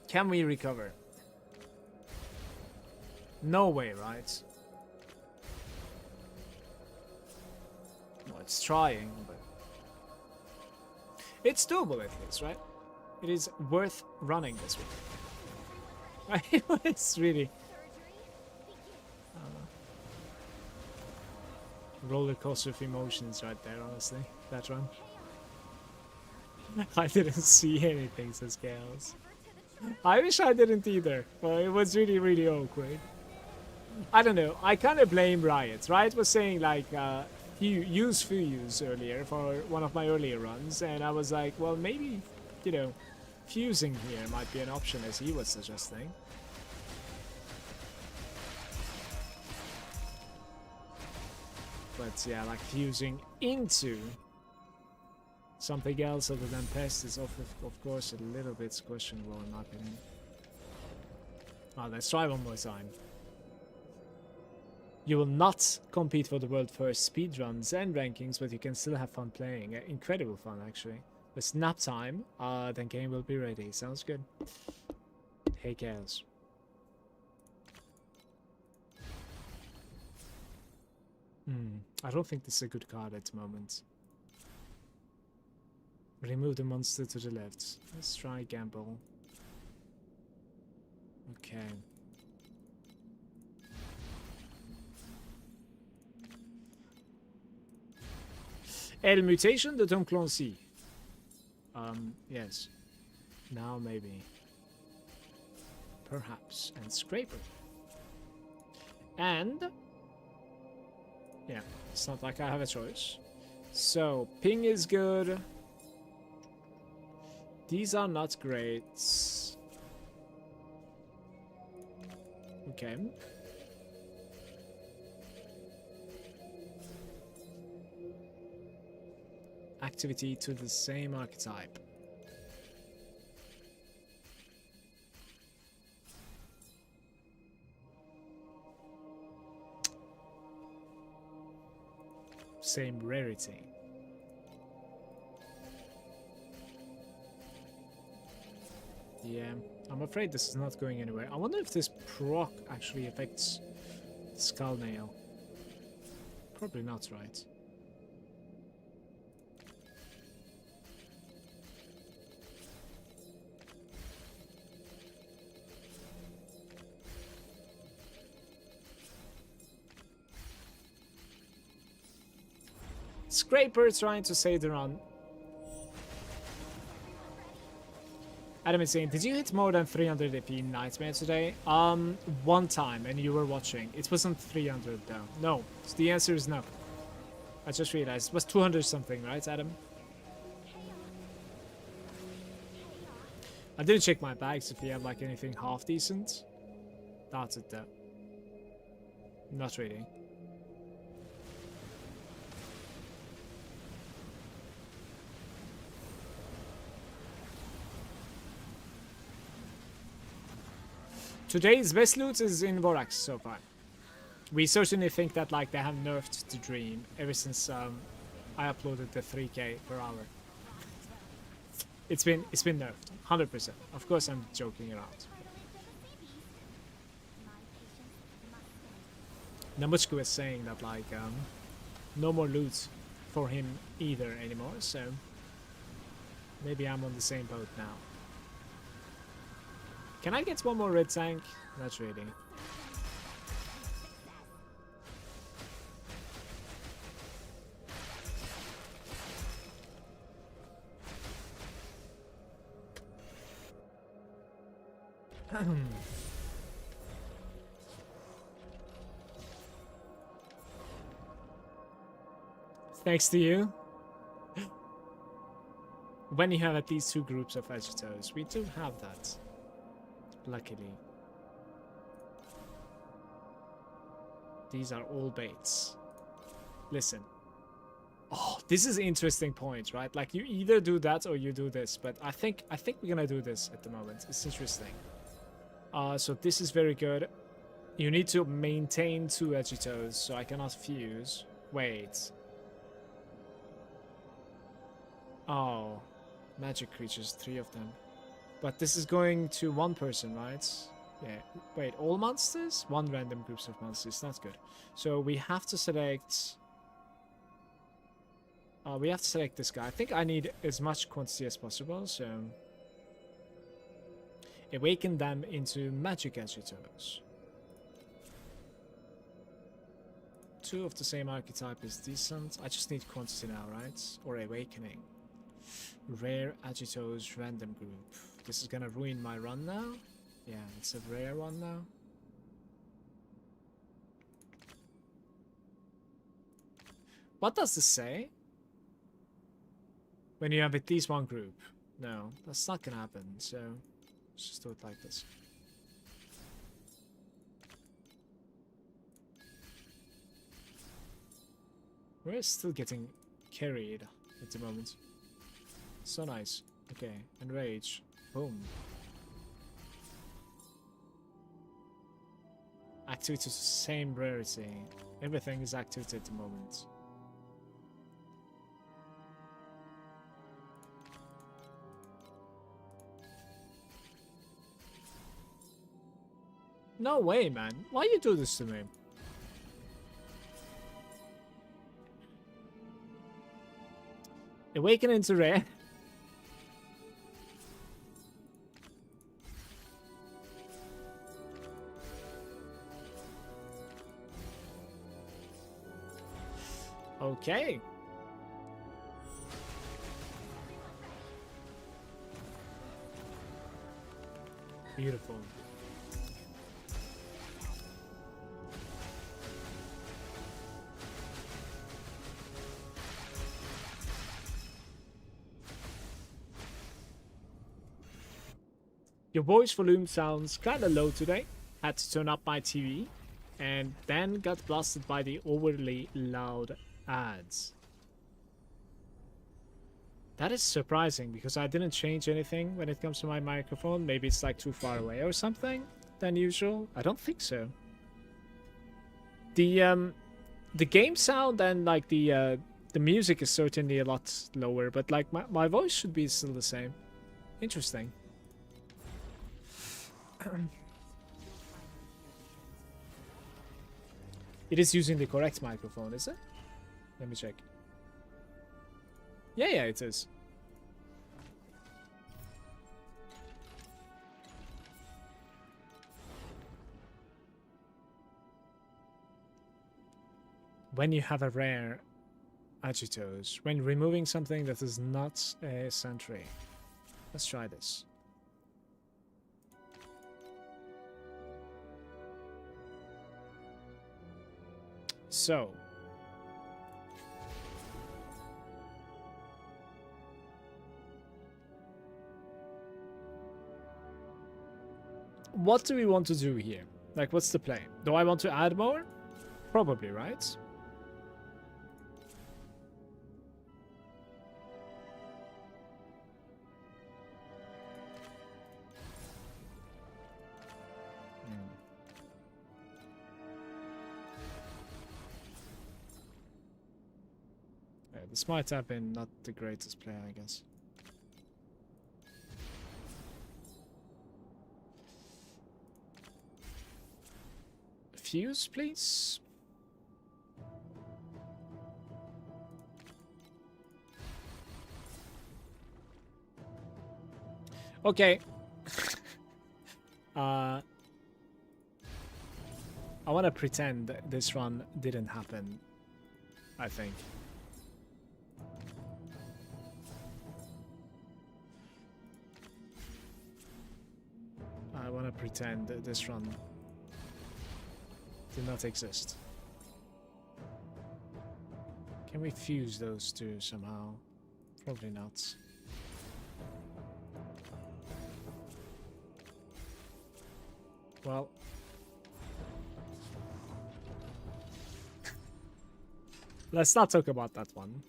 Speaker 1: Can we recover? No way, right? Well, it's trying, but... It's doable at least, right? It is worth running this week. It's really... roller coaster of emotions right there, honestly. That run. I didn't see anything, says Chaos. I wish I didn't either, but it was really, really awkward. I don't know, I kind of blame Riot. Riot was saying, like, use Fuse earlier for one of my earlier runs, and I was like, well, maybe, you know, fusing here might be an option, as he was suggesting. But yeah, like fusing into something else other than pest is of course a little bit questionable in my opinion. Well, let's try one more time. You will not compete for the world first speedruns and rankings, but you can still have fun playing. Incredible fun, actually. It's nap time, then game will be ready. Sounds good. Hey, Chaos. I don't think this is a good card at the moment. Remove the monster to the left. Let's try gamble. Okay. El mutation de Tom Clancy. Yes. Now maybe. Perhaps. And Scraper. And... yeah, it's not like I have a choice. So, ping is good. These are not great. Okay. Activity to the same archetype. Same rarity. Yeah, I'm afraid this is not going anywhere. I wonder if this proc actually affects Skull Nail. Probably not, right? Scraper trying to save the run. Adam is saying, did you hit more than 300 AP in Nightmare today? One time, and you were watching. It wasn't 300 though. No, the answer is no. I just realized. It was 200 something, right, Adam? I didn't check my bags if he had like anything half decent. Doubt it though. Not really. Today's best loot is in Vorax so far. We certainly think that like they have nerfed the Dream ever since I uploaded the 3K per hour. It's been nerfed, 100%. Of course, I'm joking around. Namuchku was saying that like no more loot for him either anymore, so maybe I'm on the same boat now. Can I get one more red tank? Not really. Thanks to you. When you have at least 2 groups of agitators, we do have that. Luckily. These are all baits. Listen. Oh, this is an interesting point, right? Like you either do that or you do this, but I think we're gonna do this at the moment. It's interesting. So this is very good. You need to maintain 2 agitators, so I cannot fuse. Wait. Oh, magic creatures, 3 of them. But this is going to 1 person, right? Yeah. Wait, all monsters? 1 random groups of monsters. That's good. So we have to select. We have to select this guy. I think I need as much quantity as possible. So awaken them into magic agitators. 2 of the same archetype is decent. I just need quantity now, right? Or awakening. Rare agitators random group. This is gonna ruin my run now. Yeah, it's a rare one now. What does this say? When you have at least 1 group. No, that's not gonna happen, so let's just do it like this. We're still getting carried at the moment. So nice. Okay, enrage. Boom. Activity is the same rarity. Everything is activity at the moment. No way, man. Why you do this to me? Awaken into rare. Okay. Beautiful. Your voice volume sounds kinda low today. Had to turn up my TV and then got blasted by the overly loud ads. That is surprising because I didn't change anything when it comes to my microphone. Maybe it's like too far away or something than usual. I don't think so. The game sound and like the music is certainly a lot lower, but like my voice should be still the same. Interesting. It is using the correct microphone, is it? Let me check. Yeah, it is. When you have a rare agitos, when removing something that is not a sentry. Let's try this. So, what do we want to do here? Like, what's the play? Do I want to add more? Probably, right? Yeah, this might have been not the greatest play, I guess. Fuse, please. Okay. I want to pretend that this run didn't happen, I think. I want to pretend that this run did not exist. Can we fuse those two somehow? Probably not. Well, let's not talk about that one.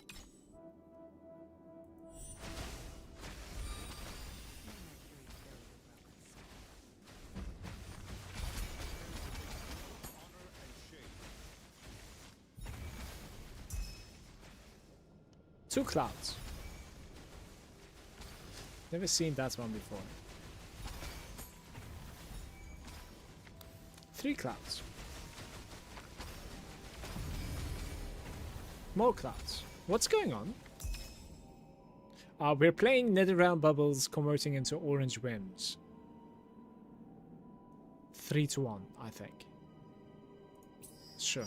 Speaker 1: Two clouds. Never seen that one before. Three clouds. More clouds. What's going on? We're playing Netherrealm bubbles converting into orange whims. 3-1, I think. Sure.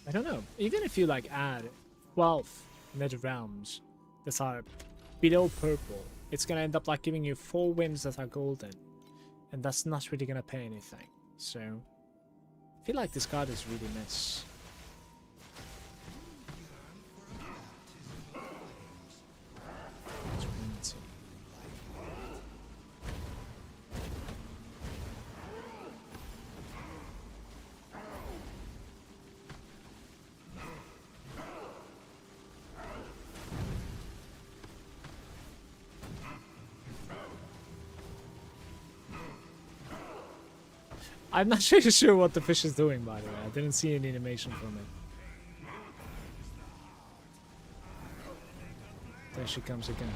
Speaker 1: I don't know. Even if you like add 12 nether realms that are below purple, it's gonna end up like giving you 4 whims that are golden, and that's not really gonna pay anything. So I feel like this card is really miss. I'm not really sure what the fish is doing, by the way. I didn't see any animation from it. There she comes again.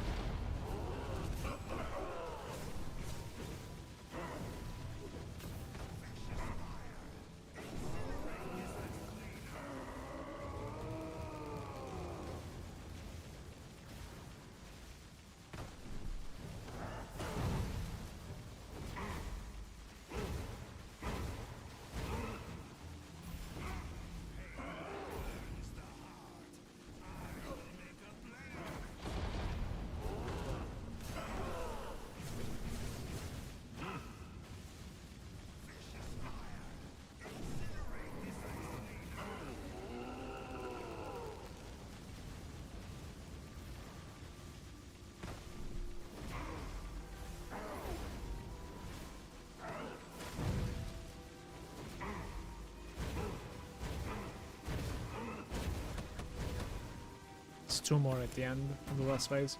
Speaker 1: There's 2 more at the end of the last phase.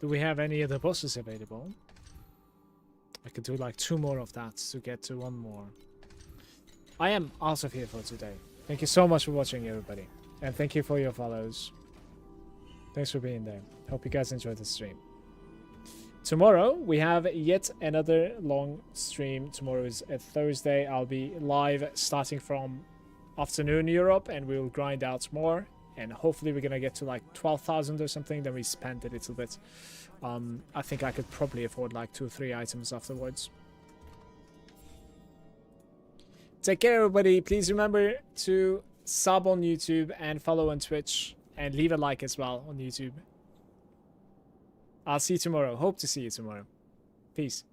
Speaker 1: Do we have any other bosses available? I could do like 2 more of that to get to 1 more. I am out of here for today. Thank you so much for watching, everybody. And thank you for your follows. Thanks for being there. Hope you guys enjoyed the stream. Tomorrow, we have yet another long stream. Tomorrow is a Thursday. I'll be live starting from afternoon Europe, and we'll grind out more. And hopefully we're gonna get to like 12,000 or something. Then we spend a little bit. I think I could probably afford like 2 or 3 items afterwards. Take care, everybody. Please remember to sub on YouTube and follow on Twitch. And leave a like as well on YouTube. I'll see you tomorrow. Hope to see you tomorrow. Peace.